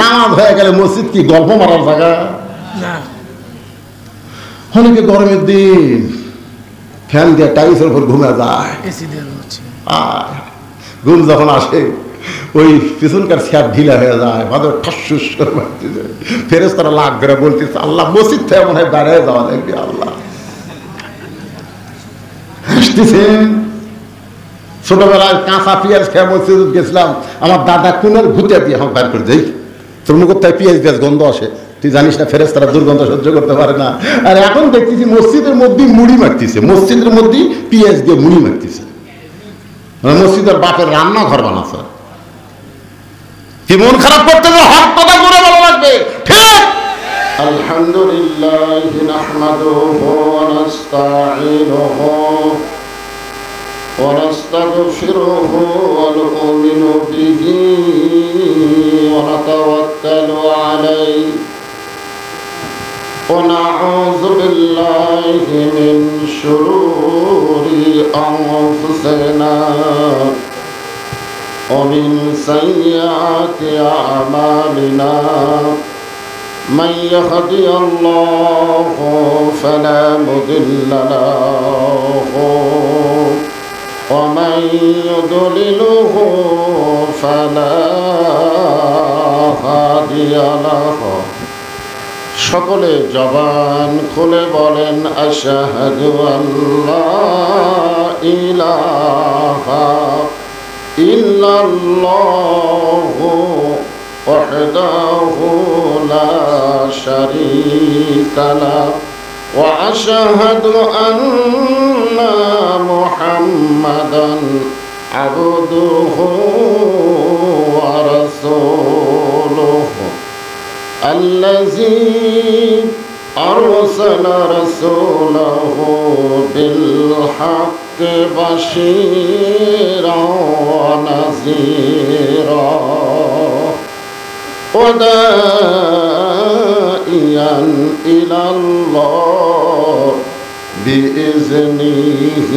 নামাজ হয়ে গেলে মসজিদ কি গল্প মারার জায়গা? অনেকে গরমের দিন ফ্যান দিয়ে টাইলসের উপর ঘুমে যায়, ঘুম যখন আসে ওই পিছনকার চেয়ার ঢিলা হয়ে যায়, ভালো ঠাসুস করে মারতেছে। ফেরেশতারা লাখ ধরে বলতেছে আল্লাহ মসজিদ থেকে মনে হয় দাঁড়িয়ে যাওয়া লাগবে। আল্লাহ হাসতেছেন। ছোটবেলায় কাঁচা পেঁয়াজ খেয়ে মসজিদ গেছিলাম, আমার দাদা কোনের ভূতে দিয়ে আমার বের করে দেই, তোর মুখ থেকে পেঁয়াজ পেঁয়াজ গন্ধ আসে, তুই জানিস না ফেরেশতারা দুর্গন্ধ সহ্য করতে পারে না। আর এখন দেখতেছি মসজিদের মধ্যেই মুড়ি মারতেছে, মসজিদের মধ্যেই পেঁয়াজ দিয়ে মুড়ি মারতেছে, মসজিদের বাপের রান্নাঘর বানাচ্ছে। কি মন খারাপ করতে হক কথা করে ভালো লাগবে, ঠিক? আলহামদুলিল্লাহ নাহমাদুহু ওয়া নাস্তাঈনুহু ওয়া নাস্তাগফিরুহু ওয়া নু'মিনু বিহি ওয়া নাতাওয়াক্কালু আলাইহি ওয়া নাউযু বিল্লাহি মিন শুরুরি আনফুসিনা ومن سيئات أعمالنا من يهدي الله فلا مضل له ومن يضلله فلا هادي له সকলে জবান খুলে বলেন আশহাদু আল্লা ইলাহা ইল্লাল্লাহু ওয়াহদাহু লা শারীকা লাহু ওয়া আশহাদু আন্না মুহাম্মাদান আবদুহু ওয়া রাসূলুহু আল্লাযী আরসালা রাসূলাহু বিল হক بشيرا ونذيرا وداعيا إلى الله بإذنه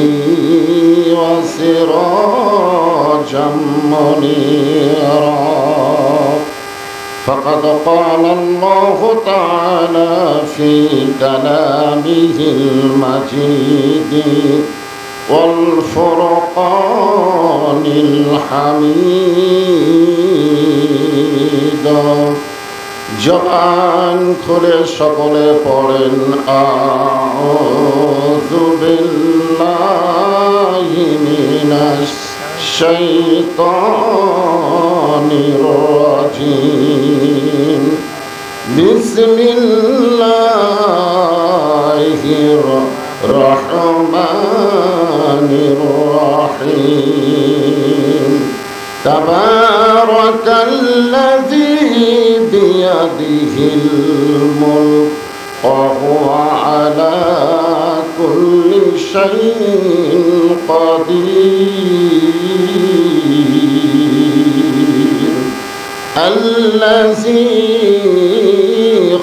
وسراجا منيرا فقد قال الله تعالى في كلامه المجيد والفرقان الحميد জবান খুলে সকলে পড়েন আউযু বিল্লাহি মিনাশ শাইতানির রাজিম বিসমিল্লাহির রহমানির রহিম তাবারাকাল্লাযী বিয়াদিহিল মুলক ওয়া হুয়া আলা কুল্লি শাইইন কাদির আল্লাযী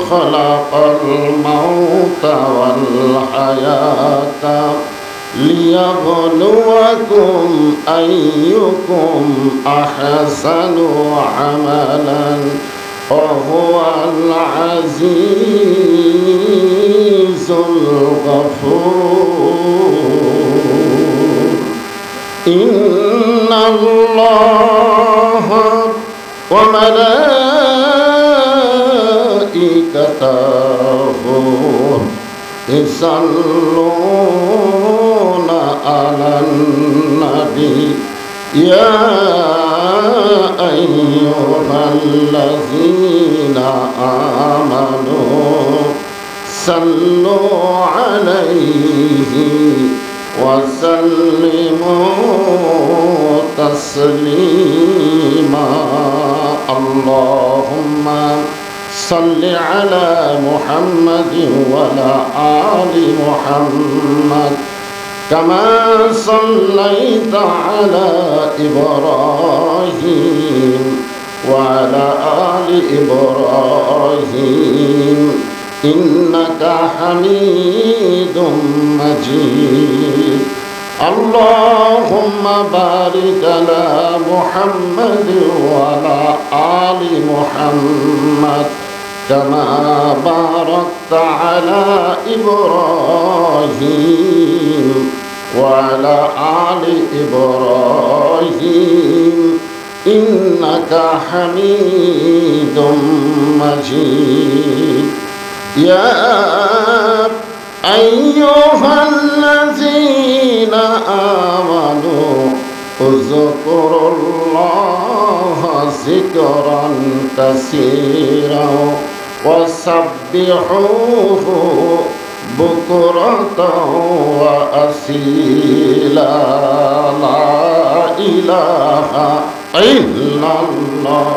খালাকাল মাউতা ওয়াল হায়াতা লিয়াবলুয়াকুম আইয়ুকুম আহসানু আমালান ওয়া হুয়াল আজিজুল গফুর ইন্নাল্লাহা ওয়া মালাইকাতাহু يصلون على النبي يا أيها الذين آمنوا صلوا عليه وسلموا تسليما اللهم صل على محمد وعلى آل محمد كما صليت على إبراهيم وعلى آل إبراهيم إنك حميد مجيد আল্লাহুম্মা বারিক আলা মুহাম্মাদ ওয়া আলা আলি মুহাম্মাদ কামা বারাকতা আলা ইব্রাহিম ওয়া আলা আলি ইব্রাহিম ইন্নাকা হামিদুম মাজিদ। ইয়া আইয়ুহাল্লাযীনা আমানু উযকুরুল্লাহা যিকরান কাসীরা ওয়াসাব্বিহুহু বুকরাতাও ওয়া আসীলা। লা ইলাহা ইল্লাল্লাহ।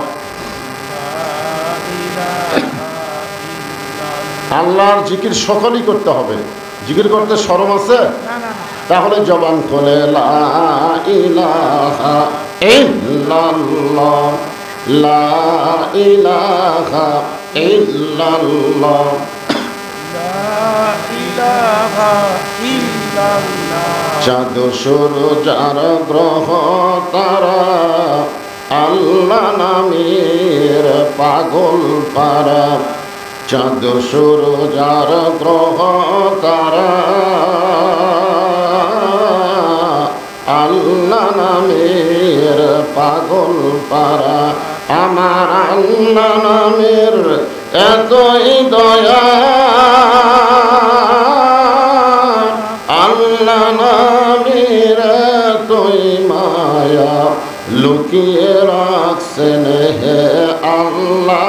আল্লাহর জিকির সকলেই করতে হবে। জিকির করতে শরম আছে? তাহলে জবান খোলে লা ইলাহা ইল্লাল্লাহ, লা ইলাহা ইল্লাল্লাহ, লা ইলাহা ইল্লাল্লাহ। চাঁদ সূরজ আর গ্রহ তারা আল্লাহ নামের পাগল পারা। চাঁদ সূরজ আর গ্রহ তারা আল্লাহ নামের পাগল পারা। আমার আল্লাহ নামের এতই দয়া, আল্লাহ নামের এতই মায়া, লুকিয়ে রাখছেন হে আল্লাহ।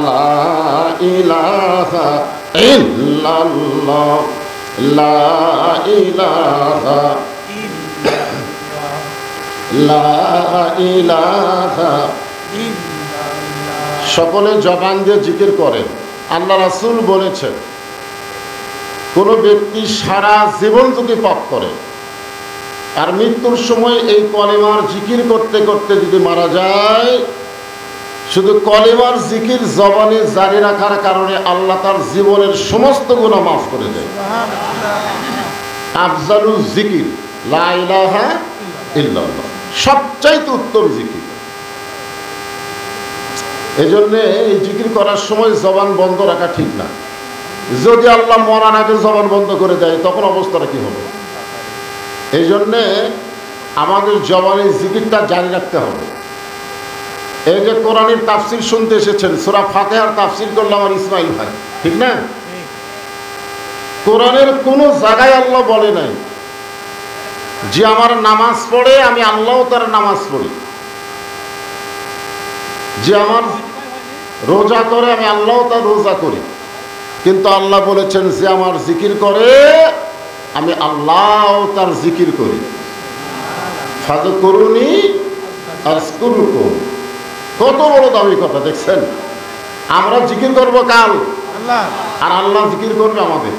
লা ইলাহা ইল্লাল্লাহ, লা ইলাহা লা ইলাহা। সকলে জবান দিয়ে জিকির করেন। আল্লাহ রাসূল বলেছেন, কোন ব্যক্তি সারা জীবন যদি পাপ করে আর মৃত্যুর সময় এই কলেমার জিকির করতে করতে যদি মারা যায়, শুধু কলেমার জিকির জবানে জারি রাখার কারণে আল্লাহ তার জীবনের সমস্ত গুনাহ মাফ করে দেয়। আফজালুল জিকির লা ইলাহা ইল্লাল্লাহ, সবচাইতে উত্তম জিকির। এজন্য এই জিকির করার সময় জবান বন্ধ রাখা ঠিক না। যদি আল্লাহ মরার আগে জবান বন্ধ করে দেয় তখন অবস্থাটা কি হবে? এই জন্যে আমাদের জবানের জিকিরটা জারি রাখতে হবে। এই যে কোরআনের তাফসির শুনতে এসেছেন, সূরা ফাতিহার তাফসির করলো আমার ইসমাইল ভাই, ঠিক না? কোরআনের কোনো জায়গায় আল্লাহ বলে নাই যে আমার নামাজ পড়ে আমি আল্লাহও তার নামাজ পড়ি, যে আমার রোজা করে আমি আল্লাহও তার রোজা করি। কিন্তু আল্লাহ বলেছেন যে আমার জিকির করে আমি আল্লাহও তার জিকির করি। ফাযকুরুনি আযকুরুকুম। কত বড় দামি কথা দেখছেন? আমরা জিকির করব কাল আল্লাহ, আর আল্লাহ জিকির করবে আমাদের।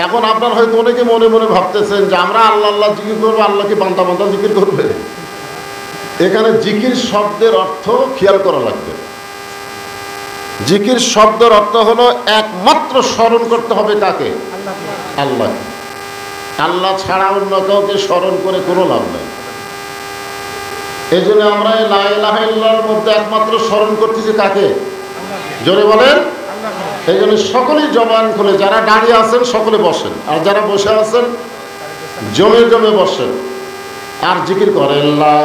এখন আপনার হয়তো অনেকে মনে মনে ভাবতেছেন যে আমরা আল্লাহ আল্লাহ জিকির করবো, আল্লাহ কি বান্দা বান্দা জিকির করবে? এখানে জিকির শব্দের অর্থ খেয়াল করা লাগবে। জিকির শব্দের অর্থ হলো একমাত্র স্মরণ করতে হবে কাকে? আল্লাহ। আল্লাহ ছাড়া অন্য কাউকে স্মরণ করে কোনো লাভ নেই। এই জন্য আমরা লা ইলাহা ইল্লাল্লাহর মধ্যে একমাত্র স্মরণ করতেছি কাকে? জোরে বলেন। এই জন্য সকলেই জবান খুলে, যারা দাঁড়িয়ে আছেন সকলে বসেন, আর যারা বসে আছেন জমে জমে বসেন আর জিকির করেন লা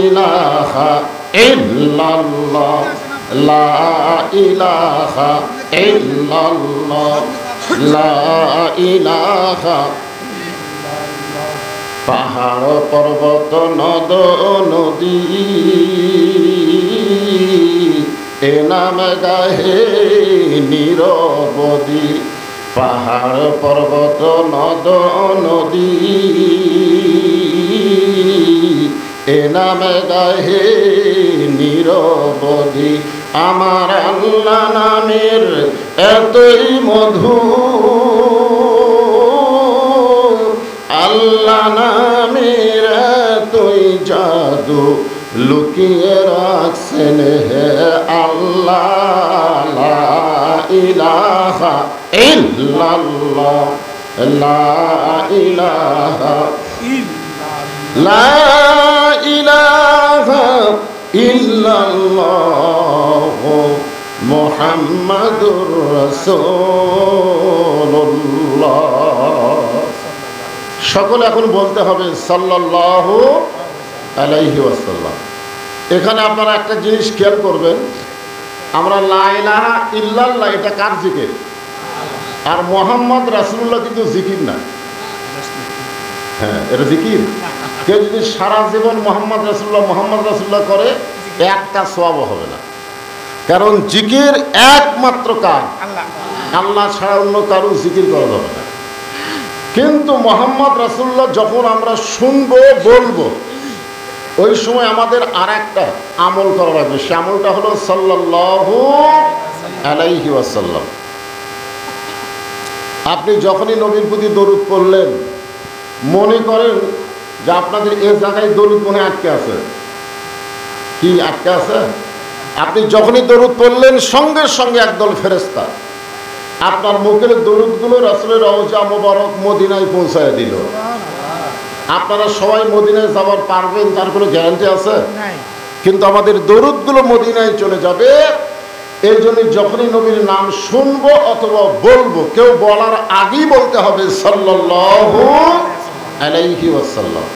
ইলাহা ইল্লাল্লাহ, লা ইলাহা ইল্লাল্লাহ, লা ইলাহা। পাহাড় পর্বত নদ নদী এ নাম গাহে নিরবধি। পাহাড় পর্বত নদ নদী এ নাম গাহে নিরবধি। আমার আল্লাহ নামের এতই মধু, আল্লাহ নামের এতই জাদু, লুকিয়ে রাখছেন হে আল্লাহ। লা ইলাহা ইল্লাল্লাহ, লা ইলাহা লা ইলাহা ইল্লাল্লাহ মুহাম্মাদুর রাসূলুল্লাহ। সকলে এখন বলতে হবে সাল্লাল্লাহু আলাইহি ওয়াসাল্লাম। এখানে আপনারা একটা জিনিস খেয়াল করবেন, আমরা লা ইলাহা ইল্লাল্লাহ এটা কার জিকির, আর মুহাম্মদ রাসূলুল্লাহ কিন্তু জিকির না। হ্যাঁ, এটা জিকির। কেউ যদি সারা জীবন মোহাম্মদ রাসূলুল্লাহ করে একটা সওয়াবও হবে না, কারণ জিকির একমাত্র কার, আল্লাহ ছাড়া অন্য কারো জিকির করা যাবে না। কিন্তু মোহাম্মদ রাসূলুল্লাহ যখন আমরা শুনবো বলবো, ওই সময় আমাদের আর একটা আমল করা লাগবে। সে আমলটা হলো সাল্লাল্লাহু আলাইহি ওয়াসাল্লাম। আপনি যখনই নবীর প্রতি দরুদ পড়লেন, মনে করেন যে আপনাদের এ জায়গায় দরুদ মনে আটকে আছে। কি আটকে আছে? আপনি যখনই দরুদ পড়লেন, সঙ্গে সঙ্গে একদল ফেরেশতা আপনার মুখের দরুদগুলো রাসূলের রওজা মোবারক মদিনায় পৌঁছায় দিল। আপনারা সবাই মদিনায় যাওয়ার পারবেন তার কোনো গ্যারান্টি আছে? কিন্তু আমাদের দরুদগুলো মদিনায় চলে যাবে। এই জন্য যখনই নবীর নাম শুনবো অথবা বলবো, কেউ বলার আগেই বলতে হবে সাল্লাল্লাহু আলাইহি ওয়াসাল্লাম।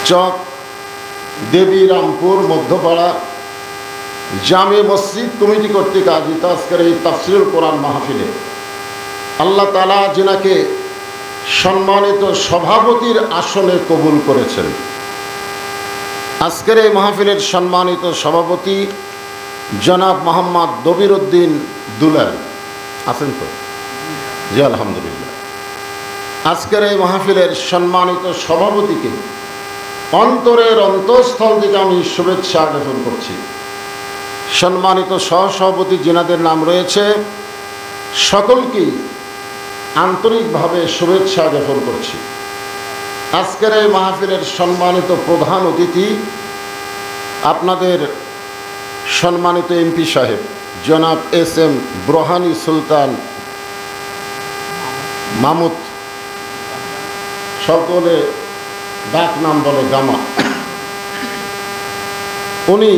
চক দেবীরামপুর মধ্যপাড়া জামে মসজিদ কমিটি কর্তৃক আয়োজিত আজকের এই তাফসীরুল কোরআন মাহফিলে আল্লাহ তাআলা যিনাকে সম্মানিত সভাপতির আসনে কবুল করেছেন। আজকের এই মাহফিলের সম্মানিত সভাপতি জনাব মোহাম্মদ দবিরউদ্দিন দুলাল আছেন তো? জি আলহামদুলিল্লাহ। আজকের এই মাহফিলের সম্মানিত সভাপতিকে অন্তরের অন্তঃস্থল থেকে আমি শুভেচ্ছা জ্ঞাপন করছি। সম্মানিত সহসভাপতি যিনাদের নাম রয়েছে সকলকেই আন্তরিকভাবে শুভেচ্ছা জ্ঞাপন করছি। আজকের এই মাহফিলের সম্মানিত প্রধান অতিথি আপনাদের সম্মানিত এমপি সাহেব জনাব এস.এম. বুরহানি সুলতান মাহমুদ, সকলে ডাক নাম বলে গামা। উনি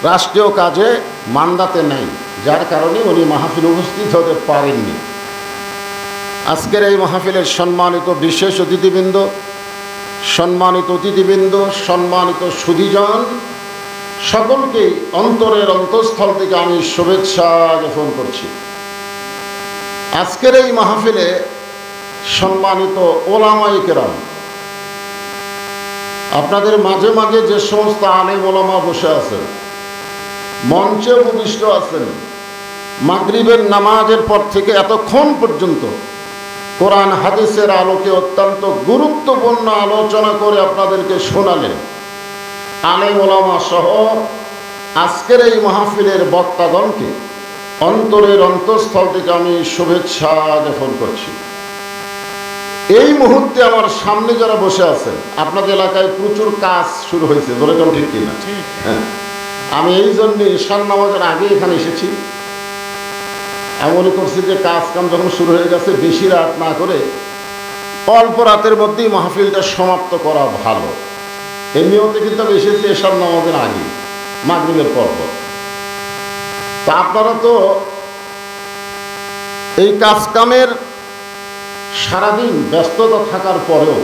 রাষ্ট্রীয় কাজে মান্দাতে নাই, যার কারণে উনি মাহফিল উপস্থিত হতে পারেননি। আজকের এই মাহফিলের সম্মানিত বিশেষ অতিথিবৃন্দ, সম্মানিত সুধীজন, সকলকেই অন্তরের অন্তঃস্থল থেকে আমি শুভেচ্ছা জ্ঞাপন করছি। আজকের এই মাহফিলে সম্মানিত ওলামায়ে কেরাম, আপনাদের মাঝে মাঝে যে সমস্ত আলেম ওলামা বসে আছেন, মঞ্চে উপবিষ্ট আছেন, মাগরিবের নামাজের পর থেকে এতক্ষণ পর্যন্ত কোরআন হাদিসের আলোকে অত্যন্ত গুরুত্বপূর্ণ আলোচনা করে আপনাদেরকে শোনালেন। আলেম ওলামা সহ আজকের এই মাহফিলের বক্তাগণকে অন্তরের অন্তঃস্থল থেকে আমি শুভেচ্ছা জ্ঞাপন করছি। এই মুহূর্তে আমার সামনে যারা বসে আছেন, আপনাদের এলাকায় প্রচুর কাজ শুরু হয়েছে, ধরে কোন ঠিক কিনা? হ্যাঁ, আমি এই জন্য ঈশান নামাজের আগে এখানে এসেছি। আমি মনে করছি যে কাজ কাম যখন শুরু হয়ে গেছে, বেশি রাত না করে অল্প রাতের মধ্যেই মাহফিলটা সমাপ্ত করা ভালো। এমনিতে কিন্তু আমি এসেছি ঈশান নামাজের আগে, মাগরিবের পর। তা আপনারা তো এই কাজ কামের সারাদিন ব্যস্ততা থাকার পরেও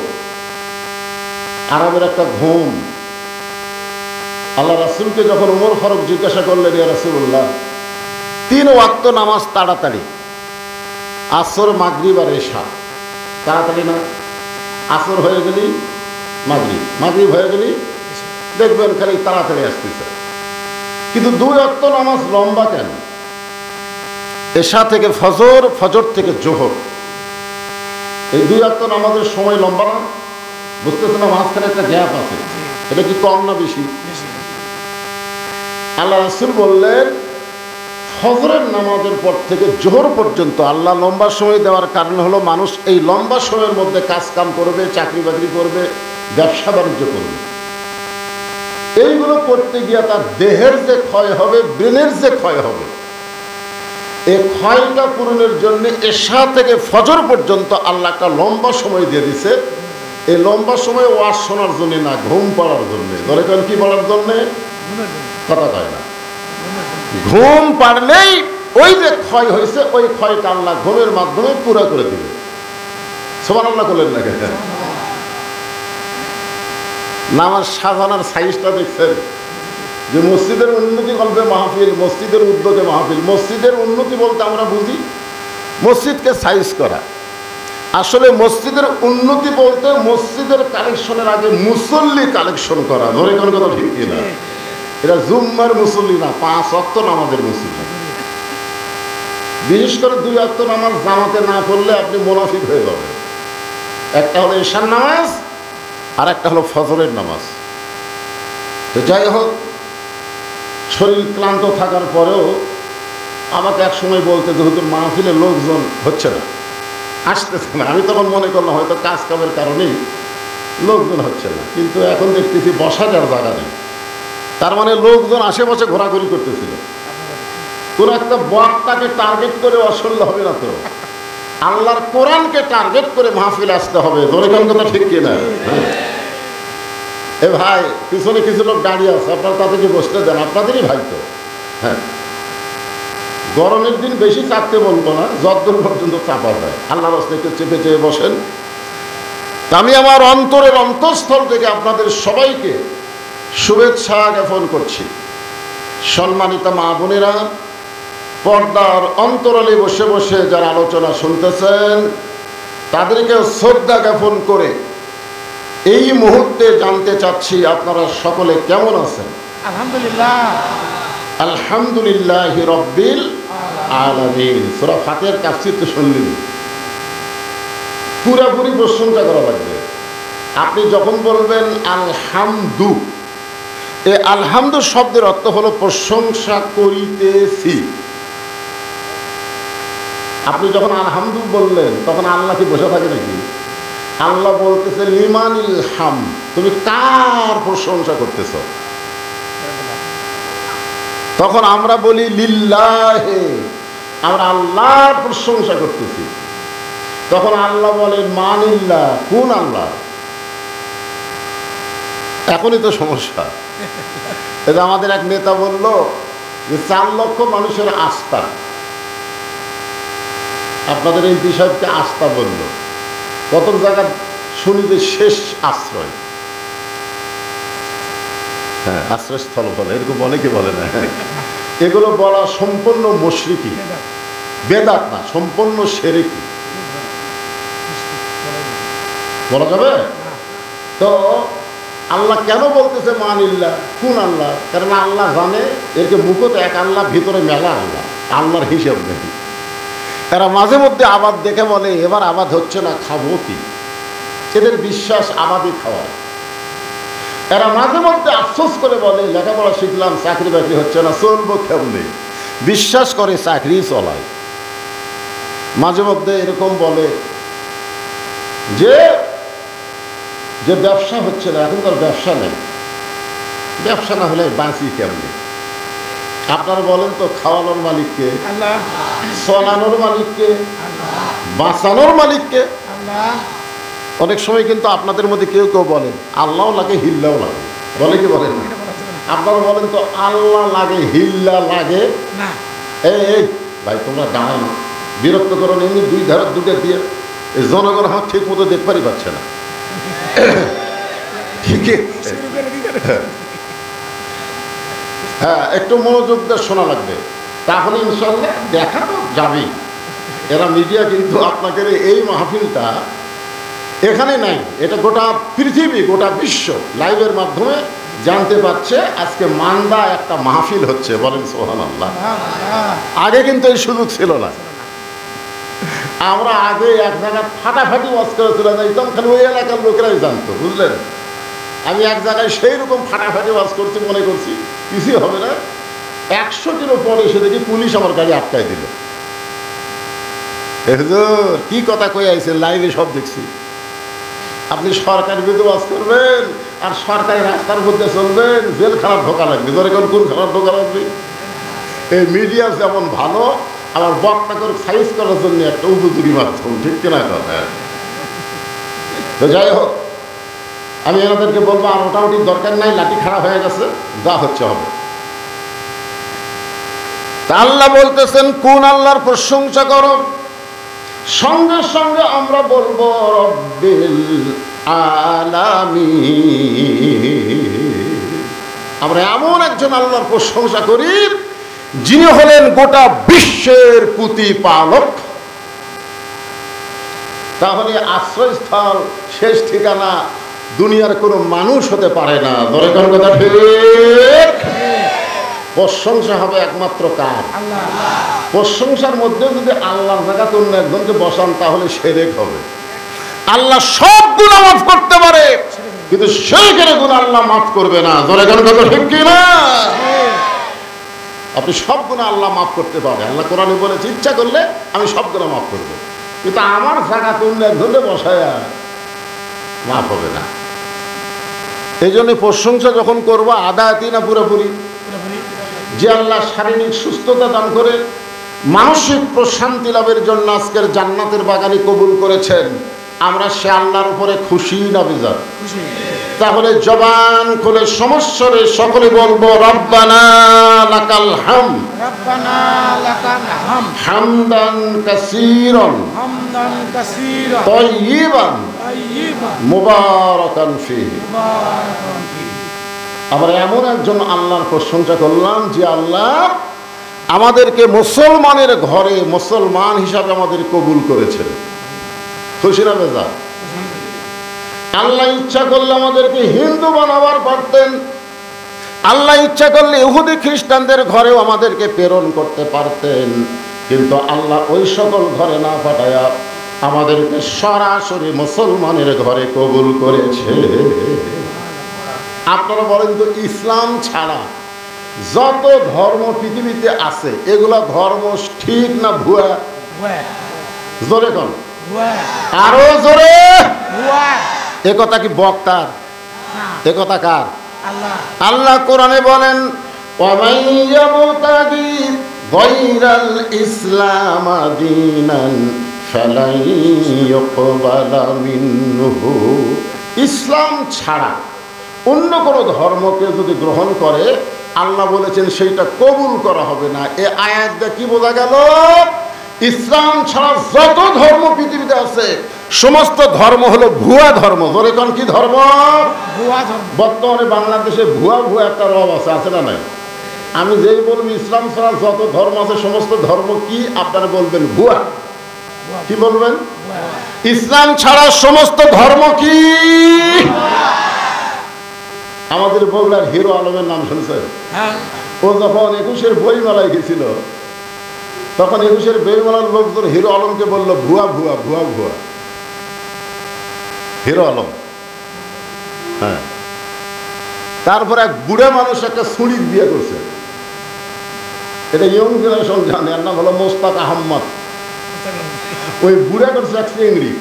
আরামের একটা ঘুম। আল্লাহ রাসূলকে যখন ওমর ফারুক জিজ্ঞাসা করলেন, ইয়া রাসূলুল্লাহ, 3 ওয়াক্ত নামাজ তাড়াতাড়ি, আসর মাগরিব আর এশা, তাড়াতাড়ি না? আসর হয়ে গেলেই মাগরিব, মাগরিব হয়ে গেলেই দেখবেন খালি তাড়াতাড়ি আসতেছে। কিন্তু 2 ওয়াক্ত নামাজ লম্বা কেন? এশা থেকে ফজর, ফজর থেকে জোহর, এই 2 ওয়াক্ত নামাজের সময় লম্বা না? বুঝতেছে না? মাঝখানে একটা গ্যাপ আছে, এটা কি কম না বেশি? আল্লাহ রাসূল বললেন, ফজরের নামাজের পর থেকে জোহর পর্যন্ত আল্লাহ লম্বা সময় দেওয়ার কারণ হলো মানুষ এই লম্বা সময়ের মধ্যে কাজ কাম করবে, চাকরি বাকরি করবে, ব্যবসা বাণিজ্য করবে। এইগুলো করতে গিয়ে তার দেহের যে ক্ষয় হবে, ব্রেনের যে ক্ষয় হবে, এই ক্ষয়টা পূরণের জন্য এশা থেকে ফজর পর্যন্ত আল্লাহ একটা লম্বা সময় দিয়ে দিছে। এই লম্বা সময় ওয়াজ শোনার জন্য না, ঘুম পড়ার জন্য। ধরে কেন কি বলার জন্য? কথা কয় না। ঘুম পারলেই ওই যে ক্ষয় হয়েছে, ওই ক্ষয়টা আল্লাহ ঘুমের মাধ্যমে পুরো করে দিবে। সুবহানাল্লাহ করলেন না? নামাজ সাজানোর সাইজটা দেখছেন? যে মসজিদের উন্নতি কল্পে মাহফিল, মসজিদের উদ্যোগে মাহফিল। মসজিদের উন্নতি বলতে আমরা বুঝি মসজিদকে সাইজ করা। আসলে মসজিদের উন্নতি বলতে মসজিদের কালেকশনের আগে মুসল্লি কালেকশন করা। ধরে কোন কথা ঠিক কিনা? এটা জুম্মার মুসল্লি না, 5 ওয়াক্ত নামাজের মুসল্লি। বিশেষ করে 2 ওয়াক্ত নামাজ জামাতে না পড়লে আপনি মুনাফিক হয়ে যাবেন। একটা হলো ঈশার নামাজ, আর একটা হলো ফজরের নামাজ। তো যাই হোক, শরীর ক্লান্ত থাকার পরেও আমাকে এক সময় বলতে যে হুজুর মাহফিলে লোকজন হচ্ছে না, আসতেছে না। আমি তখন মনে করলাম হয়তো কাজ কামের কারণেই লোকজন হচ্ছে না, কিন্তু এখন দেখতেছি বসার আর জায়গা নেই। তার মানে লোকজন আশেপাশে ঘোরাঘুরি করতেছিল। কোন একটা বক্তাকে টার্গেট করে অসল্য হবে না তো, আল্লাহর কোরআনকে টার্গেট করে মাহফিলে আসতে হবে। ধরে কোন কথা ঠিক কিনা? এ ভাই, পিছনে কিছু লোক দাঁড়িয়ে আছে, আপনারা তাদেরকে বসতে দেন, আপনাদেরই ভাই তো। হ্যাঁ, গরমের দিন বেশি চাপতে বলবো না, যতদূর পর্যন্ত চাপা যায়। আল্লাহর রাস্তায় একটু চেপে চেপে বসেন। আমি আমার অন্তরের অন্তঃস্থল থেকে আপনাদের সবাইকে শুভেচ্ছা জ্ঞাপন করছি। সম্মানিত মা বোনেরা, পর্দার অন্তরালে বসে বসে যারা আলোচনা শুনতেছেন, তাদেরকে শ্রদ্ধা জ্ঞাপন করে এই মুহূর্তে জানতে চাচ্ছি আপনারা সকলে কেমন আছেন? আলহামদুলিল্লাহ, আলহামদুলিল্লাহি রাব্বিল আলামিন। সূরা ফাতিহার তাফসীর তো শুনলেন, পুরোপুরি প্রশংসা করা লাগবে। আপনি যখন বলবেন আলহামদু, এই আলহামদু শব্দের অর্থ হলো প্রশংসা করিতেছি। আপনি যখন আলহামদু বললেন তখন আল্লাহ কি বসে থাকে নাকি? আল্লাহ বলতেছে লিমানিল হাম, তুমি কার প্রশংসা করতেছ? তখন আমরা বলি লিল্লাহে, আমরা আল্লাহর প্রশংসা করতেছি। তখন আল্লাহ বলেন মানিল্লাহ, কোন আল্লাহ? এখনই তো সমস্যা। এটা আমাদের এক নেতা বলল যে 4 লক্ষ মানুষের আস্থা, আপনাদের এই বিষয়কে আস্থা বলল। কত জায়গা শুনি যে শেষ আশ্রয়, হ্যাঁ আশ্রয়স্থল বলে, এরকম বলে কি বলে না? এগুলো বলা সম্পূর্ণ মুশরিকি, বেদাত না, সম্পূর্ণ শিরকি। বলা যাবে? তো আল্লাহ কেন বলতেছে মানিল্লাহ, কোন আল্লাহ? কারণ আল্লাহ জানে এরকে মুখত এক আল্লাহ, ভিতরে মেলা আল্লাহ, আল্লাহর হিসেব নেই। এরা মাঝে মধ্যে আবাদ দেখে বলে এবার আবাদ হচ্ছে না, খাবো কি? এদের বিশ্বাস আবাদই খাওয়া। এরা মাঝে মধ্যে আফসোস করে বলে লেখাপড়া শিখলাম, চাকরি বাকরি হচ্ছে না, চলবো কেমনে? বিশ্বাস করে চাকরি চলায়। মাঝে মধ্যে এরকম বলে যে যে ব্যবসা হচ্ছে না, এখন তার ব্যবসা নেই, ব্যবসা না হলে বাঁচি কেমনে? আপনারা বলেন তো, খাওয়ানোর মালিককে আল্লাহ, চলানোর মালিককে, বাঁচানোর মালিককে। অনেক সময় কিন্তু আপনাদের মধ্যে কেউ কেউ বলেন আল্লাহও লাগে, হিল্লাও লাগে, বলে কি বলেন না? আপনারা বলেন তো আল্লাহ লাগে, হিল্লা লাগে না। এই ভাই তোমরা দাঁড়াই না, বিরক্ত করো না, এমনি 2 ধারে 2টা দিয়ে এই জনগণ হাত ঠিক মতো দেখবারই পাচ্ছে না। ঠিক আছে, হ্যাঁ একটু মনোযোগ দিয়ে শোনা লাগবে, তাহলে ইনশাল্লাহ দেখা তো যাবেই। এরা মিডিয়া কিন্তু আপনাকে এই মাহফিলটা এখানে নাই, এটা গোটা পৃথিবী, গোটা বিশ্ব লাইভের মাধ্যমে জানতে পারছে আজকে মান্দা একটা মাহফিল হচ্ছে। বলেন সুবহানাল্লাহ। আগে কিন্তু এই সুযোগ ছিল না। আমরা আগে এক জায়গায় ফাটাফাটি ওয়াজ করে চলে যাইতাম, খালি ওই এলাকার লোকেরাই জানতো, বুঝলেন? আমি এক জায়গায় সেই রকম ফাটাফাটি ওয়াজ করছি, মনে করছি কিছুই হবে না। 100 কিলো পরে এসে দেখি পুলিশ আমার গাড়ি আটকায় দিল। হুজুর কি কথা কই আইছে, লাইভে সব দেখছি। আপনি সরকারি বিরুদ্ধে ওয়াজ করবেন আর সরকারি রাস্তার মধ্যে চলবেন, জেলখানার ঢোকা লাগবে। ধরে কোন খানার ঢোকা লাগবে? এই মিডিয়া যেমন ভালো, আমার বক্তাকে সাইজ করার জন্য একটা উপযোগী মাধ্যম, ঠিক কিনা কথা? তো যাই হোক, আমি এনাদেরকে বলবো আর মোটামুটি দরকার নাই, লাঠি খারাপ হয়ে গেছে, যা হচ্ছে হবে। তা আল্লাহ বলতেছেন কোন আল্লাহর প্রশংসা করো, সঙ্গে সঙ্গে আমরা বলবো রব্বিল আলামিন। আমরা এমন একজন আল্লাহর প্রশংসা করি যিনি হলেন গোটা বিশ্বের প্রতিপালক। তাহলে আশ্রয়স্থল, শেষ ঠিকানা দুনিয়ার কোনো মানুষ হতে পারে না। ধরে কোন কথা ঠিক? প্রশংসা হবে একমাত্র কার? প্রশংসার মধ্যে যদি আল্লাহর জায়গাতে অন্য একজনকে বসান তাহলে শিরক হবে। আল্লাহ সব গুনাহ মাফ করতে পারে, কিন্তু শিরকের গুনাহ আল্লাহ মাফ করবে না। ধরে কোন কথা ঠিক কি না? আপনি সব গুনাহ আল্লাহ মাফ করতে পারে। আল্লাহ কোরআনে বলেছে ইচ্ছা করলে আমি সব গুনাহ মাফ করবো, কিন্তু আমার জায়গাতে অন্য একজনকে বসায়া মাফ হবে না। এই জন্য প্রশংসা যখন করবো আদায়াতি না পুরোপুরি? যে আল্লাহ শারীরিক সুস্থতা দান করে মানসিক প্রশান্তি লাভের জন্য আজকের জান্নাতের বাগানে কবুল করেছেন, আমরা সে আল্লাহর উপরে খুশি না বেজার? তাহলে জবান খুলে সমস্যরে সকলে বলবো রব্বানা লাকাল হামদ, রব্বানা লাকাল হামদ হামদান কাসীরান তাইয়িবান মুবারাকান ফীহি। আমরা এমন একজন আল্লাহর প্রশংসা করলাম যে আল্লাহ আমাদেরকে মুসলমানের ঘরে মুসলমান হিসাবে আমাদের কবুল করেছেন। খুশি না বেজার? আল্লাহ ইচ্ছা করলে আমাদেরকে হিন্দু বানাবার পারতেন, আল্লাহ ইচ্ছা করলে ইহুদি খ্রিস্টানদের ঘরেও আমাদেরকে প্রেরণ করতে পারতেন, কিন্তু আল্লাহ ওই সকল ঘরে না পাঠায়া আমাদেরকে সরাসরি মুসলমানের ঘরে কবুল করেছে। আপনারা বলেন তো, ইসলাম ছাড়া যত ধর্ম পৃথিবীতে আছে এগুলা ধর্ম ঠিক না ভুয়া? জোরে কোন, আরো জোরে। এ কথা কি বক্তার? এ কথা কার? আল্লাহ কোরআনে বলেন ওয়ামান ইয়াবতাগি গায়রাল ইসলাম দীনান ফালাই ইউকবালা মিনহু। ইসলাম ছাড়া অন্য কোনো ধর্মকে যদি গ্রহণ করে আল্লাহ বলেছেন সেইটা কবুল করা হবে না। এ আয়াত দিয়ে কি বোঝা গেল? ইসলাম ছাড়া যত ধর্ম পৃথিবীতে আছে সমস্ত ধর্ম হলো ভুয়া ধর্ম। ধরে কোন কি ধর্ম? ভুয়া ধর্ম। বর্তমানে বাংলাদেশে ভুয়া ভুয়া একটা রব আছে, আছে না নাই? আমি যেই বলবো ইসলাম ছাড়া যত ধর্ম আছে সমস্ত ধর্ম কি, আপনারা বলবেন ভুয়া। কি বলবেন? ইসলাম ছাড়া সমস্ত ধর্ম কি? আমাদের বগুড়ার হিরো আলমের নাম শুনছেন? ও যখন 21-এর বইমেলায় গেছিল তখন 21-এর বইমেলার লোকজন হিরো আলমকে বলল ভুয়া ভুয়া ভুয়া ভুয়া। হিরো আলম, হ্যাঁ। তারপর এক বুড়া মানুষ একটা ছুরি বিয়ে করছে, এটা ইয়ং জেনারেশন জানে, এর নাম হলো মোস্তাক আহমদ। ওই বুড়া করছে এক চিংড়ি।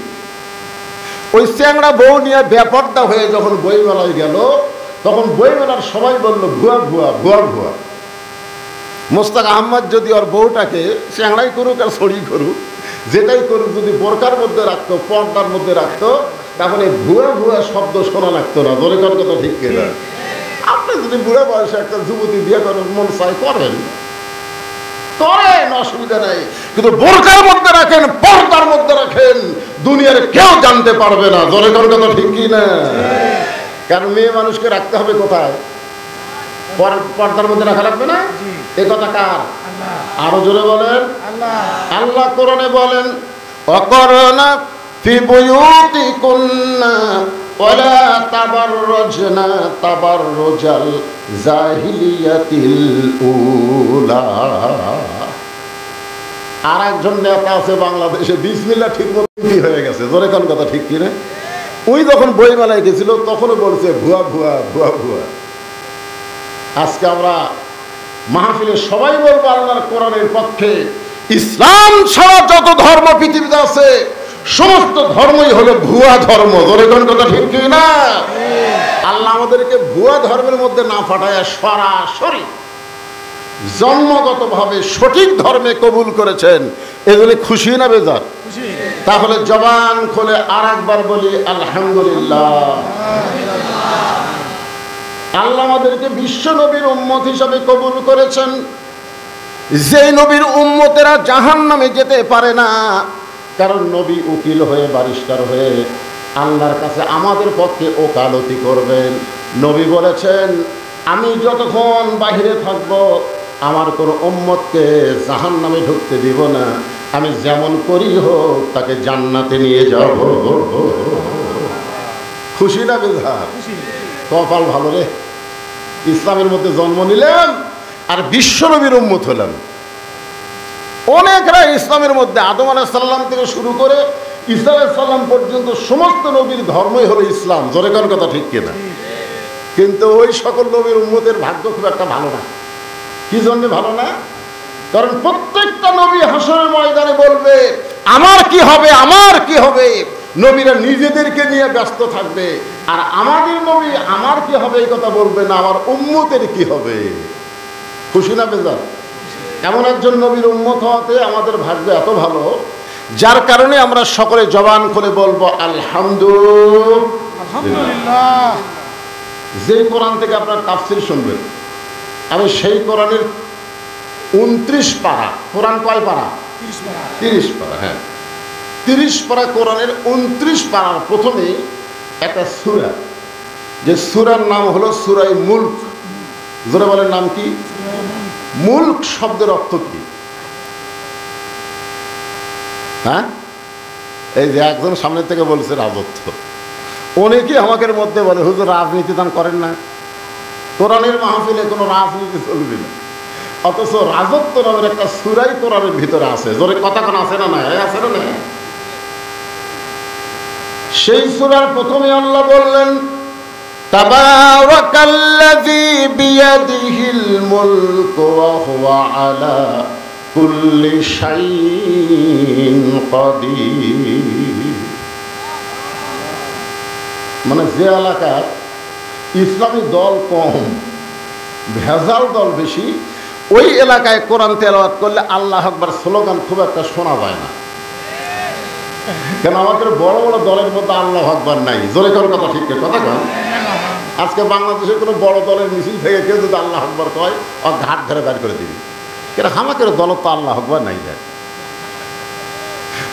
ওই চ্যাংড়া বউ নিয়ে ব্যাপারটা হয়ে যখন বইমেলায় গেল তখন বইমেলার সবাই বলল ভুয়া ভুয়া ভুয়া ভুয়া। মোস্তাক আহমদ যদি ওর বউটাকে চ্যাংড়াই করুক আর ছড়ি করুক, যেটাই করুক, যদি বোরকার মধ্যে রাখতো, পর্দার মধ্যে রাখতো, তাহলে ভুয়া ভুয়া শব্দ শোনা লাগতো না। ধরে কর কথা ঠিক কিনা? আপনি যদি বুড়া বয়সে একটা যুবতী বিয়ে করেন, মন চাই করেন, অসুবিধা নাই, কিন্তু বোরকার মধ্যে রাখেন, পর্দার মধ্যে রাখেন, দুনিয়ার কেউ জানতে পারবে না। ধরে কর কথা ঠিক কিনা? কারণ মেয়ে মানুষকে রাখতে হবে কোথায়? পর্দার মধ্যে রাখা লাগবে না? এ কথা কার? আরো জোরে বলেন। আল্লাহ কোরআনে বলেন ওয়াকরনা ফি বুয়ুতিকুন্না ওয়ালা তাবাররুজনা তাবাররুজাল জাহিলিয়াতিল উলা। আর একজন নেতা আছে বাংলাদেশে, বিসমিল্লাহ ঠিক মতো হয়ে গেছে। জোরে কোন কথা ঠিক কিনা? ওই যখন বইমেলায় গেছিল তখনও বলছে ভুয়া ভুয়া ভুয়া ভুয়া। আজকে আমরা মাহফিলে সবাই বলবো আল্লাহর কোরআনের পক্ষে, ইসলাম ছাড়া যত ধর্ম পৃথিবীতে আছে সমস্ত ধর্মই হলো ভুয়া ধর্ম। ধরেন কথা ঠিক কি না? আল্লাহ আমাদেরকে ভুয়া ধর্মের মধ্যে না পাঠায় সরাসরি জন্মগতভাবে সঠিক ধর্মে কবুল করেছেন। এগুলি খুশি না বেজার? তাহলে জবান খুলে আর একবার বলি আলহামদুলিল্লাহ। আল্লাহ আমাদেরকে বিশ্ব নবীর উম্মত হিসাবে কবুল করেছেন। যে নবীর উম্মতেরা জাহান্নামে যেতে পারে না, কারণ নবী উকিল হয়ে বারিস্টার হয়ে আল্লাহর কাছে আমাদের পক্ষে ওকালতি করবেন। নবী বলেছেন, আমি যতক্ষণ বাহিরে থাকব আমার কোনো উম্মতকে জাহান্নামে ঢুকতে দিব না, আমি যেমন করি হোক তাকে জান্নাতে নিয়ে যাব। খুশি না বেজার? কপাল ভালো রে, ইসলামের মধ্যে জন্ম নিলাম আর বিশ্ব নবীর উম্মত হলাম। অনেকরা ইসলামের মধ্যে আদম আলাইহিস সালাম থেকে শুরু করে ঈসা আলাইহিস সালাম পর্যন্ত সমস্ত নবীর ধর্মই হলো ইসলাম। জোরে কোন কথা ঠিক কিনা? কিন্তু ওই সকল নবীর উম্মতের ভাগ্য খুব একটা ভালো না। কি জন্য ভালো না? কারণ প্রত্যেকটা নবী হাসরের ময়দানে বলবে আমার কি হবে, আমার কি হবে। নবীরা নিজেদেরকে নিয়ে ব্যস্ত থাকবে, আর আমাদের নবী আমার কি হবে এই কথা বলবে না, আমার উম্মতের কি হবে। খুশি না বেজার? এমন একজন নবীর উম্মত হওয়াতে আমাদের ভাগ্য এত ভালো, যার কারণে আমরা সকলে জবান খুলে বলবো আলহামদুলিল্লাহ। যে কোরআন থেকে আপনার তাফসীর শুনবেন, আমি সেই কোরআনের 29 পারা, কোরআন কয় পারা? 30 পারা। হ্যাঁ, 30 পারা কোরআনের 29 পারার প্রথমে একটা সূরা, যে সূরার নাম হলো সূরা মুলক। জোরে বলেন নাম কি? মুলক শব্দের অর্থ কি? হ্যাঁ, এই যে একজন সামনে থেকে বলছে রাজত্ব। অনেকে আমাদের মধ্যে বলে হুজুর রাজনীতি দান করেন না, কোরআনের মাহফিলে কোনো রাজনীতি চলবে না। অথচ রাজত্ব নামের একটা সূরাই কোরআনের ভিতরে আছে। জোরে কথা কোন আছে না? আছে না? সেই সূরার প্রথমে আল্লাহ বললেন তাবারাকাল্লাযী বিয়াদিহিল মুলকু ওয়া হুয়া আলা কুল্লি শাইইন কাদির। মানে যে এলাকার ইসলামী দল কম, ভেজাল দল বেশি, ওই এলাকায় কোরআন তেলাওয়াত করলে আল্লাহ আকবার স্লোগান খুব একটা শোনা যায় না। কেন আমাদের বড় বড় দলের মধ্যে আল্লাহ আকবার নাই। জোরে কোন কথা ঠিক কথা কন। আজকে বাংলাদেশের কোনো বড় দলের মিছিল থেকে কেউ যদি আল্লাহ আকবার কয়, ও ঘাট ধরে বের করে দিবি। কেন আমাদের দল তো আল্লাহ আকবার নাই যায়।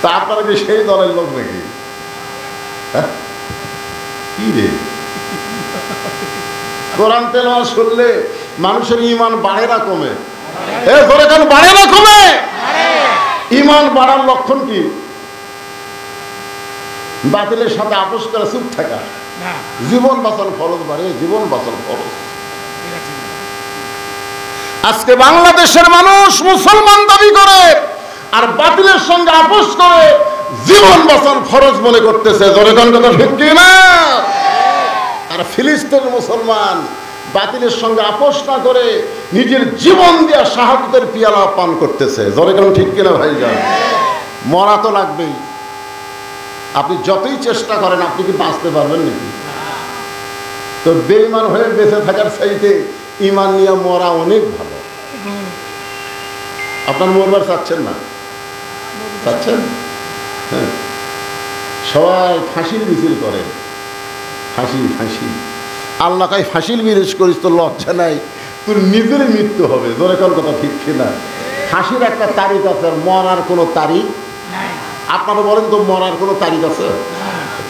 তা আপনারা কি সেই দলের লোক নাকি? কি রে, কোরআন তেলাওয়াত শুনলে মানুষের ঈমান বাড়ে না কমে? এ জোরে কেন বাড়ে না কমে? ঈমান বাড়ার লক্ষণ কি? বাতিলের সাথে আপোষ করে চুপ থাকা। জীবন বাঁচানো ফরজ বাড়ে, জীবন বাঁচানো ফরজ। আজকে বাংলাদেশের মানুষ মুসলমান দাবি করে আর বাতিলের সঙ্গে আপোষ করে জীবন বাঁচানো ফরজ মনে করতেছে। জোরে কোন কথা ঠিক কি না? আর ফিলিস্তিনের মুসলমান বাতিলের সঙ্গে আপোষ না করে নিজের জীবন দিয়ে শাহাদাতের পিয়ালা পান করতেছে। জোরে কোন ঠিক কিনা ভাইজান? মরা তো লাগবেই। আপনি যতই চেষ্টা করেন আপনি কি বাঁচতে পারবেন নাকি? তো বেঈমান হয়ে বেঁচে থাকার চাইতে ঈমান নিয়ে মরা অনেক ভালো। আপনার মরবার চাচ্ছেন না? চাচ্ছেন? হ্যাঁ, সবাই ফাঁসির মিছিল করে। ফাঁসি ফাঁসি, আল্লাহ কাই ফাঁসির মিছিল করিস, তো লজ্জা নাই? তোর নিজের মৃত্যু হবে। জোরে কোন কথা ঠিক কিনা? ফাঁসির একটা তারিখ আছে, মরার কোনো তারিখ? আপনারা বলেন তো মরার কোনো তারিখ আছে?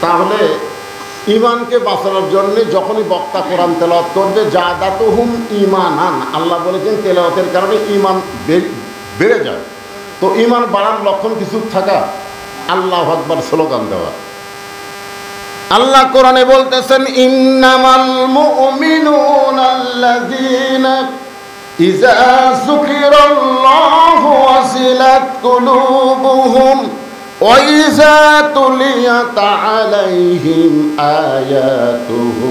তাহলে ঈমানকে বাঁচানোর জন্য যখনই বক্তা কোরআন তেলাওয়াত করবে জাদাতুহুম ঈমানান, আল্লাহ বলেছেন তেলাওয়াতের কারণে ঈমান বেড়ে যায়। তো ঈমান বাড়ার লক্ষণ কিছু থাকা, আল্লাহু আকবার স্লোগান দেওয়া। আল্লাহ কোরআনে বলতেছেন ইন্নামাল মুমিনুনা আল্লাযীনা ইযা যুকিরাল্লাহু ওয়াজিলাত কুলুবুহুম ওয়া ইযা তুলিয়াত আলাইহিম আয়াতুহু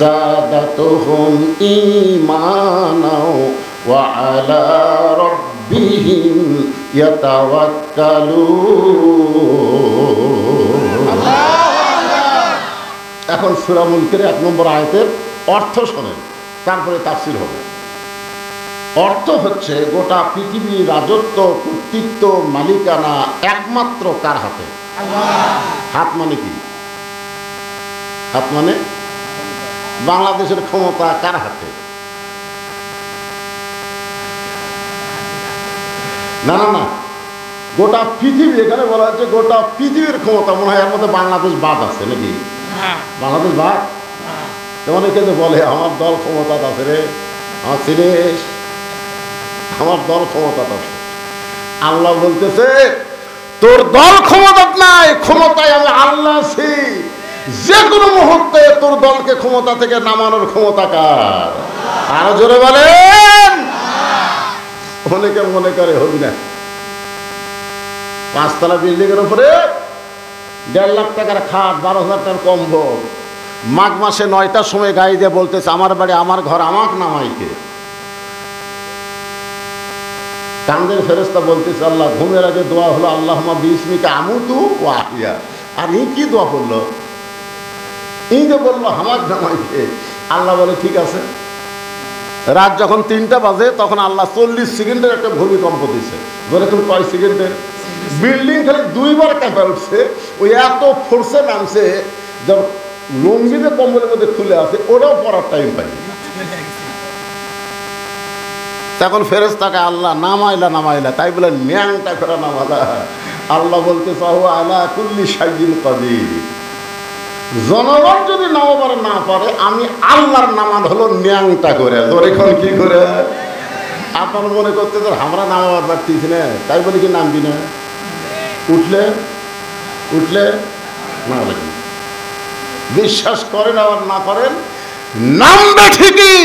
যাদাতুহুম ঈমানাও ওয়া আলা রাব্বিহিম ইয়াতাওয়াক্কালুন। এখন সূরা মুলকের 1 নম্বর আয়াতের অর্থ শোনেন, তারপরে তাফসীর হবে। অর্থ হচ্ছে গোটা পৃথিবীর রাজত্ব, কর্তৃত্ব, মালিকানা একমাত্র কার হাতে? হাত মানে কি? হাত মানে বাংলাদেশের ক্ষমতা কার হাতে? না না না, গোটা পৃথিবী, এখানে বলা হচ্ছে গোটা পৃথিবীর ক্ষমতা। মনে হয় এর মধ্যে বাংলাদেশ বাদ আছে নাকি? বাংলাদেশ বাদ? যেমন এখানে বলে আমার দল ক্ষমতা আছে রে, আমার চিনিস, আমার দল ক্ষমতা আছে। আল্লাহ বলতেছে তোর দল ক্ষমতা নাই, ক্ষমতায় আমি আল্লাহ আছি। যে কোনো মুহূর্তে তোর দলকে ক্ষমতা থেকে নামানোর ক্ষমতা কার? আরো জোরে বলেন। অনেকে মনে করে হবি না, 5 তলা বিল্ডিং এর উপরে 1.5 লাখ টাকার খাট, 12,000 টাকার কম্বল, মাঘ মাসে 9টার সময় গাড়ি দিয়ে বলতেছে আমার বাড়ি, আমার ঘর, আমাকে নামাইকে। কান্দের ফেরেশতা বলতেছে আল্লাহ, ঘুমের আগে দোয়া হলো আল্লাহুম্মা বিসমিকা আমুতু ওয়া আহইয়া। আর এই কি দোয়া করলো? এই যে বললো আমাকে নামাইকে। আল্লাহ বলে ঠিক আছে। রাত যখন 3টা বাজে তখন আল্লাহ 40 সেকেন্ডের একটা ভূমিকম্প দিচ্ছে। ধরে তুমি কয় সেকেন্ডের? বিল্ডিং খালি 2 বার কাঁপে উঠছে। ওই এত ফোর্সে নামছে, যখন লুঙ্গিতে কম্বলের মধ্যে খুলে আছে ওটাও পড়ার টাইম পাইনি। তখন ফেরেশতাকে আল্লাহ নামাইলা, তাই বলে ন্যাংটা করে নামালা। আল্লাহ বলতে চাও আলা কুল্লি শাইইন কাদির। জনগণ যদি নামাবার না পারে, আমি আল্লাহর নামান হলো ন্যাংটা করে। তোর এখন কি করে? আপনার মনে করতে তোর আমরা নামাবার পারতিস না, তাই বলি কি নামবি না? উঠলে না বলে বিশ্বাস করেন আবার না করেন, নামবে ঠিকই,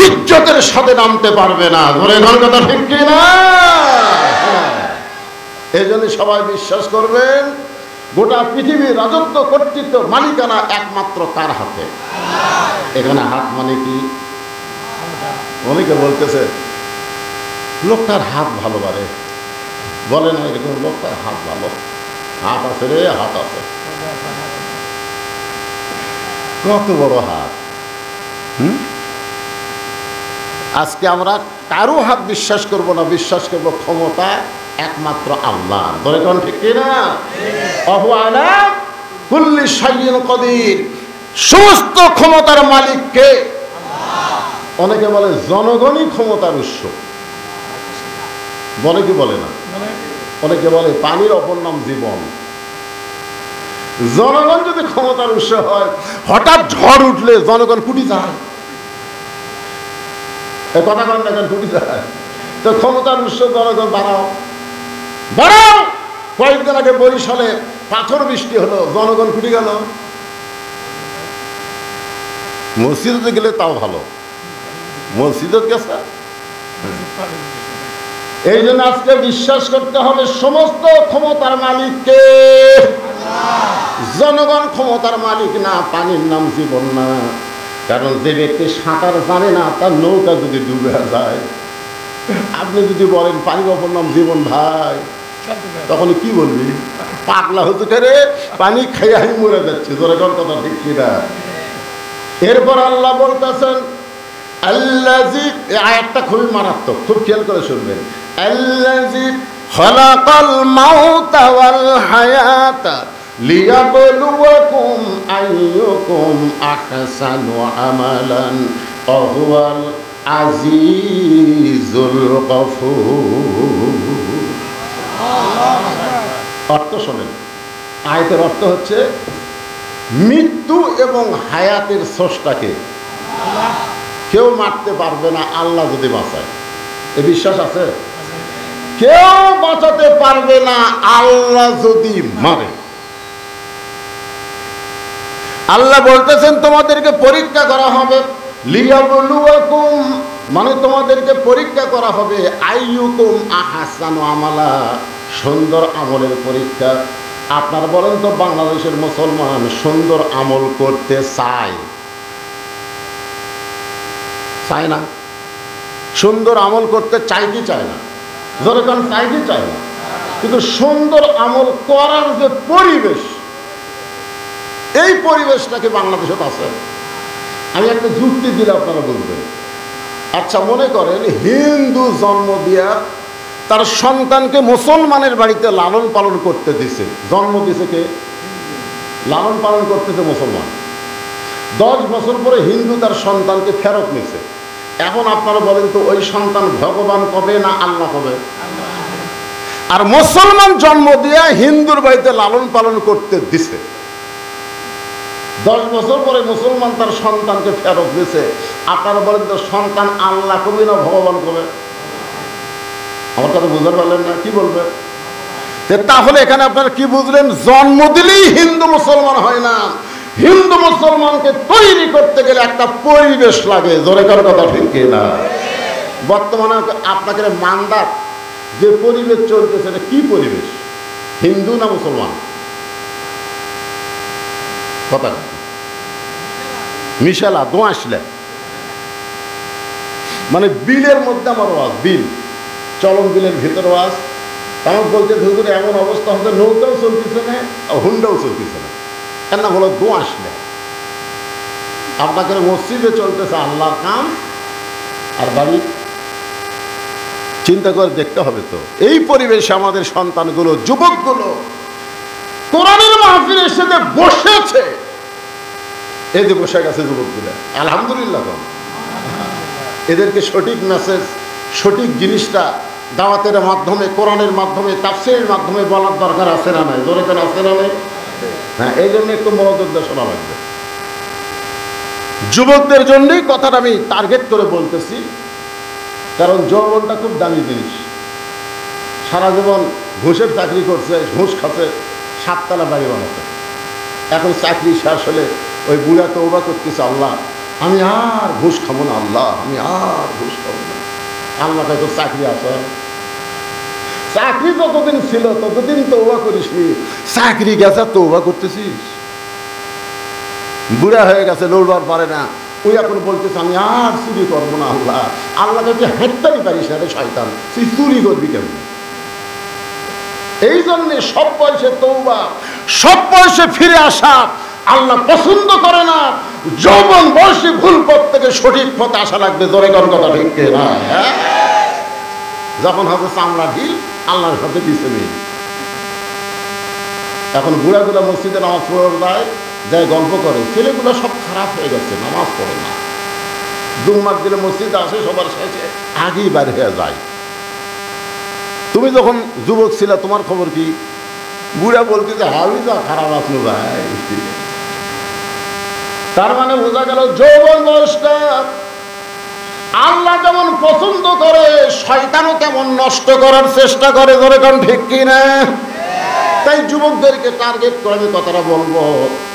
ইজ্জতের সাথে নামতে পারবে না। ধরে এখন কথা ঠিক কি না? এই জন্য সবাই বিশ্বাস করবেন গোটা পৃথিবীর রাজত্ব, কর্তৃত্ব, মালিকানা একমাত্র কার হাতে? এখানে হাত মানে কি? অনেকে বলতেছে লোকটার হাত ভালো পারে, বলে না এরকম লোকটার হাত ভালো, হাত আছে রে, হাত আছে। কত বড় হাত! আজকে আমরা কারো হাত বিশ্বাস করব না, বিশ্বাস করব ক্ষমতা একমাত্র আল্লাহ। বলে কোন ঠিক না? ওয়া আলা কুল্লি শাইইন কাদির। সমস্ত ক্ষমতার মালিক কে? আল্লাহ। অনেকে বলে জনগণই ক্ষমতার উৎস, বলে কি বলে না? অনেকে বলে পানির অপর নাম জীবন। জনগণ যদি ক্ষমতার উৎস হয়, হঠাৎ ঝড় উঠলে জনগণ ফুটি যায়। এই কথা কন না, কেন ফুটি যায়? তো ক্ষমতার উৎস জনগণ বাড়াও। কয়েকদিন আগে বরিশালে পাথর বৃষ্টি হলো, জনগণ ফুটি গেল। মসজিদে গেলে তাও ভালো, মসজিদে গেছে। এই জন্য আজকে বিশ্বাস করতে হবে সমস্ত ক্ষমতার মালিককে। জনগণ ক্ষমতার মালিক না, পানির নাম জীবন না। কারণ যে ব্যক্তি সাঁতার জানে না, তার নৌকা যদি ডুবে যায়, আপনি যদি বলেন পানির অপর নাম জীবন ভাই, তখন কি বলবি? পাগলা হতে রে, পানি খাইয়ে আমি মরে যাচ্ছে। জনগণ কথা ঠিক কিনা? এরপর আল্লাহ বলতেছেন আল্লাযী, এই আয়াতটা খুবই মারাত্মক, খুব খেয়াল করে শুনবেন। আল্লাযী খালাকাল মাউতা ওয়াল হায়াতা লিয়াবলুয়াকুম আইয়ুকুম আহসানু আমালান ওয়া হুয়াল আজিজুল গফুর। অর্থ শোনেন, আয়াতের অর্থ হচ্ছে মৃত্যু এবং হায়াতের স্রষ্টাকে কেউ মারতে পারবে না আল্লাহ যদি বাঁচায়। এ বিশ্বাস আছে? কেউ বাঁচাতে পারবে না আল্লাহ যদি মারে। আল্লাহ বলতেছেন তোমাদেরকে পরীক্ষা করা হবে, লিয়াবলুয়াকুম মানে তোমাদেরকে পরীক্ষা করা হবে, আইয়ুকুম আহসানু আমালা, সুন্দর আমলের পরীক্ষা। আপনার বলেন তো বাংলাদেশের মুসলমান সুন্দর আমল করতে চায়? চায় না। সুন্দর আমল করতে চায় কি চায় না? যেরকম চাই কি চাই না, কিন্তু সুন্দর আমল করার যে পরিবেশ, এই পরিবেশটাকে বাংলাদেশে আছে। আমি একটা যুক্তি দিলে আপনারা বুঝবেন। আচ্ছা, মনে করেন হিন্দু জন্ম দিয়া তার সন্তানকে মুসলমানের বাড়িতে লালন পালন করতে দিছে, জন্ম দিছে কে? লালন পালন করতেছে মুসলমান। 10 বছর পরে হিন্দু তার সন্তানকে ফেরত নিছে। এখন আপনারা বলেন তো, ওই সন্তান ভগবান কবে না আল্লাহ কবে? আর মুসলমান জন্ম দিয়া হিন্দুর বাড়িতে লালন পালন করতে দিছে, 10 বছর পরে মুসলমান তার সন্তানকে ফেরত দিছে। আপনারা বলেন তো, সন্তান আল্লাহ কবে না ভগবান কবে? আমার কথা বুঝতে পারলেন না? কি বলবে? তাহলে এখানে আপনারা কি বুঝলেন? জন্ম দিলেই হিন্দু মুসলমান হয় না। হিন্দু মুসলমানকে তৈরি করতে গেলে একটা পরিবেশ লাগে। জোরে কার কথা ঠিক না? বর্তমানে আপনাকে মান্দার যে পরিবেশ চলতেছে, এটা কি পরিবেশ? হিন্দু না মুসলমান? কথা মিশালা দোয়াশলে, মানে বিলের মধ্যে আমার ওয়াজ, বিল চলন বিলের ভিতরে ওয়াজ। আমার বলতে ধরে এমন অবস্থা হতে, নৌকাও চলতেছে না, হুন্ডাও চলতেছে না। কেন না বলো দোয়াশলে। আপনাকে মসজিদে চলতেছে আল্লাহর কাম, আর বাড়ি চিন্তা করে দেখতে হবে তো। এই পরিবেশে আমাদের সন্তানগুলো, যুবকগুলো কোরআনের মাহফিলের সাথে বসেছে। এই যে বসে গেছে যুবকগুলো, আলহামদুলিল্লাহ, এদেরকে সঠিক মেসেজ, সঠিক জিনিসটা দাওয়াতের মাধ্যমে, কোরআনের মাধ্যমে, তাফসীরের মাধ্যমে বলার দরকার আছে না নাই? জোরে কেন আছে না নাই? হ্যাঁ, এই জন্য একটু মনোযোগ দিয়ে শোনা লাগবে। যুবকদের জন্যই কথাটা আমি টার্গেট করে বলতেছি, কারণ যৌবনটা খুব দামি জিনিস। সারা জীবন ঘুষের চাকরি করছে, ঘুষ খাচ্ছে, 7 তলা বাড়ি বানাচ্ছে। এখন চাকরি শেষ হলে ওই বুড়া তওবা করতেছে, আল্লাহ আমি আর ঘুষ খাবো না, আল্লাহ আমি আর ঘুষ খাবো না। আল্লাহ কাছে চাকরি আছে? চাকরি যতদিন ছিল ততদিন তওবা করিসনি, চাকরি গেছে তওবা করতেছিস। বুড়া হয়ে গেছে, লড়বার পারে না, ওই এখন বলতেছে আমি আর চুরি করবো না, আল্লাহ। আল্লাহ কাছে হাঁটতেই পারিস না রে শয়তান, তুই চুরি করবি কেমন? এই জন্যে সব বয়সে তওবা, সব বয়সে ফিরে আসা আল্লাহ পছন্দ করে না। যৌবন বয়সে ভুল পথ থেকে সঠিক পথে আসা লাগবে। জোরে কর কথা ঠিক না? যখন হবে চামড়া ঢিল, আল্লাহর সাথে দিছে নেই। এখন বুড়াগুলা মসজিদে নামাজ পড়ার যায় গল্প করে, ছেলেগুলো সব খারাপ হয়ে গেছে, নামাজ পড়ে না। জুম্মার দিনে মসজিদে আসে, সবার শেষে আগেই বাইরে হয়ে যায়। তুমি যখন যুবক ছিলা, তোমার খবর কি? বুড়া বলতে যে হাবি যা খারাপ আসলো ভাই। তার মানে বোঝা গেল যৌবন বয়সটা আল্লাহ যেমন পছন্দ করে, শয়তানও তেমন নষ্ট করার চেষ্টা করে। ধরে কোন ঠিক কিনা? তাই যুবকদেরকে টার্গেট করে আমি কথাটা বলবো।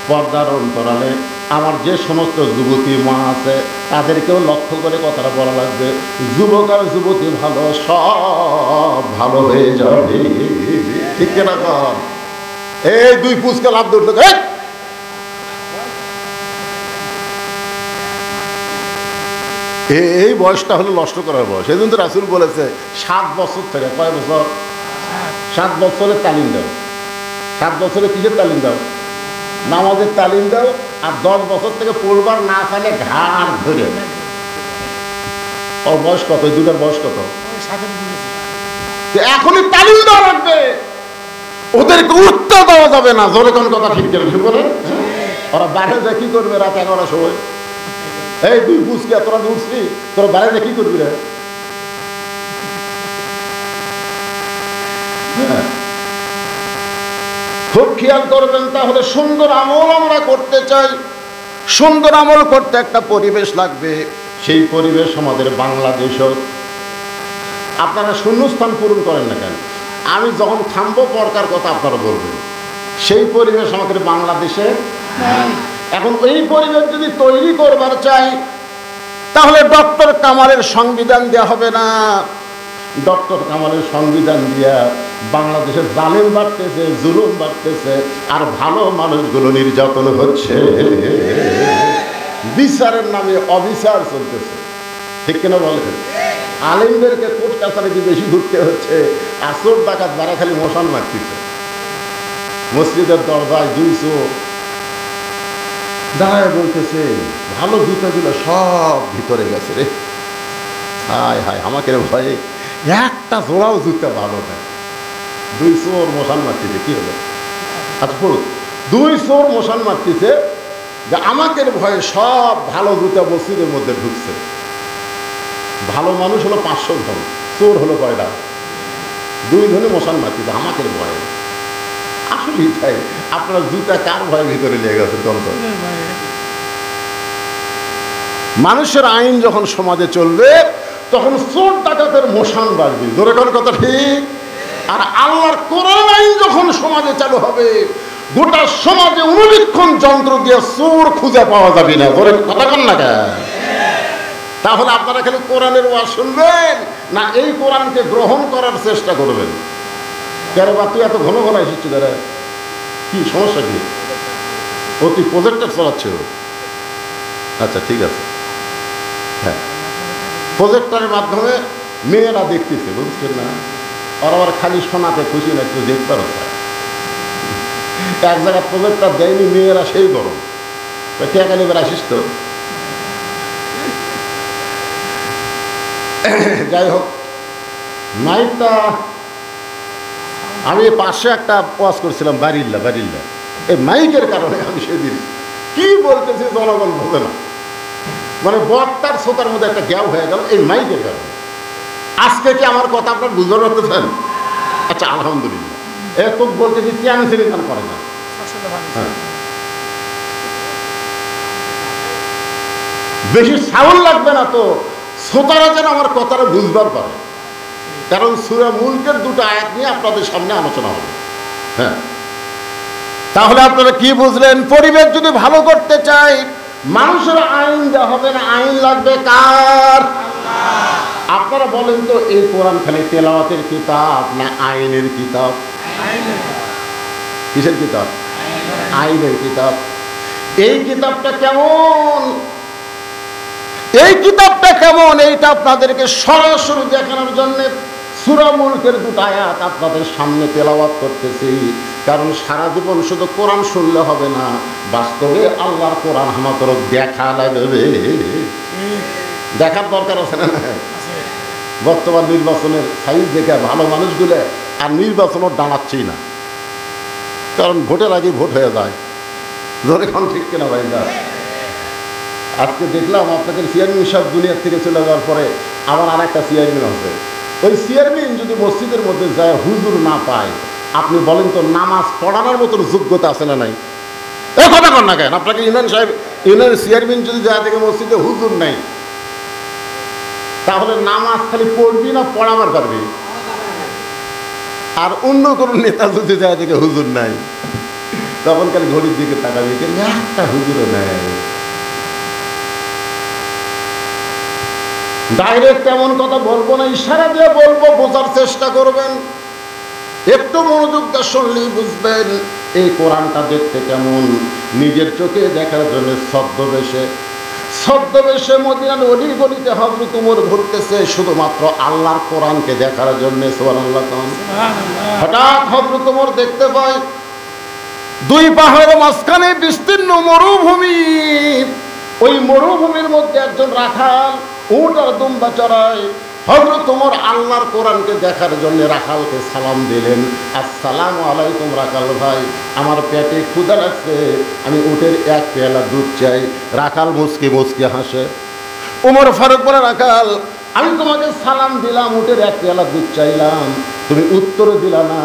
পর্দার অন্তরালে আমার যে সমস্ত যুবতী মা আছে, তাদেরকেও লক্ষ্য করে কথাটা বলা লাগবে। যুবক আর যুবতী ভালো, সব ভালো হয়ে যাবে। ঠিক কিনা? কর এই 2 পুচকা লাভ ধরল, এই বয়সটা হলো নষ্ট করার বয়স। এই জন্য তো রাসূল বলেছে 7 বছর থেকে, কয় বছর? 7 বছরের তালিম দাও। 7 বছরে কিসের তালিম দাও? নামাজের তালিম দাও। আর 10 বছর থেকে পড়বার না চাইলে ঘাড় ধরে। ওর বয়স কত? এই দুটার বয়স কত? এখনই তালিম দেওয়া লাগবে। ওদেরকে উঠতে দেওয়া যাবে না। জোরে কোন কথা ঠিক করে? ওরা বাইরে যা কি করবে রাত 11টার সময়? এই 2 পুচকি তোরা উঠছি, তোরা বাইরে কি করবি রে? খুব খেয়াল করবেন। তাহলে সুন্দর আমল আমরা করতে চাই, সুন্দর আমল করতে একটা পরিবেশ লাগবে। সেই পরিবেশ আমাদের বাংলাদেশও। আপনারা শূন্যস্থান পূরণ করেন না কেন? আমি যখন থামবো পরকার কথা আপনারা বলবেন। সেই পরিবেশ আমাদের বাংলাদেশে। এখন এই পরিবেশ যদি তৈরি করবার চাই, তাহলে ডক্টর কামালের সংবিধান দেওয়া হবে না। ডক্টর কামালের সংবিধান দিয়া বাংলাদেশের জালেম বাড়তেছে, জুলুম বাড়তেছে, আর ভালো মানুষগুলো নির্যাতন হচ্ছে। বিচারের নামে অবিচার চলতেছে। ঠিক কিনা বলেন? আলেমদেরকে কোর্ট কাছারি বেশি ঘুরতে হচ্ছে, আর চোর ডাকাত যারা খালি মশান মারতেছে মসজিদের দরজায় 200 দাঁড়ায় বলতেছে ভালো জুতাগুলো সব ভিতরে গেছে রে। হায় হায়, আমাকে ভয়ে একটা জোড়াও জুতা ভালো নেই। 2 চোর মশান মারতেছে, কি হলো? আচ্ছা পড়ুন, 2 চোর মশান মারতেছে যে আমাকে ভয়ে সব ভালো জুতা মসজিদের মধ্যে ঢুকছে। ভালো মানুষ হলো 500 জন, চোর হলো কয়টা? 2 জনে মশান মারতেছে আমাকে ভয়ে। আসলেই তাই, আপনার জুতা কার ভয়ে ভিতরে লেগে গেছে? মানুষের আইন যখন সমাজে চলবে তখন চোর ডাকাতের মশান বাড়বে, জোরে কোন কথা ঠিক? আর আল্লাহর কোরআন আইন যখন সমাজে চালু হবে গোটা সমাজে অনুবীক্ষণ যন্ত্র দিয়ে চোর খুঁজে পাওয়া যাবে না, জোরে কথা কন না কেন? তাহলে আপনারা খালি কোরআনের ওয়াজ শুনবেন না এই কোরআনকে গ্রহণ করার চেষ্টা করবেন? কেন বা তুই এত ঘন ঘন এসেছিস, দাঁড়া কি সমস্যা কি? ও তুই প্রজেক্টর চালাচ্ছে? আচ্ছা ঠিক আছে, হ্যাঁ প্রজেক্টরের মাধ্যমে মেয়েরা দেখতেছে, বুঝছেন না? আর আবার খালি শোনাতে খুশি না, একটু দেখতে পারো। এক জায়গায় প্রজেক্টর দেয়নি, মেয়েরা সেই গরম টাকা নেবার আসিস তো। যাই হোক, মাইকটা আমি পাশে একটা ওয়াজ করছিলাম বারিল্লা, এই মাইকের কারণে আমি সেদিন কি বলতেছি জনগণ বোঝে না, মানে বক্তার শ্রোতার মধ্যে একটা গ্যাপ হয়ে গেল এই মাইকের কারণে। আজকে কি আমার কথা আপনার বুঝতে পারতেছেন? আচ্ছা আলহামদুলিল্লাহ। এত বলতেছি চ্যান্সেল করে না, হ্যাঁ বেশি সাউন্ড লাগবে না তো, শ্রোতারা যেন আমার কথাটা বুঝবার পারে। কারণ সূরা মুলকের 2টা আয়াত নিয়ে আপনাদের সামনে আলোচনা হবে। হ্যাঁ, তাহলে আপনারা কি বুঝলেন? পরিবেশ যদি ভালো করতে চাই মানুষের আইন দেওয়া হবে না, আইন লাগবে কার? আপনারা বলেন তো, এই কোরআন খালি তেলাওয়াতের কিতাব না আইনের কিতাব? কিসের কিতাব? আইনের কিতাব। এই কিতাবটা কেমন, এই কিতাবটা কেমন এইটা আপনাদেরকে সরাসরি দেখানোর জন্য সূরা মুলকের 2টা আয়াত আপনাদের সামনে তেলাওয়াত করতেছি। কারণ সারা জীবন শুধু কোরআন শুনলে হবে না, বাস্তবে আল্লাহর কোরআন আমাদের দেখা লাগবে, দেখার দরকার আছে না? বর্তমান নির্বাচনের সাইজ দেখে ভালো মানুষগুলো আর নির্বাচনও দাঁড়াচ্ছেই না, কারণ ভোটের আগে ভোট হয়ে যায়। ধরে এখন ঠিক কিনা ভাই? না, আজকে দেখলাম আপনাদের চেয়ারম্যান সাহেব দুনিয়ার থেকে চলে যাওয়ার পরে আবার আর একটা চেয়ারম্যান আছে। ওই চেয়ারম্যান যদি মসজিদের মধ্যে যায় হুজুর না পায়, আপনি বলেন তো নামাজ পড়ানোর মতন যোগ্যতা আছে না নাই? এই কথা কর না কেন? আপনাকে ইউনিয়ন সাহেব, ইউনিয়ন চেয়ারম্যান যদি যায় থেকে মসজিদে হুজুর নাই, তাহলে নামাজ খালি পড়বি না পড়াবার পারবি? আর অন্য কোনো নেতা যদি যায় থেকে হুজুর নাই, তখন খালি ঘড়ির দিকে তাকাবি, একটা হুজুরও নেই। ডাইরেক্ট এমন কথা বলবো না, ইশারা দিয়ে বলবো, বোঝার চেষ্টা করবেন। একটু মনোযোগ দিয়ে শুনলেই বুঝবেন এই কোরআনটা দেখতে কেমন। নিজের চোখে দেখার জন্য ছদ্মবেশে মদিনার অলি গলিতে হযরত ওমর ঘুরতেছে শুধুমাত্র আল্লাহর কোরআনকে দেখার জন্য। সুবহানাল্লাহ। হঠাৎ হযরত ওমর দেখতে পায় 2 পাহাড়ের মাঝখানে বিস্তীর্ণ মরুভূমি। ওই মরুভূমির মধ্যে একজন রাখাল উট আর দুম্বা চড়ায়। হযরত ওমর আল্লাহর কোরআনকে দেখার জন্য রাখালকে সালাম দিলেন, আসসালামু আলাইকুম রাখাল ভাই, আমার পেটে ক্ষুধা লাগছে, আমি উটের 1 পেয়ালা দুধ চাই। রাখাল মুচকি মুচকি হাসে। ওমর ফারুক বলে, রাখাল আমি তোমাকে সালাম দিলাম, উটের 1 পেয়ালা দুধ চাইলাম, তুমি উত্তর দিলা না,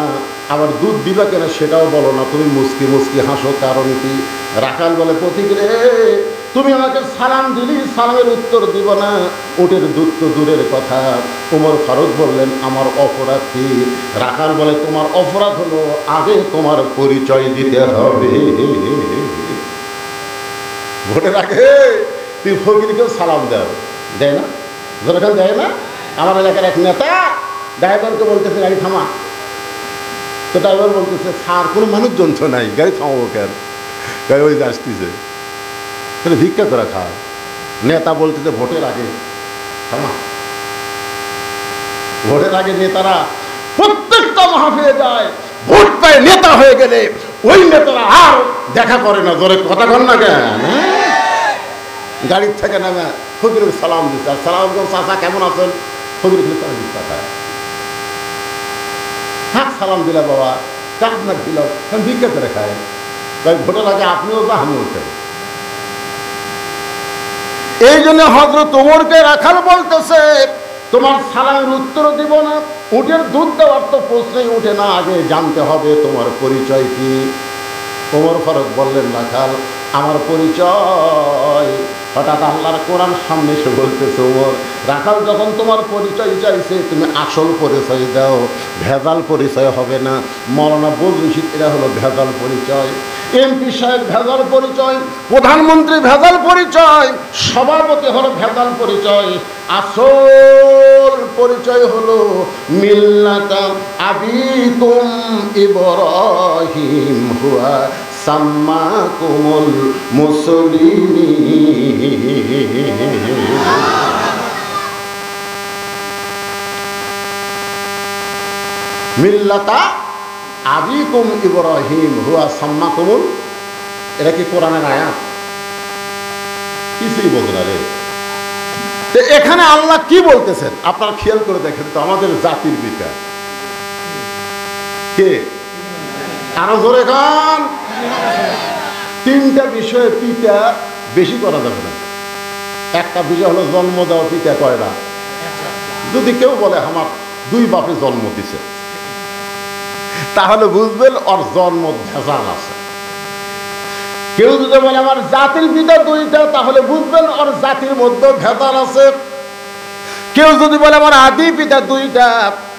আবার দুধ দিবা কেন সেটাও বলো না, তুমি মুচকি মুচকি হাসো, কারণ কি? রাখাল বলে, পথিক রে, তুমি আমাকে সালাম দিলি, সালামের উত্তর দিব না, উটের দুধ তো দূরের কথা। ওমর ফারুক বললেন, আমার অপরাধ কি? রাখাল বলে, তোমার অপরাধ হলো আগে তোমার পরিচয় দিতে হবে। ভোটের আগে তুই ফকিরকেও সালাম দেয় না? যখন দেয় না, আমার এলাকার এক নেতা ড্রাইভারকে বলতেছে গাড়ি থামা, তো ড্রাইভার বলতেছে, স্যার কোনো মানুষজন তো নাই, গাড়ি থামাবো কেন? গাড়ি ওই যে আসতেছে, তাহলে ভিক্ষা করে খায়। নেতা বলতেছে ভোটের আগে থামা, ভোটের আগে নেতারা প্রত্যেকটা মাহফিলে যায়, ভোট পায় নেতা হয়ে গেলে ওই নেতারা আর দেখা করে না। জোরে কথা কর না কেন? গাড়ির থেকে নামে ফকির সালাম দিচ্ছে, আর সালাম চাচা কেমন আছেন, ফকির হ্যাঁ সালাম দিলা বাবা, কাপ না দিল, ভিক্ষা করে খায়। তাই ভোটের আগে আপনিও যা আমিও খাই। এই জন্য হযরত ওমরকে রাখাল বলতেছে, তোমার সালামের উত্তর দিব না, উটের দুধ দেওয়ার তো প্রশ্নই উঠে না, আগে জানতে হবে তোমার পরিচয় কি। ওমর ফারুক বললেন, রাখাল আমার পরিচয়। হঠাৎ আল্লাহর কোরআন সামনে এসে বলতেছে, ওমর রাখাল যখন তোমার পরিচয় চাইছে তুমি আসল পরিচয় দাও, ভেজাল পরিচয় হবে না। মৌলানা বজলুল রশিদ এরা হলো ভেজাল পরিচয়, এমপি সাহেব ভেজাল পরিচয়, প্রধানমন্ত্রী ভেজাল পরিচয়, সভাপতি হলো ভেজাল পরিচয়। আসল পরিচয় হলো মিল্লাতা আবিকুম ইব্রাহিম হুয়া সাম্মাকুমুল মুসলিমিন। মিল্লাতা আবিকুম ইব্রাহিম হুয়া সাম্মাকুমুল, এটা কি কোরআনের আয়াত? কিছুই বলতে না রে। তো এখানে আল্লাহ কি বলতেছেন আপনারা খেয়াল করে দেখেন তো, আমাদের জাতির পিতা কে? আরো জোরে গান। তিনটা বিষয়ে পিতা বেশি করা যাবে না। একটা বিষয় হলো জন্ম দেওয়া, পিতা কয়টা? যদি কেউ বলে আমার দুই বাপে জন্ম দিছে, তাহলে বুঝবেন ওর জন্ম ভেজাল আছে। কেউ যদি বলে আমার জাতির পিতা দুইটা, তাহলে বুঝবেন ওর জাতির মধ্যে ভেজাল আছে। কেউ যদি বলে আমার আদি পিতা দুইটা,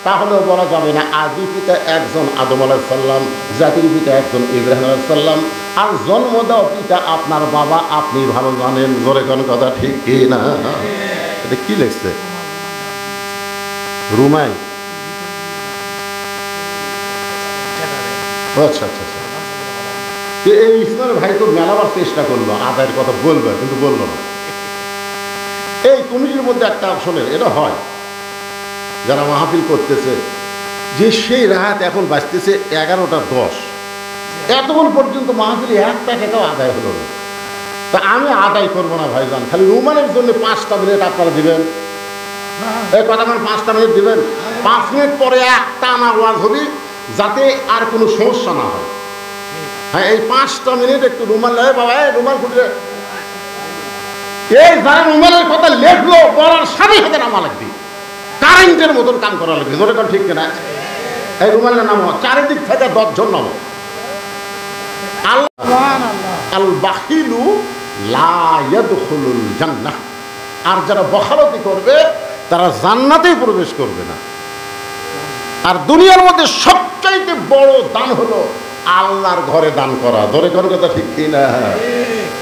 তাহলেও বলা যাবে না। আদি পিতা একজন আদম আলাইহিস সালাম, জাতির পিতা একজন ইব্রাহিম আলাইহিস সালাম, আর জন্ম দেওয়া পিতা আপনার বাবা, আপনি ভালো জানেন। জোরে কোন কথা ঠিক কি না? এটা কি লিখছে? রুমাই। আচ্ছা আচ্ছা আচ্ছা। এই ইসমাইল ভাই তো মেলাবার চেষ্টা করলো, আদায়ের কথা বলবে কিন্তু বললো না। এই কমিটির মধ্যে একটা শোনেন, এটা হয় যারা মাহফিল করতেছে যে সেই রাত এখন বাজতেছে 11:10, এতক্ষণ পর্যন্ত মাহফিল একটা টাকাও আদায় হলো না। তা আমি আদায় করবো না ভাইজান, খালি রুমানের জন্য 5টা মিনিট আপনারা দিবেন। এই কথা 5টা মিনিট দিবেন, 5 মিনিট পরে একটা আনা ওয়াজ হবে, যাতে আর কোনো সমস্যা না হয়। হ্যাঁ, এই 5টা মিনিট একটু রুমাল লাগে বাবা, রুমাল খুঁজে এই যারা রুমালের কথা লেখলো বলার সাথে সাথে নামা লাগবে, কারেন্টের মতন কাম করা লাগবে। জোরে কাম ঠিক কিনা? এই রুমালের নাম চারিদিক থেকে 10 জন নামো। আল বাখিলু লা ইয়াদখুলুল জান্নাহ, আর যারা বখালতি করবে তারা জান্নাতেই প্রবেশ করবে না। আর দুনিয়ার মধ্যে সবচাইতে বড় দান হলো আল্লাহর ঘরে দান করা। ধরে কোন কথা ঠিক কি না?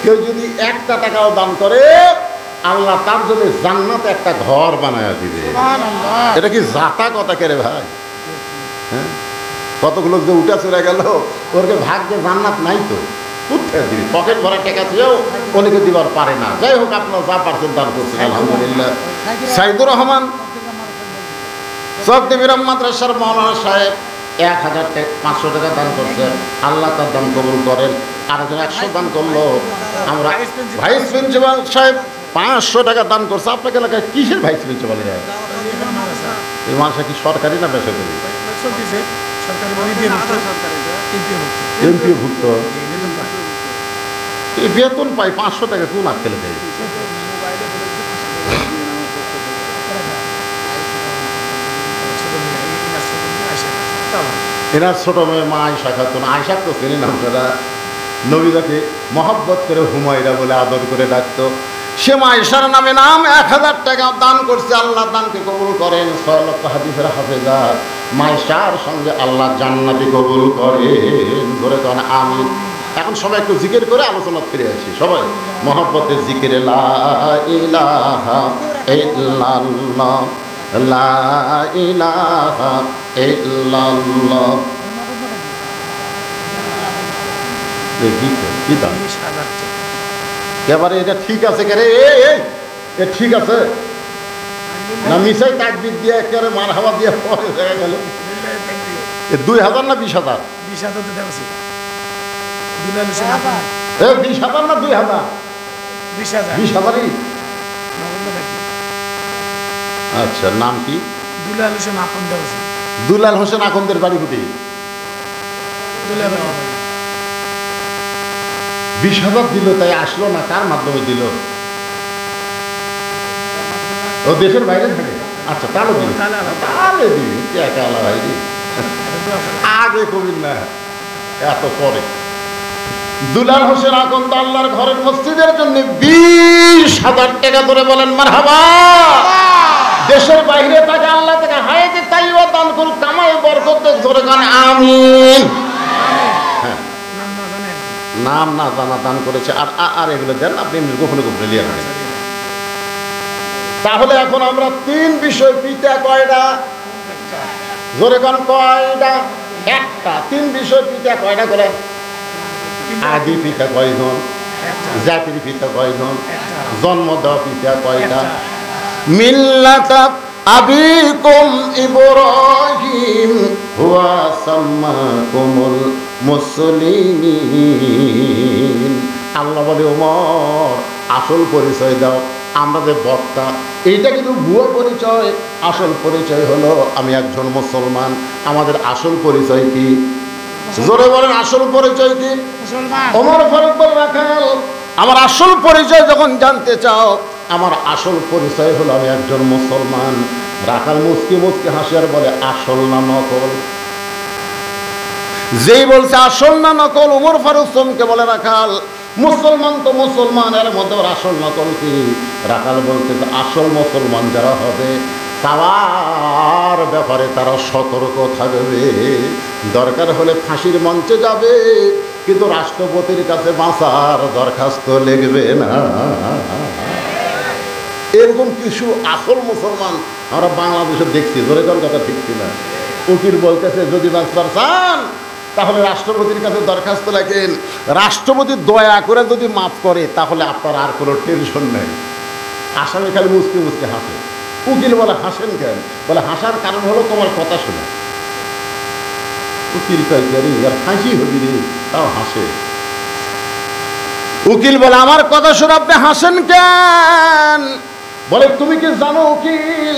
কেউ যদি 1টা টাকাও দান করে, আল্লাহ তার জন্য জান্নাতে একটা ঘর বানায় দিবে। এটা কি জাতা কথা কে রে ভাই? হ্যাঁ, কতগুলো যে উঠে চলে গেল, ওরকে ভাগ্যে জান্নাত নাই তো কোথায় দিবি? পকেট ভরা টাকা চেয়েও অনেকে দিবার পারে না। যাই হোক, আপনার যা পারছেন দান করছেন আলহামদুলিল্লাহ। সাইদুর রহমান চকদেবীরাম মাদ্রাসার মৌলানা সাহেব 1500 টাকা দান করছেন, আল্লাহ তার দান কবুল করেন। আরেকজন 100 দান করলো। আমরা ভাইস প্রিন্সিপাল সাহেব 500 টাকা দান করছে। আপনাকে এলাকায় কিসের ভাইস প্রিন্সিপাল? এই মাসে কি সরকারি না বেসরকারি? এমপি ভুক্ত। এই বেতন পাই 500 টাকা কোন আটকেলে দেয়? এনার ছোট মেয়ে মা আয়শা খাতুন, আয়শা তো চিনি না আপনারা, নবীদাকে মহব্বত করে হুমায়রা বলে আদর করে ডাকতো। সে মা আয়শার নামে 1000 টাকা দান করছে। আল্লাহ দানকে কবুল করেন। 6 লক্ষ হাদিসের হাফেজা মা আয়শার সঙ্গে আল্লাহ জান্নাতি কবুল করেন। ধরে কন আমিন। এখন সবাই একটু জিকির করে আলোচনা ফিরে আসি। সবাই মহব্বতের জিকিরে লা ইলাহা ইল্লাল্লাহ, লা ইলাহা ইল্লাল্লাহ। কি দাম এবারে? এটা ঠিক আছে কে রে? ঠিক আছে, না মিশাই তাকবীর দিয়ে একেবারে মারহাবা দিয়ে পরে দেখা গেল 2000 না 20,000? 20,000 তো দেবছি। দুলাল হোসেন আপন 20,000 না 20,000? 20,000। 20,000ই। নগদ নাকি? আচ্ছা, নাম কি? দুলাল হোসেন আপন দেবছি। দুলাল হোসেন আকন্দের বাড়ি কোথায়? দুলাল 20,000 দিল, তাই আসলো না? কার মাধ্যমে দিল? ও দেশের বাইরে থাকে। আচ্ছা, তাহলে দিবি, তাহলে দিবি একা আলা ভাই আগে কবির না, এত পরে। দুলাল হোসেন আকন্দ আল্লাহর ঘরের মসজিদের জন্য 20,000 টাকা ধরে বলেন মারহাবা। দেশের বাইরে থাকে আল্লাহ থেকে হায়াতে তাইয়্যিবা দান করুন, কামাই বরকত ধরে গান আমিন। হ্যাঁ, নাম না জানা দান করেছে। আর আর এগুলো দেন আপনি এমনি গোপনে গোপনে নিয়ে রাখেন। তাহলে এখন আমরা 3 বিষয়, পিতা কয়টা? জোরে গান কয়টা? একটা। 3 বিষয় পিতা কয়টা করে? আদি পিতা কয়জন? জাতির পিতা কয়জন? জন্ম দেওয়া পিতা কয়টা? মিল্লাতা আবিকুম ইব্রাহিম হুয়া সাম্মাকুমুল মুসলিমিন। আল্লাহ বলে ওমর আসল পরিচয় দাও। আমরা যে বক্তা, এইটা কিন্তু ভুয়া পরিচয়। আসল পরিচয় হলো আমি একজন মুসলমান। আমাদের আসল পরিচয় কি? জোরে বলেন, আসল পরিচয় কি? ওমর ফারুক বলে রাখাল, আমার আসল পরিচয় যখন জানতে চাও, আমার আসল পরিচয় হলো আমি একজন মুসলমান। রাখাল মুস্কি মুস্কি হাসি আর বলে আসল না নকল? যেই বলছে আসল না নকল, ওমর ফারুক চমকে বলে রাখাল মুসলমান তো মুসলমান, এর মধ্যে আসল নকল কি? রাখাল বলতে আসল মুসলমান যারা হবে তার ব্যাপারে তারা সতর্ক থাকবে। দরকার হলে ফাঁসির মঞ্চে যাবে, কিন্তু রাষ্ট্রপতির কাছে বাঁচার দরখাস্ত লিখবে না। এরকম কিছু আসল মুসলমান আমরা বাংলাদেশে দেখছি। ধরে কোন কথা ঠিক কিনা? উকিল বলতেছে যদি বাঁচবার চান তাহলে রাষ্ট্রপতির কাছে দরখাস্ত লেখেন, রাষ্ট্রপতি দয়া করে যদি মাফ করে তাহলে আপনার আর কোনো টেনশন নেই। আসামি খালি মুচকি মুচকি হাসে। উকিল বলে হাসেন কেন? বলে হাসার কারণ হলো তোমার কথা শোনা। উকিল কয় আর হাসি হবি রে, তাও হাসে। উকিল বলে আমার কথা শুনে আপনি হাসেন কেন? বলে তুমি কি জানো উকিল,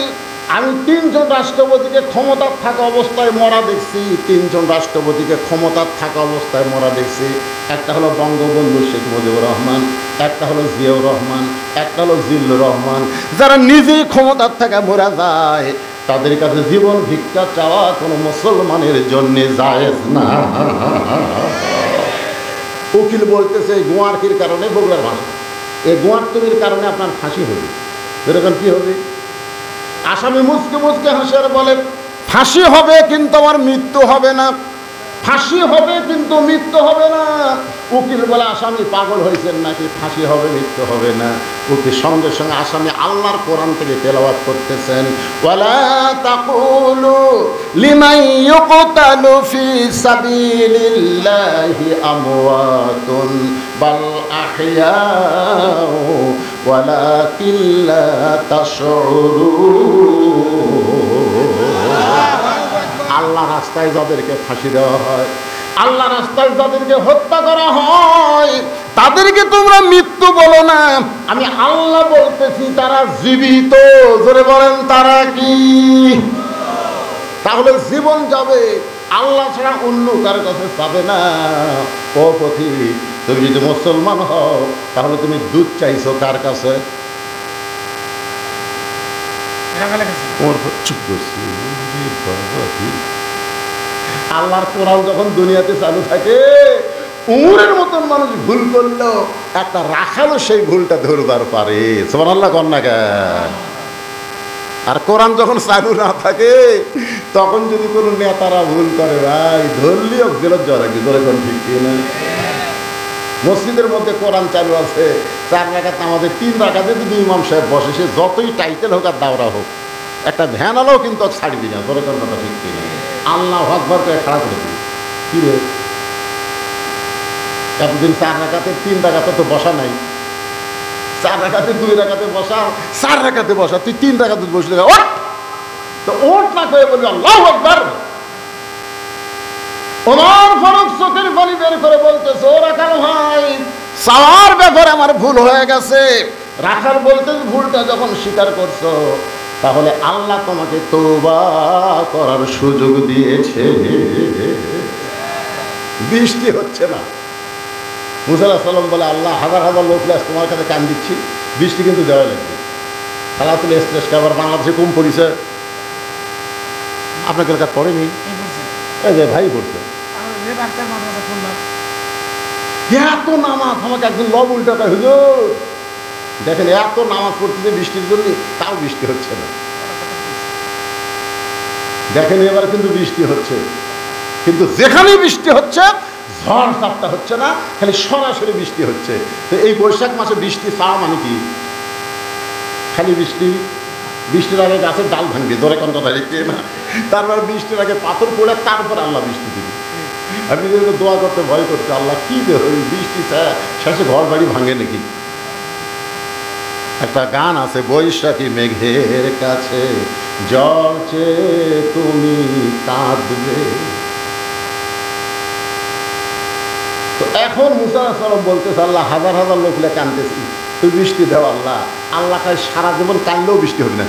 আমি 3 জন রাষ্ট্রপতিকে ক্ষমতার থাকা অবস্থায় মরা দেখছি। 3 জন রাষ্ট্রপতিকে ক্ষমতার থাকা অবস্থায় মরা দেখছি। একটা হলো বঙ্গবন্ধু শেখ মুজিবুর রহমান, একটা হলো জিয়াউর রহমান, একটা হলো জিল্লুর রহমান। যারা নিজেই ক্ষমতার থাকা মরা যায় তাদের কাছে জীবন ভিক্ষা চাওয়া কোনো মুসলমানের জন্য জায়েজ না। উকিল বলতেছে এই গোয়ারকির কারণে, বগুড়ার ভাষা, এই গোয়ারতমির কারণে আপনার ফাঁসি হবে। এরকম কি হবে? আসামি মুচকে মুচকে হাসিয়ার বলে ফাঁসি হবে কিন্তু আমার মৃত্যু হবে না। ফাঁসি হবে কিন্তু মৃত্যু হবে না। উকিল বলে আসামি পাগল হয়েছেন নাকি? ফাঁসি হবে মৃত্যু হবে না। উকিল সঙ্গে সঙ্গে আসামি আল্লাহর কোরআন থেকে তেলাওয়াত করতেছেন, ওয়ালা তাকুলু লিমান ইউকতালু ফি সাবিলিল্লাহি আমওয়াতুন বাল আহইয়াউ ওয়ালাকিন লা তাশউরুন। আল্লাহ রাস্তায় যাদেরকে ফাঁসি দেওয়া হয়, আল্লাহ রাস্তায় যাদেরকে হত্যা করা হয় তাদেরকে তোমরা মৃত্যু বলো না, আমি আল্লাহ বলতেছি তারা জীবিত। জোরে বলেন তারা কি? তাহলে জীবন যাবে, আল্লাহ ছাড়া অন্য কার কাছে পাবে না। ও পথিক, তুমি যদি মুসলমান হও তাহলে তুমি দুধ চাইছো কার কাছে? আল্লাহর কোরআন যখন দুনিয়াতে চালু থাকে, উমরের মতন মানুষ ভুল করলো একটা রাখালও সেই ভুলটা ধরবার পারে। সুবহানাল্লাহ কন্যা কেন? আর কোরআন যখন চালু না থাকে তখন যদি কোনো নেতারা ভুল করে, ভাই ধরলিও গেল জরাকি। ধরে কোন ঠিক কিনা? মসজিদের মধ্যে কোরআন চালু আছে, 4 রাকাত আমাদের 3 রাকাতে যদি ইমাম সাহেব বসে, সে যতই টাইটেল হোক আর দাওরা হোক, একটা ভ্যান আলো কিন্তু ছাড়বি না। ধরে কোন কথা ঠিক কিনা? আল্লাহ আকবার করে খাড়া করে দিবি। কি রে, এতদিন 4 রাকাতে 3 রাকাতে তো বসা নাই, 4 রাকাতে 2 রাকাতে বসা, 4 রাকাতে বসা, তুই 3 রাকাতে বসলে ওঠ, তো ওঠ না করে বলবি আল্লাহু আকবার। ওমর ফারুক চোখের পানি বের করে বলতেছে, ও রাখাল ভাই, চাওয়ার ব্যাপারে আমার ভুল হয়ে গেছে। রাখাল বলতে, ভুলটা যখন স্বীকার করছো তাহলে আল্লাহ তোমাকে তওবা করার সুযোগ দিয়েছে। বৃষ্টি হচ্ছে না। মুসা আলাইহিস সালাম বলে, আল্লাহ হাজার হাজার লোক তোমার কাছে কান দিচ্ছি, বৃষ্টি কিন্তু দেওয়া লাগবে। সালাতুল ইস্তিসকা আবার বাংলাদেশে কম পড়েছে, আপনাকে এলাকা পড়েনি? এই যে ভাই পড়ছে। এত নামাজ, আমাকে একজন লব উল্টাটা হুজুর দেখেন, এত নামাজ পড়তেছে বৃষ্টির জন্য, তাও বৃষ্টি হচ্ছে না। দেখেন এবার কিন্তু বৃষ্টি হচ্ছে, কিন্তু যেখানে বৃষ্টি হচ্ছে ঝড় ঝাপটা হচ্ছে না, খালি সরাসরি বৃষ্টি হচ্ছে। তো এই বৈশাখ মাসে বৃষ্টি চাওয়া মানে কি? খালি বৃষ্টি। বৃষ্টির আগে গাছের ডাল ভাঙবে, ধরে কোন কথা লিখতে না, তারপর বৃষ্টির আগে পাথর পড়ে তারপর আল্লাহ বৃষ্টি দিবে। আমি যদি দোয়া করতে ভয় করতে, আল্লাহ কি বৃষ্টি চায়, শেষে ঘর বাড়ি ভাঙে নাকি? একটা গান আছে, বৈশাখী মেঘের কাছে জল চেয়ে তুমি কাঁদবে। তো এখন মুসা আলাইহিস সালাম বলতেছে, আল্লাহ হাজার হাজার লোক কাঁদতেছি, তুই বৃষ্টি দেও আল্লাহ। আল্লাহ কাছে সারা জীবন কাঁদলেও বৃষ্টি হবে না।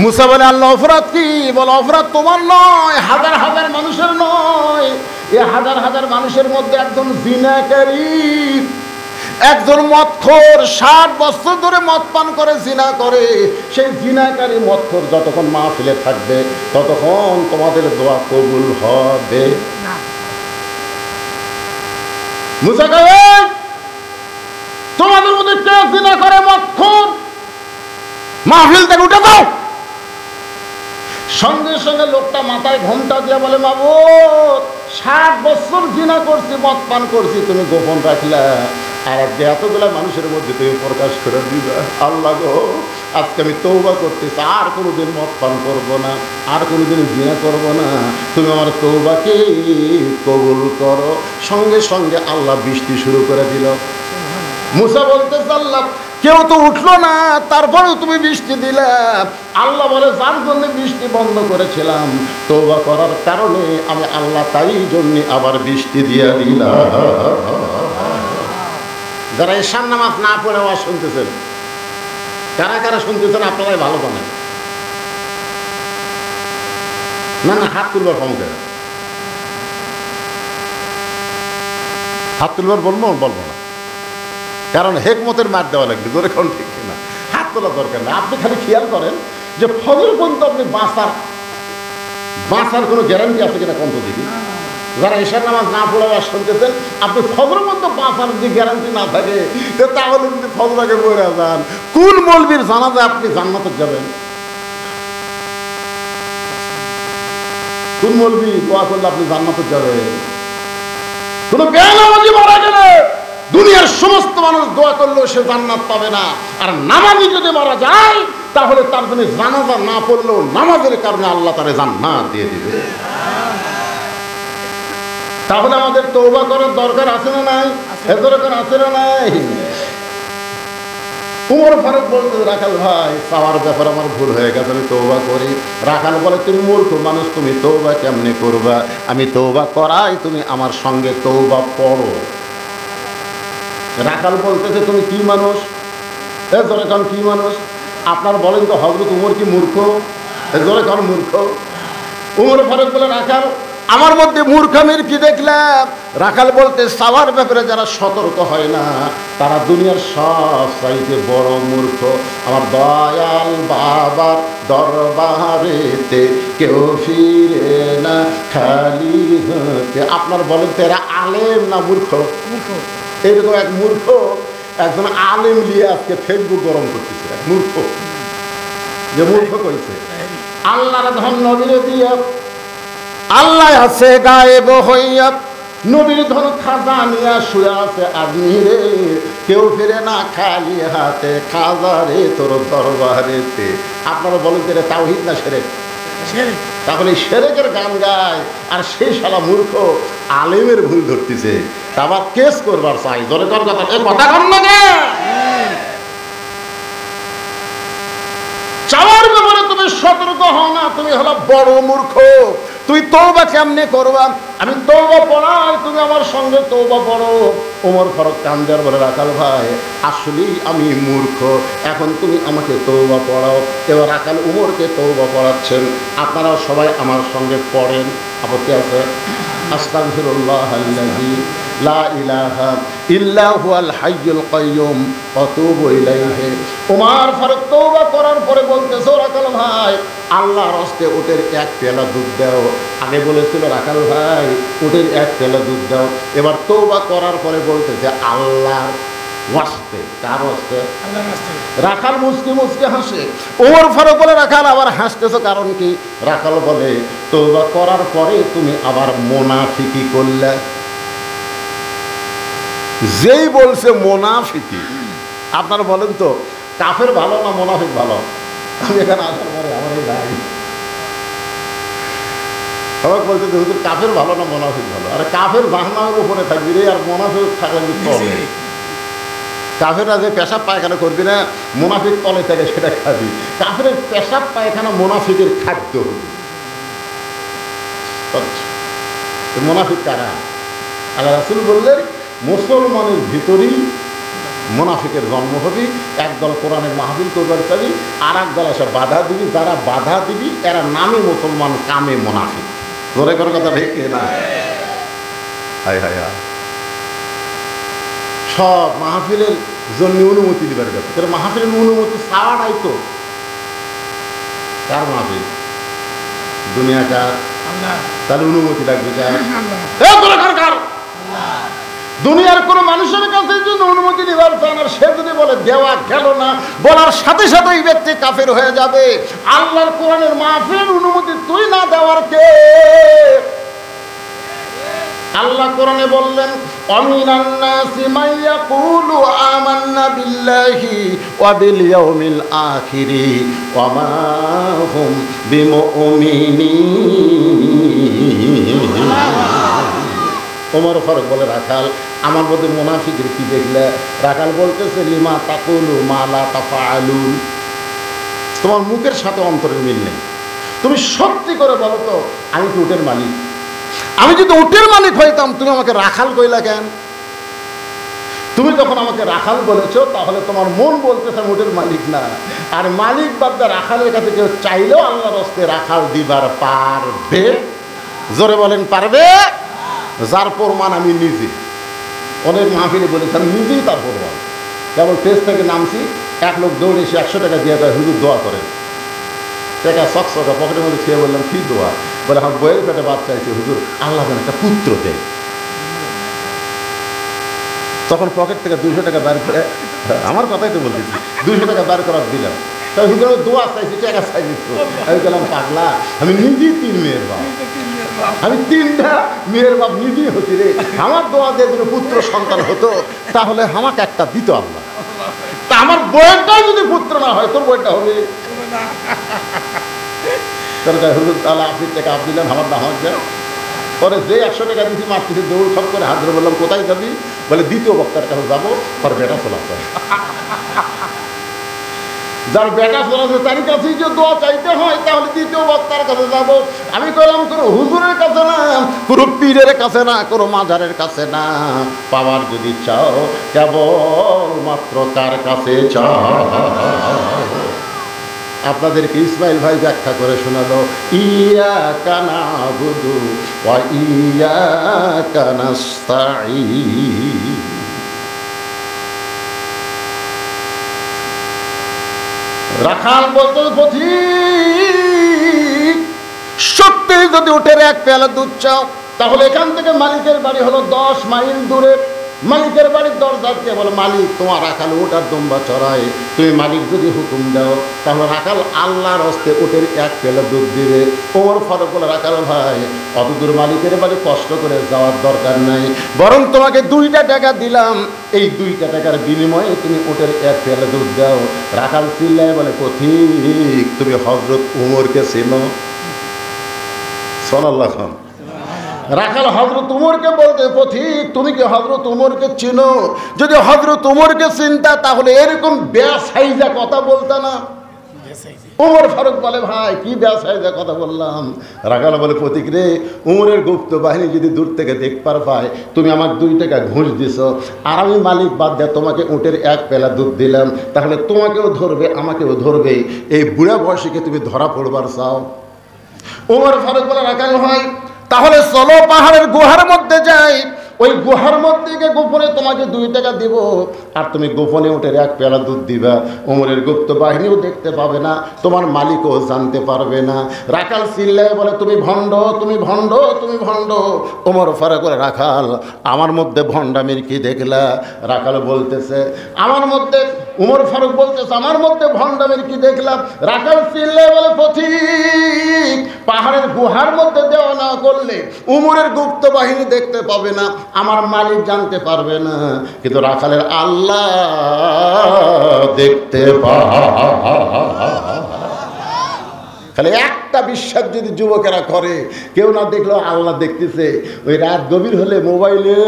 মুসা বলে, আল্লাহ অপরাধ কি? বলে, অপরাধ তোমার নয়, হাজার হাজার মানুষের নয়। এই হাজার হাজার মানুষের মধ্যে একজন জিনাকারী, একজন মদখোর, 60 বছর ধরে মদ পান করে, জিনা করে। সেই জিনাকারী মদখোর যতক্ষণ মাহফিলে থাকবে ততক্ষণ তোমাদের দোয়া কবুল হবে না। মুসা কহে, তোমাদের মধ্যে কে জিনা করে, মদখোর, মাহফিল থেকে উঠে দাও। সঙ্গে সঙ্গে লোকটা মাথায় ঘোমটা দিয়ে বলে, মাবুদ, 60 বছর জিনা করছি, মদ পান করছি, তুমি গোপন রাখলা, আর আজকে এতগুলা মানুষের মধ্যে তুমি প্রকাশ করে দিবা। আল্লাহ গো, আজকে আমি তওবা করতেছি, আর কোনোদিন মদ পান করবো না, আর কোনোদিন জিনা করবো না, তুমি আমার তওবাকে কবুল করো। সঙ্গে সঙ্গে আল্লাহ বৃষ্টি শুরু করে দিল। মুসা বলতেছে, আল্লাহ কেউ তো উঠলো না, তারপরেও তুমি বৃষ্টি দিলে। আল্লাহ বলে, যার জন্য বৃষ্টি বন্ধ করেছিলাম তওবা করার কারণে আমি আল্লাহ তাই জন্য আবার বৃষ্টি দিয়ে দিলাম। যারা ঈশান নামাজ না পড়ে আওয়াজ শুনতেছেন, কারা কারা শুনতেছেন আপনারাই ভালো জানেন। না না, হাত তুলবার কমকে, হাত তুলবার বলবো না, কারণ হেকমতের মার দেওয়া লাগবে, জোরে কোন ঠিক না, হাত তোলার দরকার না। আপনি খালি খেয়াল করেন যে ফজর পর্যন্ত আপনি বাঁচার কোনো গ্যারান্টি আছে কিনা কন্ত দিকে। যারা ঈশার নামাজ না পড়ে আওয়াজ শুনতেছেন, আপনি ফজর পর্যন্ত বাঁচার যদি গ্যারান্টি না থাকে, তাহলে যদি ফজর আগে পড়ে যান, কোন মৌলবীর জানাজা আপনি জান্নাতে যাবেন? কোন মৌলবী দোয়া করলে আপনি জান্নাতে যাবেন? কোন বেনামাজি মারা গেলে দুনিয়ার সমস্ত মানুষ দোয়া করলেও সে জান্নাত পাবে না। আর নামাজি যদি মারা যায় তাহলে তার জন্য জানাজা না পড়লেও নামাজের কারণে আল্লাহ তারে জান্নাত দিয়ে দিবে। তাহলে আমাদের তওবা করার দরকার আছে না নাই? এর দরকার আছে না নাই? উমর ফারুক বলতে, রাখাল ভাই, চাওয়ার ব্যাপারে আমার ভুল হয়ে গেছে, আমি তওবা করি। রাখাল বলে, তুমি মূর্খ মানুষ, তুমি তওবা কেমনে করবা? আমি তওবা করাই, তুমি আমার সঙ্গে তওবা পড়ো। রাখাল বলতেছে, তুমি কি মানুষ? জোরে কারণ কি মানুষ? আপনার বলেন তো হযরত উমর কি মূর্খ? জোরে কারণ মূর্খ। উমর ফারুক বলে, রাখাল, আমার মধ্যে মূর্খামির কি দেখলাম? রাখাল বলতে, চাওয়ার ব্যাপারে যারা সতর্ক হয় না তারা দুনিয়ার সব চাইতে বড় মূর্খ। আমার দয়াল বাবার দরবারেতে কেউ ফিরে না খালি হতে। আপনার বলেন তো এরা আলেম না মূর্খ? এইরকম এক মূর্খ একজন আলেম নিয়ে আজকে ফেসবুক গরম করতেছে। মূর্খ, যে মূর্খ কইছে আল্লাহর ধন নবীর দিয়া, আল্লাহ আছে গায়েব হইয়া, নবীর ধন খাজা নিয়া শুয়ে আছে আজমিরে, কেউ ফিরে না খালি হাতে, খাজা রে তোর দরবারেতে। আপনারা বলেন যে তাওহীদ না শিরক? তাহলে শিরকের গান গায় আর সেই শালা মূর্খ আলেমের ভুল ধরতেছে, আবার কেস করবার চাই। জোরে কর কথা, কথা কর না। তুমি সতর্ক হও না, তুমি হলো বড় মূর্খ। তুই তওবা কেমনে করবা? আমি তওবা পড়াই, তুমি আমার সঙ্গে তওবা পড়ো। ওমর ফারুক কান্দার বলে, রাখাল ভাই আসলেই আমি মূর্খ, এখন তুমি আমাকে তওবা পড়াও। এবার রাখাল উমরকে তওবা পড়াচ্ছেন। আপনারা সবাই আমার সঙ্গে পড়েন, আপত্তি আছে? আস্তাগফিরুল্লাহাল্লাযী লা ইলাহা ইল্লা হুয়াল হাইয়ুল কাইয়ুম ওয়া তুবু ইলাইহি। ওমর ফারুক তওবা করার পরে বলতেছে, রাখাল ভাই আল্লাহর হস্তে উটের এক পেয়ালা দুধ দাও। আগে বলেছিল রাখাল ভাই উটের এক পেয়ালা দুধ দাও, এবার তওবা করার পরে বলতেছে আল্লাহর ওয়াস্তে। কার ওয়াস্তে? আল্লাহর রাস্তায়। রাখাল মুচকি মুচকি হাসে। ওমর ফারুক বলে, রাখাল আবার হাসতেছো কারণ কি? রাখাল বলে, তওবা করার পরে তুমি আবার মুনাফিকি করলে। যেই বলছে মুনাফিকি, আপনারা বলেন তো কাফের ভালো না মুনাফিক ভালো? আমি এখানে আসার পরে আমার এই ভাই সবাই বলছে যে হুজুর কাফের ভালো না মুনাফিক ভালো? আরে কাফের জাহান্নামের উপরে থাকবি রে, আর মুনাফিক থাকলে তলে। কাফেররা যে পেশাব পায়খানা করবি না, মুনাফিক তলে থেকে সেটা খাবি। কাফের পেশাব পায়খানা মুনাফিকের খাদ্য হবে। মুনাফিক কারা? আল্লাহ রাসূল বললেন মুসলমানের ভিতরেই মুনাফিকের জন্ম হবে। একদল কোরআনের মাহফিল করবার চাবি, আর একদল এসে বাধা দিবি। যারা বাধা দিবি এরা নামে মুসলমান, কামে মুনাফিক। জোরে করে কথা ঠিক না? হায় হায় হায়। সব মাহফিলের জন্য অনুমতি দিবার গেছে, তাহলে মাহফিলের অনুমতি চাওয়া নাই তো। কার মাহফিল? দুনিয়াকার। তাহলে অনুমতি লাগবে কার? দুনিয়ার কোনো মানুষের কাছে যদি অনুমতি দিবার চান, আর সে যদি বলে দেওয়া গেল না, বলার সাথে সাথে এই ব্যক্তি কাফের হয়ে যাবে। আল্লাহর কোরআনের মাহফিলের অনুমতি তুই না দেওয়ার কে? আল্লাহ কোরআনে বললেন, আমিনান নাসি মান ইয়াকুলু আমান্না বিল্লাহি ওয়া বিল ইয়াউমিল আখির ওয়া মা হুম বিমুমিনিন। ওমর ফারুক বলে, রাখাল আমার মধ্যে মুনাফিকের কি দেখলে? রাখাল বলতেছে, লিমা তাকুলু মা লা তাফআলুন। তোমার মুখের সাথে অন্তরের মিল নেই। তুমি সত্যি করে বলো তো, আমি কি উটের মালিক? আমি যদি উটের মালিক হইতাম তুমি আমাকে রাখাল কইলা কেন? তুমি যখন আমাকে রাখাল বলেছো, তাহলে তোমার মন বলতেছে আমি উটের মালিক না। আর মালিক বাদদা রাখালের কাছে কেউ চাইলেও আল্লাহর হস্তে রাখাল দিবার পারবে? জোরে বলেন পারবে? যার প্রমাণ আমি নিজে অনেক মাহফিলে বলেছি, আমি নিজেই তার প্রমাণ। কেবল পেজ থেকে নামছি, এক লোক দৌড়ে এসে 100 টাকা দিয়ে দেয়, হুজুর দোয়া করেন। টাকা চকচকা পকেটের মধ্যে খেয়ে বললাম, কি দোয়া? বলে আমার বইয়ের পেটে বাচ্চা আছে হুজুর, আল্লাহ যেন একটা পুত্র দেয়। তখন পকেট থেকে 200 টাকা বের করে, আমার কথাই তো বলতেছি, 200 টাকা বের করার দিলাম। তাই হুজুর দোয়া চাইছি, টাকা চাইছি। আমি বললাম, পাগলা, আমি নিজেই 3 মেয়ের বাপ, আমি 3টা মেয়ের বাপ নিজেই হচ্ছি রে। আমার দোয়া দিয়ে যদি পুত্র সন্তান হতো, তাহলে আমাকে একটা দিত আল্লাহ। তা আমার বইয়েরটাই যদি পুত্র না হয়, তোর বইটা হবে? হুজুর তাহলে আপনি টাকা আপ দিলেন, আমার না হচ্ছে। পরে যে 100 টাকা দিয়েছি মারতেছি, দৌড় সব করে হাত ধরে বললাম, কোথায় যাবি? বলে দ্বিতীয় বক্তার কাছে যাবো, পর বেটা চলাচল। যার বেটা চলাচল তার কাছেই যে দোয়া চাইতে হয়, তাহলে দ্বিতীয় বক্তার কাছে যাবো। আমি কইলাম, কোনো হুজুরের কাছে না, কোনো পীরের কাছে না, কোনো মাজারের কাছে না। পাওয়ার যদি চাও কেবল মাত্র কার কাছে চাও? আপনাদেরকে ইসমাইল ভাই ব্যাখ্যা করে শোনালো, ইয়াকা নাবুদু ওয়া ইয়াকা নাস্তাঈন। রাখাল বলতো, পথিক সত্যি যদি উঠে এক পেয়ালা দুধ চাও, তাহলে এখান থেকে মালিকের বাড়ি হলো 10 মাইল দূরে। মালিকের বাড়ির দরজা দিয়ে বলে, মালিক তোমার রাখাল উট আর দুম্বা চড়ায়, তুমি মালিক যদি হুকুম দাও, তাহলে রাখাল আল্লাহর হস্তে উটের এক পেয়ালা দুধ দিবে। ওমর ফারুক বলে, রাখাল ভাই অত দূর মালিকের বাড়ি কষ্ট করে যাওয়ার দরকার নাই, বরং তোমাকে 2টা টাকা দিলাম, এই 2টা টাকার বিনিময়ে তুমি উটের এক পেয়ালা দুধ দাও। রাখাল চিল্লায় বলে, পথিক তুমি হযরত উমরকে চেনো? সাল্লাল্লাহু আলাইহি। রাখাল হযরত উমরকে বলতে, পথিক তুমি কি হযরত উমরকে চিনো? যদি হযরত উমরকে চিনতা, তাহলে এরকম বেসাইজা কথা বলতা না। ওমর ফারুক বলে, ভাই কি ব্যবসায় কথা বললাম। রাখাল বলে, প্রতীক রে, উমরের গুপ্ত বাহিনী যদি দূর থেকে দেখবার পায় তুমি আমাকে 2 টাকা ঘুষ দিছ, আর আমি মালিক বাদ দিয়ে তোমাকে উটের 1 পেলা দুধ দিলাম, তাহলে তোমাকেও ধরবে আমাকেও ধরবে, এই বুড়া বয়সীকে তুমি ধরা পড়বার চাও? ওমর ফারুক বলে, রাখাল ভাই তাহলে চলো পাহাড়ের গুহার মধ্যে যাই, ওই গুহার মধ্যে গিয়ে গোপনে তোমাকে 2 টাকা দিব, আর তুমি গোপনে উটের 1 পেলা দুধ দিবা। ওমরের গুপ্ত বাহিনীও দেখতে পাবে না, তোমার মালিকও জানতে পারবে না। রাখাল চিল্লায় বলে, তুমি ভণ্ড, তুমি ভণ্ড, তুমি ভণ্ড। ওমর ফারুক বলে, রাখাল আমার মধ্যে ভণ্ডামির কি দেখলা? রাখাল বলতেছে আমার মধ্যে, উমর ফারুক বলতেছে আমার মধ্যে ভণ্ডামির কি দেখলাম? রাখাল চিল্লায় বলে, পথিক পাহাড়ের গুহার মধ্যে দেওয়া না করলে উমরের গুপ্ত বাহিনী দেখতে পাবে না, আমার মালিক জানতে পারবে না, কিন্তু রাখালের আল্লাহ দেখতে খালি একটা বিশ্বাস যদি যুবকেরা করে, কেউ না দেখলেও আল্লাহ দেখতেছে। ওই রাত গভীর হলে মোবাইলে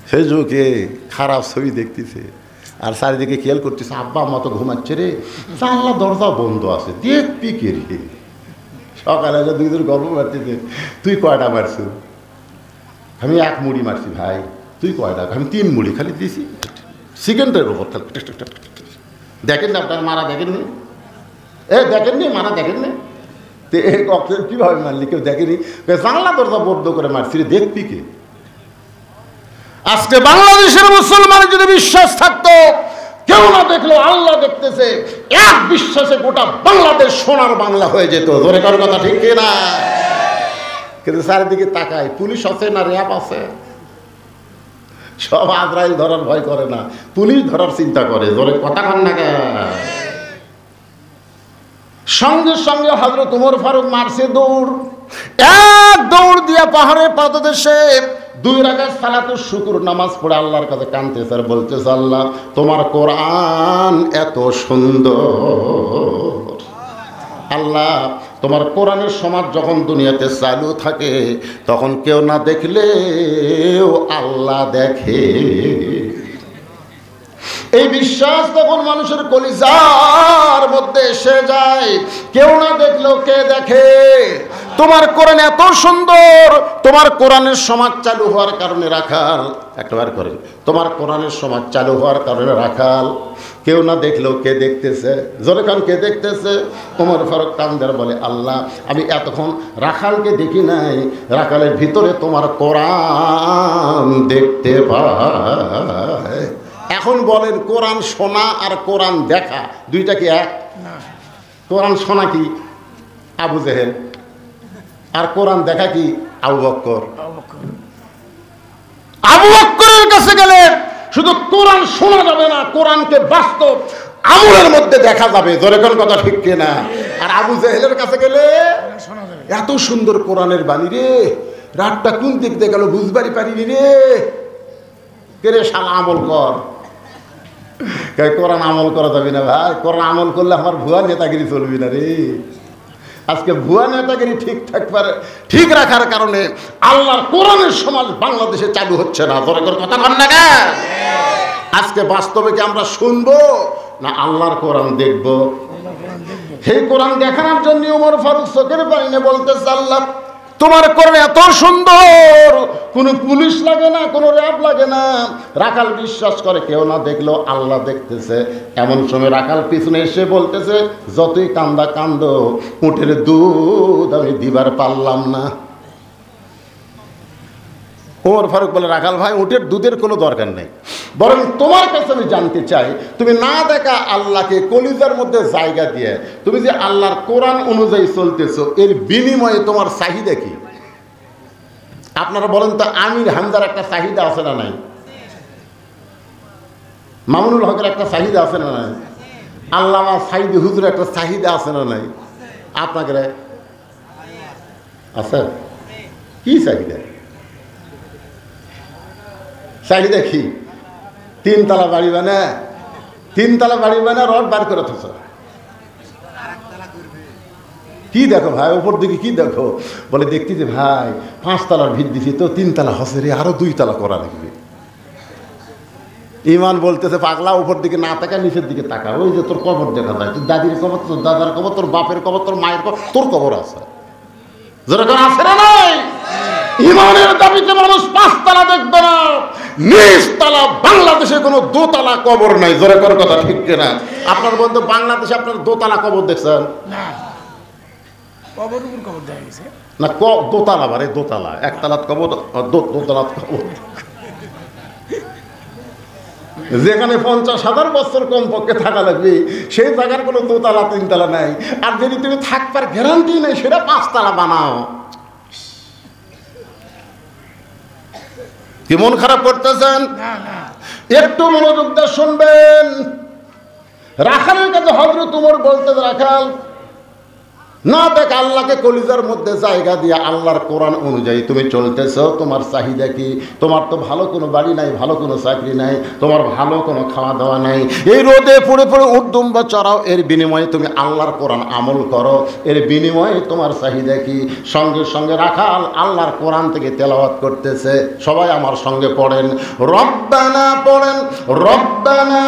ফেসবুকে খারাপ ছবি দেখতেছে, আর চারিদিকে খেয়াল করতেছে আব্বা আম্মা তো ঘুমাচ্ছে রে, জানলা দরজা বন্ধ আছে, দেখবি কে রে? সকালে 2 দিন গল্প মারতেছে, তুই কয়টা মারছ? আমি 1 মুড়ি মারছি। ভাই তুই কয়টা? আমি 3 মুড়ি খালি দিয়েছি, সেকেন্ডের ওপর খালি। দেখেন না আপনার মারা, দেখেননি? দেখেননি মারা, দেখেননি? তো এই ককটেল কীভাবে মারলি? কেউ দেখেনি, জানলা দরজা বন্ধ করে মারছি রে, দেখবি কে? আজকে বাংলাদেশের মুসলমানের যদি বিশ্বাস থাকতো, কেউ না দেখলেও আল্লাহ দেখতেছে, এক বিশ্বাসে গোটা বাংলাদেশ সোনার বাংলা হয়ে যেত। ধরে কারো কথা ঠিক না? কিন্তু চারিদিকে তাকায়, পুলিশ আছে না র্যাব আছে, সব আজরাইল ধরার ভয় করে না, পুলিশ ধরার চিন্তা করে। ধরে কথা কন না কে? সঙ্গে সঙ্গে হযরত ওমর ফারুক মারছে দৌড়, 1 দৌড় দিয়া পাহাড়ের পাদদেশে 2 রাকাত সালাতুল শুকর নামাজ পড়ে আল্লাহর কাছে কাঁদতেছে আর বলতেছে, আল্লাহ তোমার কোরআন এত সুন্দর, আল্লাহ তোমার কোরআনের সমাজ যখন দুনিয়াতে চালু থাকে তখন কেউ না দেখলেও আল্লাহ দেখে। এই বিশ্বাস তখন মানুষের কলিজার মধ্যে এসে যায়, কেউ না দেখলেও কে দেখে। তোমার কোরআন এত সুন্দর, তোমার কোরআনের সমাজ চালু হওয়ার কারণে রাখাল, একবার করেন, তোমার কোরআনের সমাজ চালু হওয়ার কারণে রাখাল, কেউ না দেখলেও কে দেখতেছে? জোরে কান, কে দেখতেছে? ওমর ফারুক কান্দার বলে, আল্লাহ আমি এতক্ষণ রাখালকে দেখি নাই, রাখালের ভিতরে তোমার কোরআন দেখতে পাই। এখন বলেন, কোরআন শোনা আর কোরআন দেখা দুইটা কি এক? কোরআন শোনা কি আবু জেহেল, আর কোরআন দেখা কি আবু বকর। আবু বকরের কাছে গেলে শুধু কোরআন শোনা যাবে না, কোরআনকে বাস্তব আমলের মধ্যে দেখা যাবে। জোরে কোন কথা ঠিক কিনা? আর আবু জেহেলের কাছে গেলে এত সুন্দর কোরআনের বাণী রে, রাতটা কোন দিক দিয়ে গেল বুঝবারই পারিনি রে, কে রে শালা আমল কর। কোরআন আমল করা যাবে না ভাই, কোরআন আমল করলে আমার ভুয়া নেতাগিরি চলবি না রে। আজকে ভুয়া নেতাগিরি ঠিক রাখার কারণে আল্লাহর কোরআনের সমাজ বাংলাদেশে চালু হচ্ছে না। ধরে করে কথা বল না কেন? আজকে বাস্তবে কি আমরা শুনবো না আল্লাহর কোরআন দেখবো? সেই কোরআন দেখানোর জন্য ওমর ফারুক চোখের পানিতে বলতেছে, আল্লাহ তোমার কোরআন এত সুন্দর, কোনো পুলিশ লাগে না, কোনো র্যাব লাগে না। রাখাল বিশ্বাস করে কেউ না দেখলেও আল্লাহ দেখতেছে। এমন সময় রাখাল পিছনে এসে বলতেছে, যতই কান্দা কান্দো, উটের দুধ আমি দিবার পারলাম না। ওমর ফারুক বলে, রাখাল ভাই উটের দুধের কোনো দরকার নেই, বরং তোমার কাছে আমি জানতে চাই, তুমি না দেখা আল্লাহকে কলিজার মধ্যে জায়গা দিয়ে তুমি যে আল্লাহর কোরআন অনুযায়ী চলতেছো, এর বিনিময়ে তোমার চাহিদা কি? আপনারা বলেন তো, আমির হামজার একটা চাহিদা আছে না নাই? মামুনুল হকের একটা চাহিদা আছে না নাই? আল্লামা সাইদি হুজুর একটা চাহিদা আছে না নাই? আপনাকে আছে? কি চাহিদা? চাহিদা কি? 3 তলা বাড়ি বানা, 3 তলা বাড়ি বানা রড বার করে থাকছ। কি দেখো ভাই, উপর দিকে কি দেখো? বলে দেখছি যে ভাই 5 তলার ভিত দিছি তো 3 তলা হসে রে, আরো 2 তলা করা লাগবে। ইমান বলতেছে পাগলা উপর দিকে না তাকা নিচের দিকে তাকা, ওই যে তোর কবর দেখা যায়, তোর দাদির কবর, তোর দাদার কবর, তোর বাপের কবর, তোর মায়ের কবর, তোর কবর আছে। যেরকম আছে না নাই? ইমানের দাবিতে মানুষ 5 তলা দেখবে না, নিচ তলা বাংলাদেশে কোনো দোতলা কবর নাই। জোরে কর কথা ঠিক কিনা? আপনার বন্ধু বাংলাদেশে আপনার দোতলা কবর দেখছেন না? কবর উপর কবর দেখা গেছে না, দোতলা বারে দোতলা, একতলাত কবর, দোতলাত কবর। যেখানে 50,000 বছর কমপক্ষে থাকা লাগবে সেই জায়গার কোনো দোতলা 3 তলা নাই। আর যদি তুমি থাকবার গ্যারান্টি নেই সেটা 5 তলা বানাও। কি মন খারাপ করতেছেন? না না, একটু মনোযোগ দিয়ে শুনবেন। রাখালের কাছে হযরত উমর বলতে, রাখাল না দেখ, আল্লাহকে কলিজার মধ্যে জায়গা দিয়ে আল্লাহর কোরআন অনুযায়ী তুমি চলতেছ, তোমার চাহিদা কি? তোমার তো ভালো কোনো বাড়ি নাই, ভালো কোনো চাকরি নাই, তোমার ভালো কোনো খাওয়া দাওয়া নাই, এই রোদে পড়ে পড়ে উদ্দুম্বা চড়াও, এর বিনিময়ে তুমি আল্লাহর কোরআন আমল করো, এর বিনিময়ে তোমার চাহিদা কি? সঙ্গে সঙ্গে রাখাল আল্লাহর কোরআন থেকে তেলাওয়াত করতেছে। সবাই আমার সঙ্গে পড়েন, রব্বানা পড়েন, রব্বানা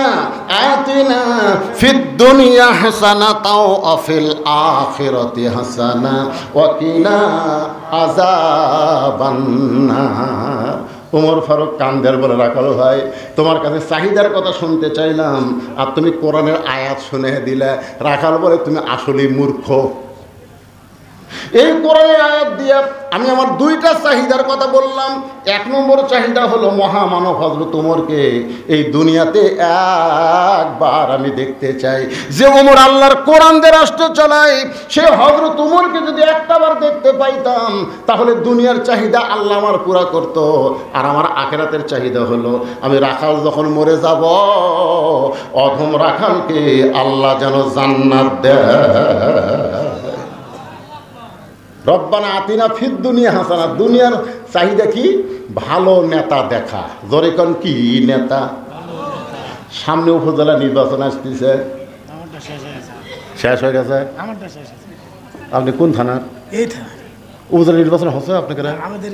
আতিনা ফিদ দুনিয়া হাসানাতাও ওয়া ফিল আখিরাতি হাসানা ওয়া কিনা আযাবান নার। ওমর ফারুক কান্দের বলে, রাখাল ভাই তোমার কাছে চাহিদার কথা শুনতে চাইলাম আর তুমি কোরআনের আয়াত শুনে দিলে। রাখাল বলে, তুমি আসলেই মূর্খ। এই কোরআনের আয়াত দিয়ে আমি আমার 2টা চাহিদার কথা বললাম। 1 নম্বর চাহিদা হলো মহামানব হযরত ওমরকে এই দুনিয়াতে একবার আমি দেখতে চাই। যে ওমর আল্লাহর কোরআন দিয়ে রাষ্ট্র চালায়, সে হযরত ওমরকে যদি একটাবার দেখতে পাইতাম তাহলে দুনিয়ার চাহিদা আল্লাহ আমার পুরা করত। আর আমার আখিরাতের চাহিদা হলো আমি রাখাল যখন মরে যাব, অধম রাখালকে আল্লাহ যেন জান্নাত দেয়। রব্বানা আতিনা ফিদ দুনিয়া হাসানা, দুনিয়ার চাহিদা কি? ভালো নেতা দেখা। জোরে কোন কি নেতা? সামনে উপজেলা নির্বাচন আসতেছে, আমারটা শেষ হয়ে গেছে। শেষ হয়ে গেছে। আমারটা শেষ হয়েছে। আপনি কোন থানার? এই থানা উপজেলা নির্বাচন হচ্ছে আপনাকে? আমাদের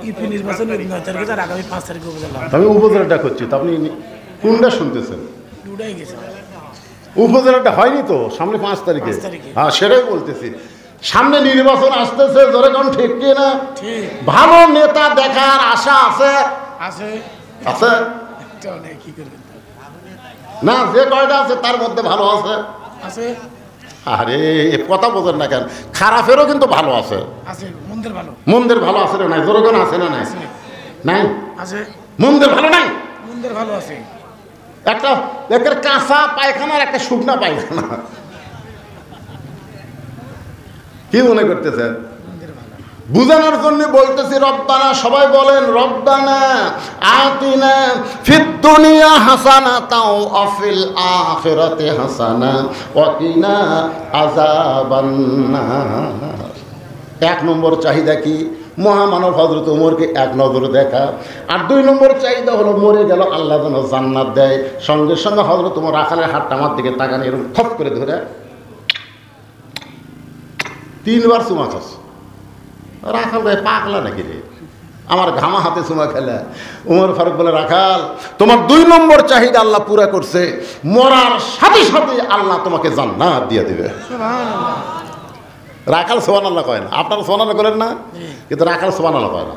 ইউপি নির্বাচন 9 তারিখে, আর আগামী 5 তারিখে উপজেলা। আমি উপজেলাটা করছি, তো আপনি কোনটা শুনতেছেন? দুটাই গেছে। উপজেলাটা হয়নি তো, সামনে 5 তারিখে। 5 তারিখে। হ্যাঁ, সেটাই বলতেছি, সামনে নির্বাচন আসতেছে। জোরে কোন ঠিক কিনা? ঠিক। ভালো নেতা দেখার আশা আছে? আছে আছে চলে, কি করবেন? না, যে কয়টা আছে তার মধ্যে ভালো আছে। আছে আরে এ কথা বোঝেন না কেন? খারাপেরও কিন্তু ভালো আছে, আছে মন্দির ভালো মন্দের ভালো আছে না নাই? জোরগণ আছে না নাই? আছে নাই, আছে মন্দের ভালো নাই। মন্দির ভালো আছে। একটা একের কাঁচা পায়খানা আর একটা শুকনা পায়খানা। কি মনে করতেছেন? মন্দির ভালো। বুঝানোর জন্য বলতেছি, রব্বানা সবাই বলেন, রব্বানা আতিনা ফিদ দুনিয়া হাসানাতাও ওয়া ফিল আখিরাতি হাসানা ওয়া কিনা আযাবান নার। 1 নম্বর চাহিদা কি? মহামানব হযরত ওমরকে এক নজরে দেখা। আর 2 নম্বর চাহিদা হলো মরে গেল আল্লাহ যেন জান্নাত দেয়। সঙ্গে সঙ্গে হযরত ওমর রাখালের হাতটা আমার দিকে তাকানি, এরকম খপ করে ধরে 3 বার চুমা খাস। রাখাল ভাই পাগলা নাকি রে, আমার ঘামা হাতে চুমা খেলে। ওমর ফারুক বলে, রাখাল তোমার 2 নম্বর চাহিদা আল্লাহ পুরা করছে, মরার সাথে সাথে আল্লাহ তোমাকে জান্নাত দিয়ে দিবে। সুবহানাল্লাহ। রাখাল সুবহানাল্লাহ কয় না, আপনারা সুবহানাল্লাহ করেন না, কিন্তু রাখাল সুবহানাল্লাহ কয় না।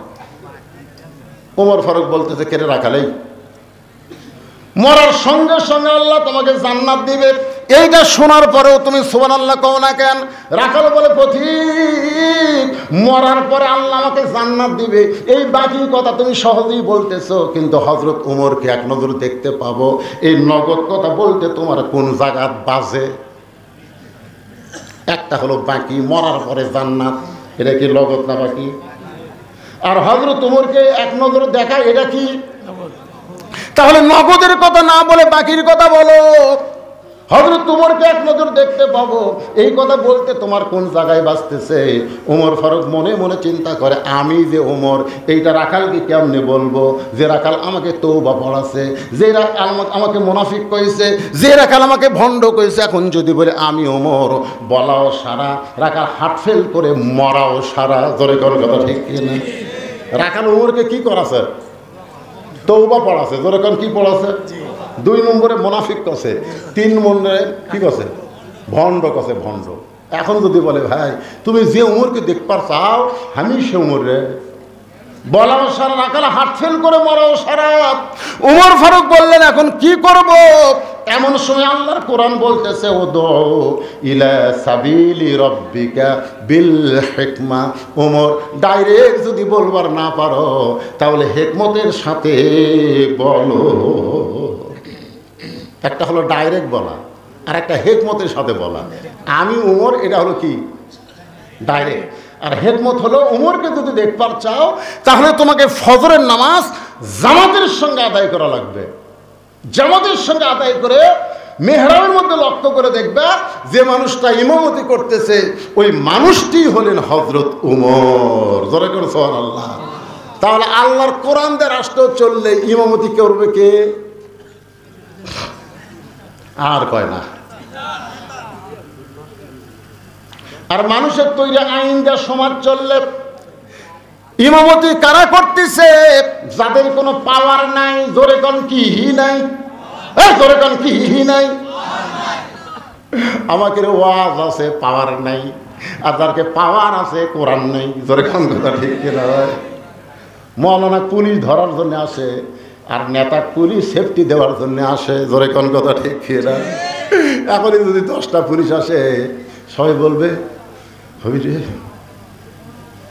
ওমর ফারুক বলতেছে, কেরে রাখাল, এই মরার সঙ্গে সঙ্গে আল্লাহ তোমাকে জান্নাত দিবে, এইটা শোনার পরেও তুমি সুবহানাল্লাহ কও না কেন? রাখাল বলে, পথিক মরার পরে আল্লাহ আমাকে জান্নাত দিবে, এই বাকি কথা তুমি সহজেই বলতেছো, কিন্তু হযরত ওমরকে এক নজর দেখতে পাবো, এই নগদ কথা বলতে তোমার কোন জায়গাত বাজে? একটা হলো বাকি, মরার পরে জান্নাত, এটা কি নগদ না বাকি? আর হযরত ওমরকে এক নজর দেখা, এটা কি? তাহলে নগদের কথা না বলে বাকির কথা বলো। হযরত ওমরকে এক নজর দেখতে পাবো, এই কথা বলতে তোমার কোন জায়গায় বাঁচতেছে? ওমর ফারুক মনে মনে চিন্তা করে, আমি যে ওমর, এইটা রাখালকে কেমনে বলবো? যে রাখাল আমাকে তওবা পড়াছে, যে রাখাল আমাকে মুনাফিক কইছে, যে রাখাল আমাকে ভণ্ড কইছে, এখন যদি বলে আমি ওমর, বলাও সারা, রাখাল হার্ট ফেল করে মরাও সারা। জোরে কোন কথা ঠিক কিনা? রাখাল ওমরকে কি করাছে? তওবা পড়াছে, যেরকম কি পড়াছে? 2 নম্বরে মুনাফিক কছে, 3 নম্বরে কি কছে? ভণ্ড কছে, ভণ্ড। এখন যদি বলে ভাই তুমি যে উমরকে দেখবার চাও আমি সে উমরে বলাও সারা রাখাল হাত ফেল করে মরাও সারা। উমর ফারুক বললেন এখন কি করব? এমন সময় আল্লাহর কোরআন বলতেছে উদউ ইলা সাবিলি রাব্বিকা বিল হিকমা। উমর ডাইরেক্ট যদি বলবার না পারো তাহলে হিকমতের সাথে বলো। একটা হলো ডাইরেক্ট বলা আর একটা হিকমতের সাথে বলা। আমি উমর, এটা হলো কি ডাইরেক্ট। আর হিকমত হলো উমরকে যদি দেখবার চাও তাহলে তোমাকে ফজরের নামাজ জামাতের সঙ্গে আদায় করা লাগবে। জামাতের সঙ্গে আদায় করে মেহরাবের মধ্যে লক্ষ্য করে দেখবা যে মানুষটা ইমামতি করতেছে ওই মানুষটি হলেন হযরত উমর। জোরে করে সুবহানাল্লাহ। তাহলে আল্লাহর কোরআন দিয়ে রাষ্ট্র চললে ইমামতি করবে কে? আর কয় না। আর মানুষের তৈরি আইন যা সমাজ চললে ইমামতি কারা করতেছে? যাদের কোনো পাওয়ার নাই। জোরে কোন কি হি নাই? জোরে কোন কি হি নাই? আমাকে ওয়াজ আছে, পাওয়ার নাই। আর যারকে পাওয়ার আছে কোরআন নাই। জোরে কোন কথা ঠিক কিনা? মৌলানা পুলিশ ধরার জন্য আসে আর নেতা পুলিশ সেফটি দেওয়ার জন্য আসে। জোরে কোন কথা ঠিক কিনা? এখনই যদি 10টা পুলিশ আসে সবাই বলবে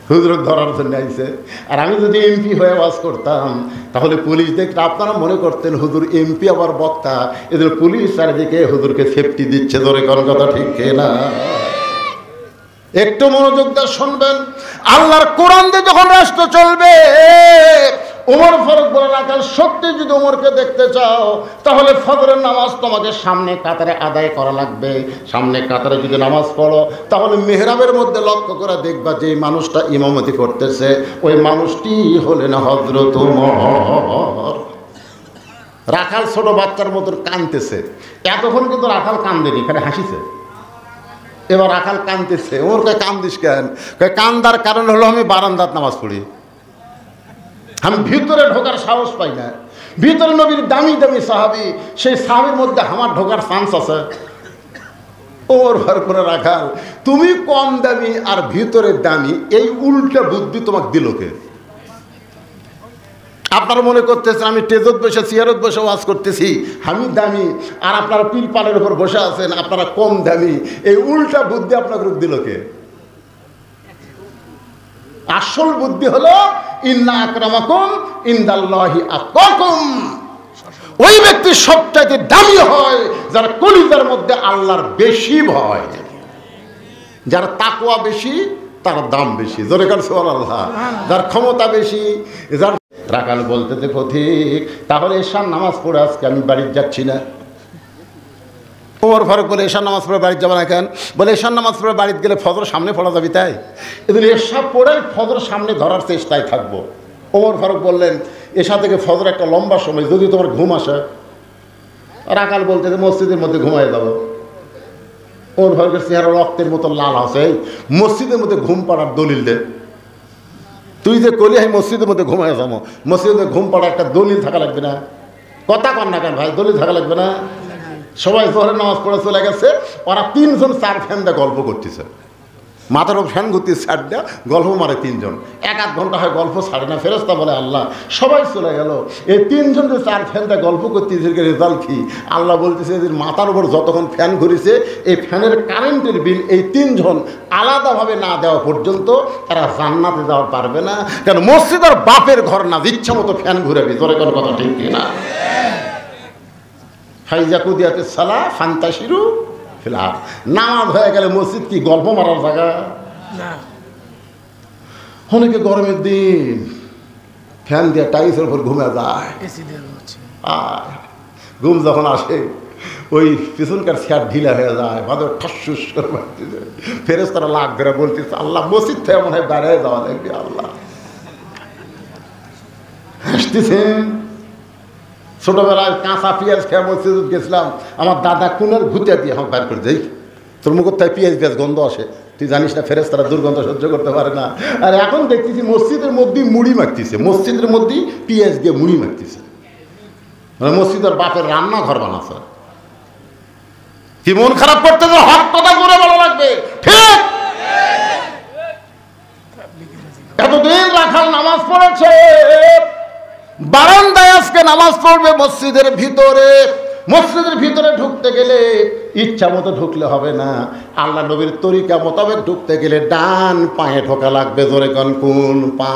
হুজুর ধরার জন্য আইছে। আর আমি যদি এমপি হয়ে ওয়াজ করতাম তাহলে পুলিশ দেখলে আপনারা মনে করতেন হুজুর এমপি আবার বক্তা, এদের পুলিশ চারিদিকে হুজুরকে সেফটি দিচ্ছে। ধরে কোন কথা ঠিক না? একটু মনোযোগ দিয়ে শুনবেন। আল্লাহর কোরআন দিয়ে যখন রাষ্ট্র চলবে উমর ফারুক বলে রাখাল সত্যি যদি উমরকে দেখতে চাও তাহলে ফজরের নামাজ তোমাকে সামনে কাতারে আদায় করা লাগবে। সামনে কাতারে যদি নামাজ পড়ো তাহলে মেহরাবের মধ্যে লক্ষ্য করে দেখবা যে মানুষটা ইমামতি করতেছে ওই মানুষটি হলেন হযরত উমর। রাখাল ছোট বাচ্চার মতো কাঁদতেছে। এতক্ষণ কিন্তু রাখাল কান্দেনি, এখানে হাসিছে। এবার রাখাল কাঁদতেছে। ওর কে কান্দিস কেন? কান্দার কারণ হলো আমি বারান্দার নামাজ পড়ি, আমি ভিতরে ঢোকার সাহস পাই না। ভিতরে নবীর দামি দামি সাহাবী, সেই সাহাবীর মধ্যে আমার ঢোকার চান্স আছে। ওর ভর করে রাখাল তুমি কম দামি আর ভিতরে দামি, এই উল্টা বুদ্ধি তোমাকে দিল কে? আপনারা মনে করতেছেন আমি টেজত বসে চেয়ারত বসে ওয়াজ করতেছি, আমি দামি, আর আপনারা পিলপালের উপর বসে আছেন আপনারা কম দামি। এই উল্টা বুদ্ধি আপনাকে দিল কে? আসল বুদ্ধি হলো ইন্না আকরামাকুম ইনদাল্লাহি আতকাকুম। ওই ব্যক্তি সবচাইতে দামি হয় যার কলিজার মধ্যে আল্লাহর বেশি ভয়, যার তাকওয়া বেশি তার দাম বেশি। জোরে কার সুবহানাল্লাহ। যার ক্ষমতা বেশি, যার রাখাল বলতে পথিক তাহলে এশার নামাজ পড়ে আজকে আমি বাড়ি যাচ্ছি না। ওমর ফারুক বলে এশার নামাজ পড়ে বাড়ি যাবে না কেন? বলে এশার নামাজ পড়ে বাড়িতে গেলে ফজর সামনে পড়া যাবে, তাই এদিন এশা পড়ে ফজর সামনে ধরার চেষ্টায় থাকবো। ওমর ফারুক বললেন এশা থেকে ফজর একটা লম্বা সময়, যদি তোমার ঘুম আসে। রাখাল বলতে মসজিদের মধ্যে ঘুমাই যাবো। ওমর ফারুকের চেহারা রক্তের মতো লাল আছে। মসজিদের মধ্যে ঘুম পাড়ার দলিল দে। তুই যে কলি আমি মসজিদের মধ্যে ঘুমাই যাবো, মসজিদে ঘুম পাড়ার একটা দলিল থাকা লাগবে না? কথা কন না কেন ভাই? দলিল থাকা লাগবে না? সবাই জোহরের নামাজ পড়ে চলে গেছে, ওরা 3 জন 4 ফ্যান দিয়ে গল্প করতেছে। মাথার ওপর ফ্যান ঘুরতে ছাড় দেয়া গল্প মারে 3 জন। 1-1 ঘন্টা হয় গল্প ছাড়ে না। ফেরেশতা বলে আল্লাহ সবাই চলে গেল, এই 3 জন যে 4 ফ্যান দিয়ে গল্প করতেছে রেজাল্ট কি? আল্লাহ বলতেছে এদের মাথার উপর যতক্ষণ ফ্যান ঘুরেছে এই ফ্যানের কারেন্টের বিল এই 3 জন আলাদাভাবে না দেওয়া পর্যন্ত তারা জান্নাতে যাওয়া পারবে না। কেন? মসজিদ আর বাপের ঘর না, ইচ্ছা মতো ফ্যান ঘুরাবি। তোর কোনো কথা ঠিক কিনা? ফাইজা কুদিয়াতে সালা ফান্তাশিরু ফিল আরদ। নামাজ হয়ে গেলে মসজিদ কি গল্প মারার জায়গা? অনেকে গরমের দিন ফ্যান দিয়ে টাইলসের উপর ঘুমে যায়। আর ঘুম যখন আসে ওই পিছনকার চেয়ার ঢিলা হয়ে যায়, ভালো ঠাসুস করে বাড়তেছে। ফেরেশতারা লাখ ধরে বলতেছে আল্লাহ মসজিদ থেকে মনে হয় দাঁড়িয়ে যাওয়া লাগবে। আল্লাহ হাসতেছেন। ছোটবেলায় কাঁচা পেঁয়াজ খেয়ে মসজিদ গেছিলাম, আমার দাদা কোনের ঘুতে দিয়ে আমাকে বার করে দেয় তোর মুখের তাই পেঁয়াজ গন্ধ আসে। তুই জানিস না ফেরেশতারা দুর্গন্ধ সহ্য করতে পারে না। আর এখন দেখতেছি মসজিদের মধ্যেই মুড়ি মাখতেছে, মসজিদের মধ্যেই পেঁয়াজ দিয়ে মুড়ি মাখতেছে, মসজিদের বাপের রান্নাঘর বানাচ্ছে। কি মন খারাপ করতেছে? হক কথা করে বলা লাগবে, ঠিক? এতদিন রাখাল নামাজ পড়েছে, বারান্দায় আজকে নামাজ পড়বে মসজিদের ভিতরে। মসজিদের ভিতরে ঢুকতে গেলে ইচ্ছা মতো ঢুকলে হবে না, আল্লাহ নবীর তরিকা মোতাবেক ঢুকতে গেলে ডান পায়ে ঢোকা লাগবে। জোরে কোন কোন পা?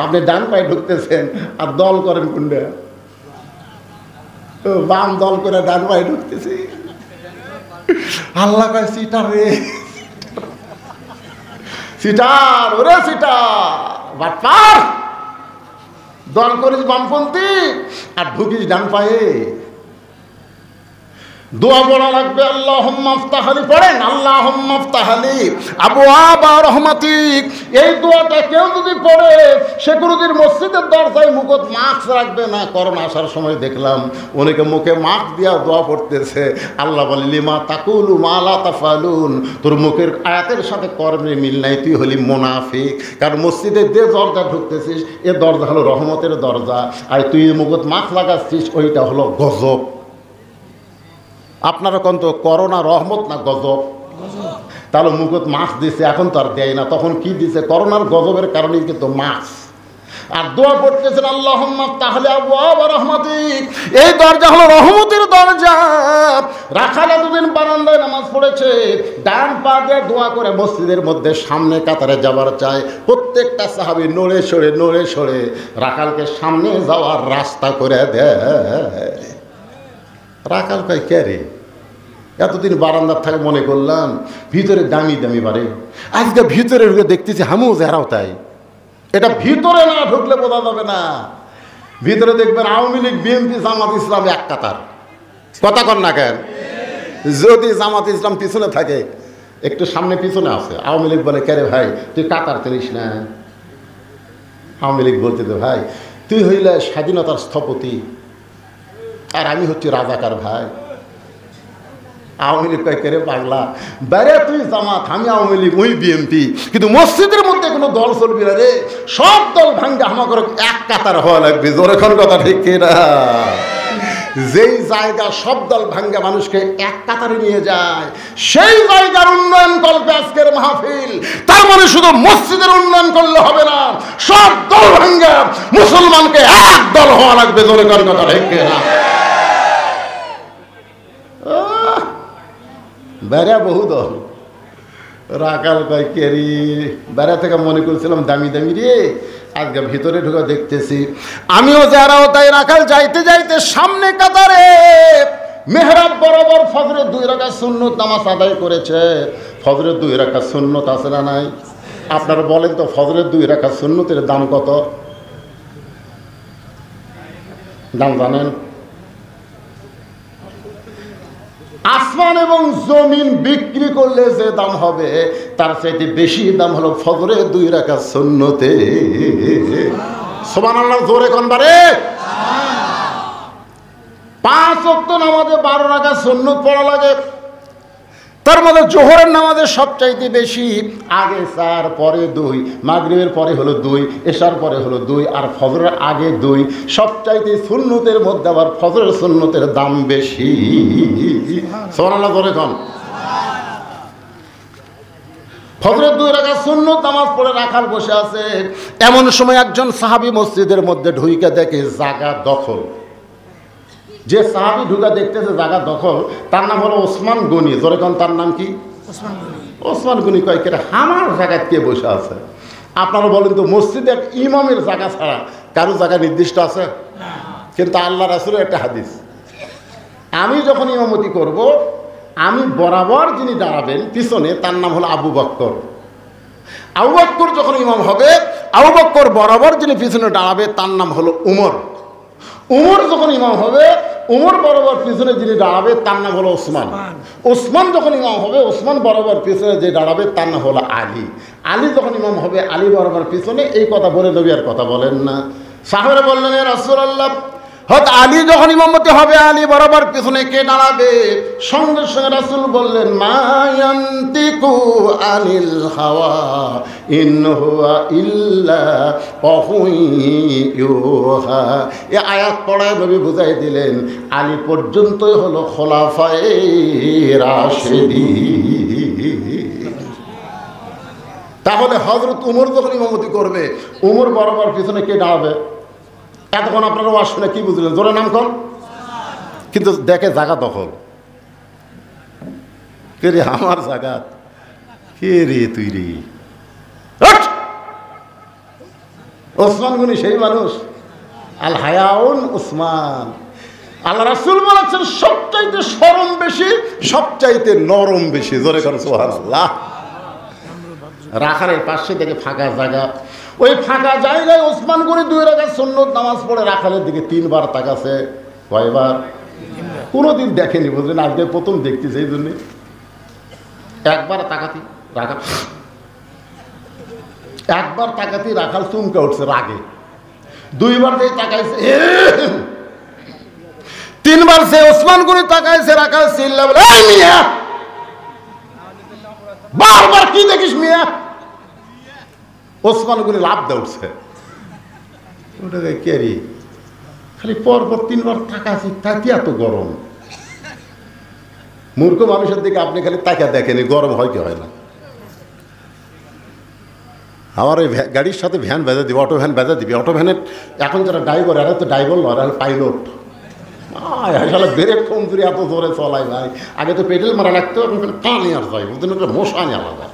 আপনি ডান পায়ে ঢুকতেছেন আর দল করেন কোনটা? বাম দল করে ডান পায়ে ঢুকতেছি। আল্লাহ কয় সিটার রে, সিটার, ওরে সিটার, বাটপার, দল করিস বামপন্থী আর ঢুকিস ডান পায়ে। দোয়া পড়া লাগবে, আল্লাহুম্মা ইফতাহলি, পড়েন আল্লাহুম্মা ইফতাহলি আবওয়াবা রাহমাতিক। এই দোয়াটা কেউ যদি পড়ে সে কোনোদিন মসজিদের দরজায় মুখত মাস্ক রাখবে না। করোনা আসার সময় দেখলাম অনেকে মুখে মাস্ক দিয়া দোয়া পড়তেছে। আল্লাহ বলে লিমা তাকুলু মা লা তাফালুন, তোর মুখের আয়াতের সাথে কর্মের মিল নাই, তুই হলি মুনাফিক। কারণ মসজিদের যে দরজা ঢুকতেছিস এ দরজা হলো রহমতের দরজা, আর তুই মুখত মাস্ক লাগাচ্ছিস ওইটা হলো গজব। আপনারা কোন তো করোনা রহমত না গজব? তাহলে মুখত মাস্ক দিছে, এখন তো আর দেয় না, তখন কি দিছে? করোনার গজবের কারণেই কিন্তু মাস্ক। আর দোয়া পড়তেছেন আল্লাহুম্মা ইফতাহলি আবওয়াবা রাহমাতিক, এই দরজা হলো রহমতের দরজা। রাখাল এতদিন বারান্দায় নামাজ পড়েছে, ডান পা দিয়ে দোয়া করে মসজিদের মধ্যে সামনে কাতারে যাবার চায়। প্রত্যেকটা সাহাবী নড়ে সরে রাখালকে সামনে যাওয়ার রাস্তা করে দেয়। রাখাল কয় কে রে? এতদিন বারান্দার থাকে মনে করলাম ভিতরে দামি দামি বাড়ে, আজকে ভিতরে ঢুকে দেখতেছি হামু যারাও তাই। এটা ভিতরে না ঢুকলে বোঝা যাবে না। ভিতরে দেখবেন আওয়ামী লীগ, বিএনপি, জামাত ইসলাম এক কাতার। কথা কর না কেন? যদি জামাত ইসলাম পিছনে থাকে, একটু সামনে পিছনে আছে, আওয়ামী লীগ বলে কে রে ভাই তুই কাতার চলিস না? আওয়ামী লীগ বলতে তো ভাই তুই হইলে স্বাধীনতার স্থপতি আর আমি হচ্ছি রাজাকার ভাই। আওয়ামী লীগ কয় কে রে পাগলা, বাইরে তুই জামাত, আমি আওয়ামী লীগ, ওই বিএনপি, কিন্তু মসজিদের মধ্যে কোনো দল চলবি না রে, সব দল ভাঙ্গে আমাকে এক কাতার হওয়া লাগবে। জোরেখন কথা ঠিক কিনা? যেই জায়গা সব দল ভাঙ্গা মানুষকে এক কাতারে নিয়ে যায় সেই জায়গার উন্নয়ন করবে আজকের মাহফিল। তার মানে শুধু মসজিদের উন্নয়ন করলে হবে না, সব দল ভাঙ্গা মুসলমানকে এক দল হওয়া লাগবে। জোরেখন কথা ঠিক কিনা? বেড়া বহু দল। রাখাল কয় কেরি, বেড়া থেকে মনে করছিলাম দামি দামি রে, আজকে ভিতরে ঢুকে দেখতেছি আমিও যারাও তাই। রাখাল যাইতে যাইতে সামনে কাতারে মেহরাব বরাবর ফজরের 2 রাকাত সুন্নত নামাজ আদায় করেছে। ফজরের 2 রাকাত সুন্নত আছে না নাই? আপনারা বলেন তো ফজরের 2 রাকাত সুন্নতের দাম কত? দাম জানেন? আসমান এবং জমিন বিক্রি করলে যে দাম হবে তার চাইতে বেশি দাম হলো ফজরের 2 রাকাত সুন্নতে। সুবহানাল্লাহ, জোরে কোন বারে? 5 ওয়াক্ত নামাজে 12 রাকাত সুন্নত পড়া লাগে। তার মধ্যে জোহরের নামাজে সবচাইতে বেশি, আগে 4, পরে 2, মাগরিবের পরে হলো 2, এশার পরে হলো 2, আর ফজরের আগে 2। সবচাইতে সুন্নতের মধ্যে আবার ফজরের সুন্নতের দাম বেশি। সুবহানাল্লাহ, জোরে কোন? ফজরের 2 রাকাত সুন্নত নামাজ পড়ে রাখাল বসে আছে। এমন সময় একজন সাহাবী মসজিদের মধ্যে ঢুইকে দেখে জায়গা দখল। যে সাহাবী ঢুকা দেখতেছে জায়গা দখল, তার নাম হলো ওসমান গনি। যখন তার নাম কি? ওসমান গনি। কয় কে আমার জায়গায় কে বসে আছে? আপনারা বলেন তো মসজিদে এক ইমামের জায়গা ছাড়া কারো জায়গা নির্দিষ্ট আছে? কিন্তু আল্লাহ রাসূলের একটা হাদিস, আমি যখন ইমামতি করব আমি বরাবর যিনি দাঁড়াবেন পিছনে তার নাম হলো আবু বকর। আবু বকর যখন ইমাম হবে, আবু বকর বরাবর যিনি পিছনে দাঁড়াবে তার নাম হলো উমর। উমর যখন ইমাম হবে, উমর বরাবর পিছনে যিনি দাঁড়াবে তার নাম হলো ওসমান। ওসমান যখন ইমাম হবে, ওসমান বরাবর পিছনে যে দাঁড়াবে তার নাম হলো আলী। আলী যখন ইমাম হবে, আলী বরাবর পিছনে। এই কথা বলে নবী আর কথা বলেন না। সাহাবারা বললেন, ইয়া রাসূলুল্লাহ, হয়তো আলী যখন ইমামতি হবে, আলী বরাবর পিছনে কে দাঁড়াবে? সঙ্গে সঙ্গে রাসূল বললেন, মা ইয়ান্তিকু আনিল হাওয়া ইন হুয়া ইল্লা ওয়াহুন ইউহা। এই আয়াত পড়ায় নবী বুঝাই দিলেন, আলী পর্যন্তই হলো খোলাফায়ে রাশেদিন। তাহলে হযরত উমর যখন ইমামতি করবে, উমর বরাবর পিছনে কে দাঁড়াবে? এতক্ষণ আপনারা ওয়াজ শুনে কি বুঝলেন? জোরে নাম কর। কিন্তু দেখে জায়গা দখল। কে রে আমার জায়গা? কে রে তুই রে? ওসমান গনি সেই মানুষ, আল হায়াউন উসমান। আল্লাহ রাসূল বলেছেন, সবচাইতে শরম বেশি, সবচাইতে নরম বেশি। জোরে কর সুবহানাল্লাহ। রাখালের পাশে থেকে ফাঁকা জায়গা, ওই ফাঁকা জায়গায় ওসমান গনি 2 রাকাত সুন্নত নামাজ পড়ে রাখালের দিকে 3 বার তাকাছে। কয়বার? কোনোদিন দেখেনি, বুঝলেন? আজকে প্রথম দেখতেছে, এই জন্যে একবার তাকাতি রাখাল, একবার তাকাতি রাখাল চুমকা উঠছে রাগে। 2 বার যে তাকাইছে, 3 বার সে ওসমান গনি তাকাইছে, রাখাল চিল্লা বলে, এই মিয়া বারবার কি দেখিস মিয়া? ওসমান গনি লাভ দে উঠছে। ওটাকে কেরি খালি পরপর 3 বার তাকাছি, তাতে এত গরম। মূর্খ মানুষের দিকে আপনি খালি তাকা দেখেনি, গরম হয় কি হয় না? আমার ওই গাড়ির সাথে ভ্যান বেজা দিবে, অটো ভ্যান বেজা দিবি। অটো ভ্যানের এখন যারা ড্রাইভার, এরা তো ড্রাইভার নয়, এরা পাইলট। আসলে ব্রেক কম করে এত জোরে চলাই ভাই। আগে তো পেডেল মারা লাগতো, এখন টানি আর যাই, বুঝলেন? একটা মশানি আলাদা।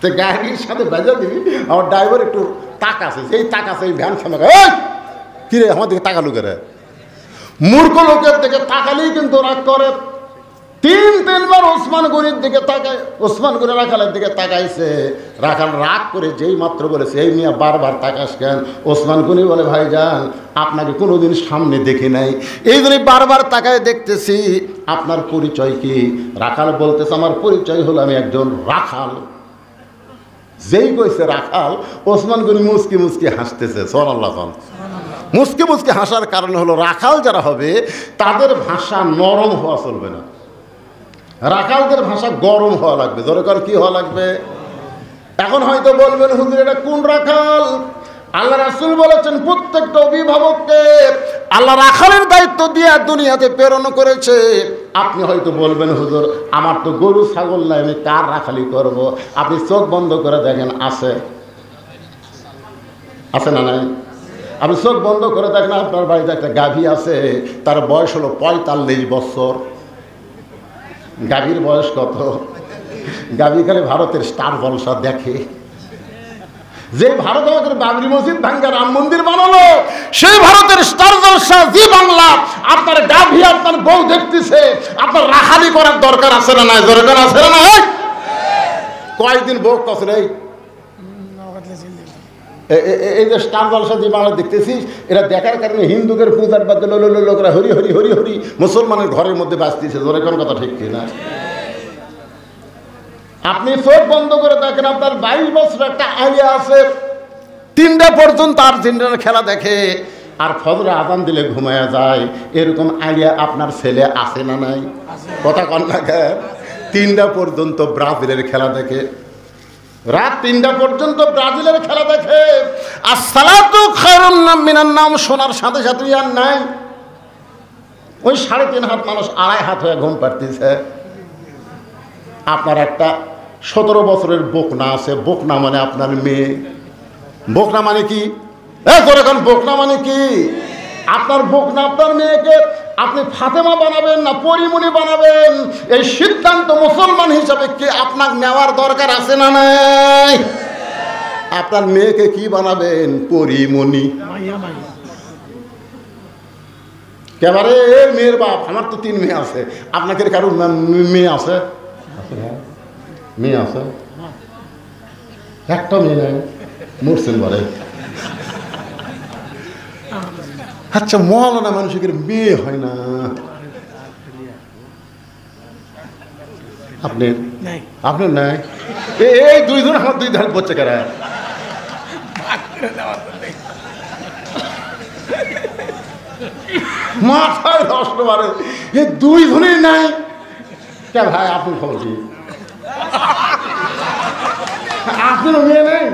তো গাড়ির সাথে বেজা দিবি, আমার ড্রাইভার একটু তাকাছে, যেই তাকাছে এই ভ্যান সামনে, কিরে আমার দিকে তাকালু করে? মূর্খ লোকের দিকে তাকালেই কিন্তু রাগ করে। 3 বার ওসমান গনির দিকে তাকায়, ওসমান গনি রাখালের দিকে তাকাইছে। রাখাল রাগ করে যেই মাত্র বলেছে, এই মিয়া বারবার তাকাস কেন? ওসমান গনি বলে, ভাইজান আপনাকে কোনোদিন সামনে দেখি নাই, এই জন্যই বারবার তাকায় দেখতেছি। আপনার পরিচয় কি? রাখাল বলতেছে, আমার পরিচয় হলো আমি একজন রাখাল। যেই কইছে রাখাল, ওসমান গনি মুসকি মুসকি হাসতেছে। সুবহানাল্লাহ। মুসকি মুসকি হাসার কারণ হলো, রাখাল যারা হবে তাদের ভাষা নরম হওয়া চলবে না, রাখালদের ভাষা গরম হওয়া লাগবে। দরকার কি হওয়া লাগবে? এখন হয়তো বলবেন, হুজুর এটা কোন রাখাল? আল্লাহ রাসূল বলেছেন, প্রত্যেকটা অভিভাবককে আল্লাহ রাখালের দায়িত্ব দিয়ে দুনিয়াতে প্রেরণ করেছে। আপনি হয়তো বলবেন, হুজুর আমার তো গরু ছাগল নাই, আমি কার রাখালি করব? আপনি চোখ বন্ধ করে দেখেন, আছে আছে না নাই? আপনি চোখ বন্ধ করে দেখেন, আপনার বাড়িতে একটা গাভী আছে, তার বয়স হলো 45 বছর। গাভীর বয়স কত? গাভী খালি ভারতের স্টার জলসা দেখে। যে ভারত আমাদের বাবরি মসজিদ ভাঙ্গা রাম মন্দির বানালো, সেই ভারতের স্টার জলসা জি বাংলা। আপনার গাভী আপনার বউ দেখতেছে, আপনার রাখালি করার দরকার আছে না নাই? দরকার আছে না নাই? কয়েকদিন বউ কছে রে, এই যে স্টার জলসা জি বাংলা দেখতেছিস, এরা দেখার কারণে হিন্দুদের পূজার বাদ লোকরা হরি হরি হরি হরি মুসলমানের ঘরের মধ্যে বাঁচতেছে। জোরে কোন কথা ঠিক কিনা? আপনি চোখ বন্ধ করে দেখেন, আপনার 22 বছর একটা আলিয়া আছে, 3টা পর্যন্ত আর্জেন্টিনার খেলা দেখে, আর ফজরে আজান দিলে ঘুমায়া যায়। এরকম আলিয়া আপনার ছেলে আছে না নাই? কথা কন না কেন? 3টা পর্যন্ত ব্রাজিলের খেলা দেখে, রাত 3টা পর্যন্ত ব্রাজিলের খেলা দেখে। আসসালাতু খায়রুম মিনান নাওম শোনার সাথে সাথে আর নাই। ওই 3.5 হাত মানুষ 2.5 হাত হয়ে ঘুম পাড়তেছে। আপনার একটা 17 বছরের বকনা আছে, বকনা মানে আপনার মেয়ে। বকনা মানে কি? এখন বকনা মানে কি? আপনার বকনা আপনার মেয়েকে আপনি ফাতেমা বানাবেন না পরিমণি বানাবেন, এই সিদ্ধান্ত মুসলমান হিসাবে কি আপনার নেওয়ার দরকার আছে না নাই? আপনার মেয়েকে কি বানাবেন? পরিমণি। কেবারে মেয়ের বাপ, আমার তো 3 মেয়ে আছে, আপনাকে কারো মেয়ে আছে? মেয়ে আছে? একটা মেয়ে নেই, মরছেন বলে। আচ্ছা, মওলানা মানুষের মেয়ে হয় না? আপনার আপনার নাই? এই 2 জন আমার 2 ধারে বলছে কারা? মাথায় নষ্ট মারে, এ দুই ধনী নাই কে ভাই? আপনি খবর কি? আপনারও মেয়ে নেই?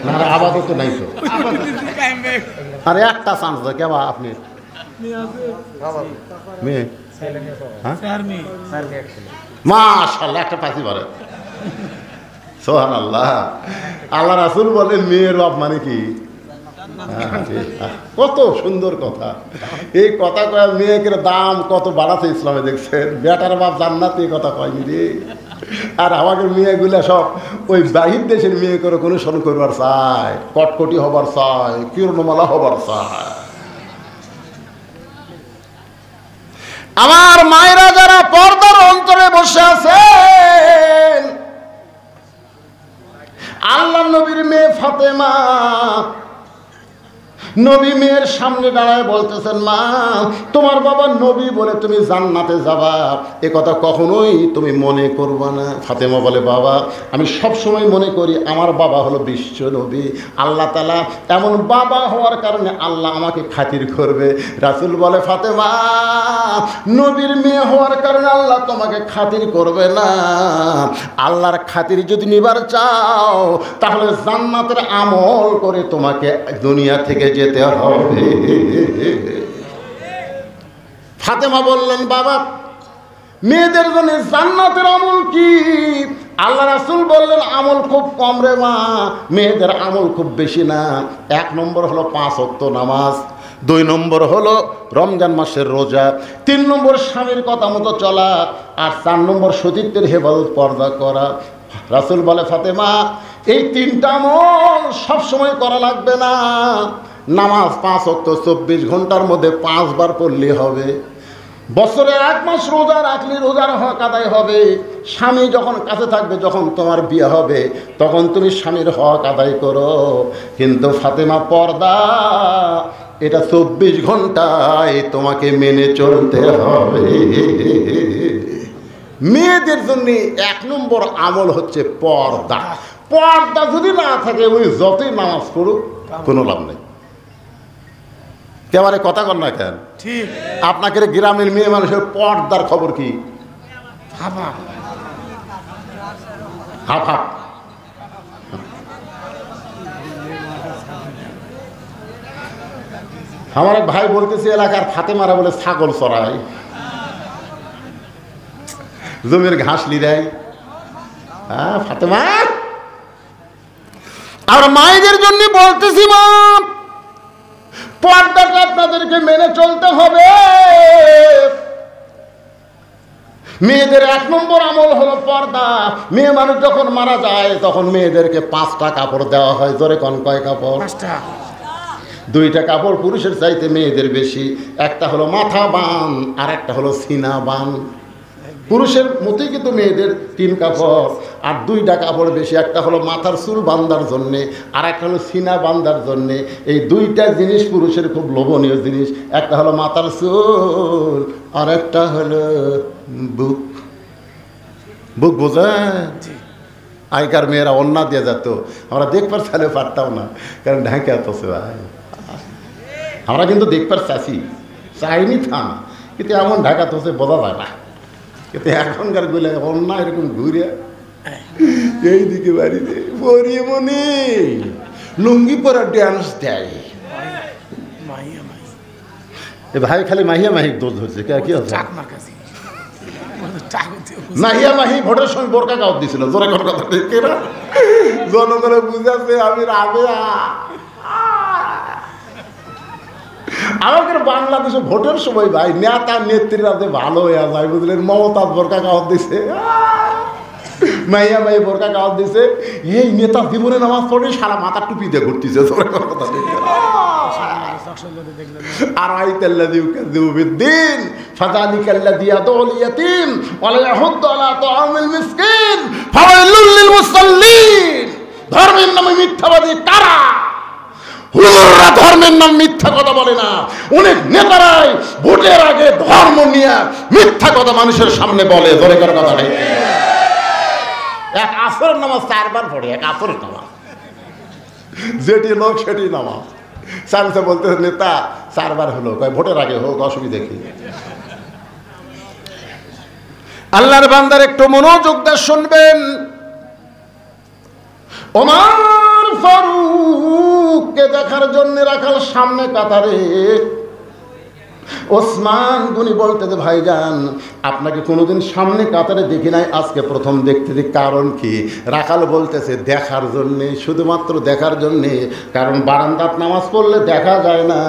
না আপাতত নাই তো। আরে একটা চান্স তো কে বা আপনি মেয়ে? মাশাআল্লাহ, একটা পাখি পারে। সুবহানাল্লাহ। আল্লাহ রাসূল বলে মেয়ের বাপ মানে কি? কত সুন্দর কথা। এই কথা কয় মেয়েকে দাম কত বাড়াতে ইসলামে দেখছেন। বেটার বাপ জান্নাতে এই কথা কয়নি রে। আর আমাদের মেয়েগুলা সব ওই বাহির দেশের মেয়ে করে অনুসরণ করবার চায়, কটকটি হবার চায়, কিরণমালা হবার চায়। আমার মায়েরা যারা পর্দার অন্তরে বসে আছেন, আল্লাহ নবীর মেয়ে ফাতেমা নবী মেয়ের সামনে দাঁড়ায় বলতেছেন, মা তোমার বাবা নবী বলে তুমি জান্নাতে যাবা, এ কথা কখনোই তুমি মনে করবা না। ফাতেমা বলে, বাবা আমি সব সময় মনে করি আমার বাবা হলো বিশ্ব নবী, আল্লাহ তাআলা এমন বাবা হওয়ার কারণে আল্লাহ আমাকে খাতির করবে। রাসূল বলে, ফাতেমা নবীর মেয়ে হওয়ার কারণে আল্লাহ তোমাকে খাতির করবে না। আল্লাহর খাতির যদি নিবার চাও তাহলে জান্নাতের আমল করে তোমাকে দুনিয়া থেকে যেতে হবে। ফাতেমা বললেন, বাবা মেয়েদের জন্য জান্নাতের আমল কি? আল্লাহ রাসূল বললেন, আমল খুব কম রে মা, মেয়েদের আমল খুব বেশি না। 1 নম্বর হলো 5 ওয়াক্ত নামাজ, 2 নম্বর হলো রমজান মাসের রোজা, 3 নম্বর স্বামীর কথা মতো চলা, আর 4 নম্বর সতীত্বের হেফাজত পর্দা করা। রাসূল বলে, ফাতেমা এই 3টা আমল সবসময় করা লাগবে না। নামাজ 5 ওয়াক্ত 24 ঘন্টার মধ্যে 5 বার পড়লে হবে। বছরে 1 মাস রোজা রাখলে রোজার হক আদায় হবে। স্বামী যখন কাছে থাকবে, যখন তোমার বিয়ে হবে তখন তুমি স্বামীর হক আদায় করো। কিন্তু ফাতেমা পর্দা এটা 24 ঘন্টায় তোমাকে মেনে চলতে হবে। মেয়েদের জন্য 1 নম্বর আমল হচ্ছে পর্দা। পর্দা যদি না থাকে ওই যতই নামাজ পড়ুক কোনো লাভ নেই। কেবারে কথা কর না কেন? ঠিক। আপনাকে গ্রামের মেয়ে মানুষের পর্দার খবর কি? Half half. আমার এক ভাই বলতেছে এলাকার ফাতেমারা বলে ছাগল চড়ায়, জমির ঘাস লিরায়। হ্যাঁ ফাতেমা, আর মায়েদের জন্য বলতেছি মা পর্দাটা আপনাদেরকে মেনে চলতে হবে। মেয়েদের 1 নম্বর আমল হলো পর্দা। মেয়ে মানুষ যখন মারা যায় তখন মেয়েদেরকে 5টা কাপড় দেওয়া হয়। জোরে কোন কয় কাপড়? 5টা। 2টা কাপড় পুরুষের চাইতে মেয়েদের বেশি। একটা হলো মাথা বান আর একটা হলো সিনা বান। পুরুষের মতোই কিন্তু মেয়েদের 3 কাপড় আর 2টা কাপড় বেশি। একটা হলো মাথার চুল বান্ধার জন্যে আর একটা হলো সিনা বান্ধার জন্যে। এই 2টা জিনিস পুরুষের খুব লোভনীয় জিনিস। একটা হলো মাথার চুল আর একটা হলো বুক। বুক বোঝেন? আগেকার মেয়েরা অন্না দিয়ে যেত, আমরা দেখবার চাইলে পারতাম না, কারণ ঢাকে এতছে ভাই। আমরা কিন্তু দেখবার চাইছি, চাইনি থাম, কিন্তু এমন ঢাকা তো বোঝা যায় না। কিন্তু এখনকার গুলো অন্যা এরকম ঘুরে এইদিকে বাড়িতে পরিয়ে মনে লুঙ্গি পরা ড্যান্স দেয়। এ ভাই খালি মাহিয়া মাহিক দোষ ধরছে। কি হচ্ছে? মাহিয়া মাহি ভোটের সময় বোরকা কাউত দিছিল। জোরে কোন কথা দেখে না, জনগণে বুঝাচ্ছে আমি রাবে। আমাদের বাংলাদেশে ভোটের সময় ভাই নেতা নেত্রীরা যে ভালো হয়ে যায় বুঝলেন। মমতা বোরকা কাওয়াত দিছে, মাইয়া মাই বোরকা কাওয়াত দিছে। এই নেতা জীবনে নামাজ পড়ে সারা মাথা টুপি দিয়ে ঘুরতেছে। আর আইতাল্লাযী ইউকাযযিবু বিদ্দীন ফাযালিকাল্লাযী ইয়াদউল ইয়াতীম ওয়া লা ইয়াহুদ্দু আলা তাআমিল মিসকিন ফাওয়াইলুল লিল মুসাল্লিন। ধর্মের নামে মিথ্যাবাদী কারা? হুজুররা ধর্মের নাম মিথ্যা কথা বলে না। অনেক নেতারাই ভোটের আগে ধর্ম নিয়ে মিথ্যা কথা মানুষের সামনে বলে। ধরে করার কথা নেই। 1 আসরের নামাজ 4 বার পড়ে, 1 আসরের নামাজ যেটি লোক সেটি নামাজ। চামচা বলতে নেতা 4 বার হলো, কয় ভোটের আগে হোক, অসুবিধা কি? আল্লাহর বান্দার একটু মনোযোগ দিয়ে শুনবেন। ওমর ফারুককে দেখার জন্য রাখাল সামনে কাতারে। ওসমান গনি বলতেছে, ভাইজান আপনাকে কোনোদিন সামনে কাতারে দেখি নাই, আজকে প্রথম দেখতেছি, কারণ কি? রাখাল বলতেছে, দেখার জন্যে, শুধুমাত্র দেখার জন্যে, কারণ বারান্দাত নামাজ পড়লে দেখা যায় না,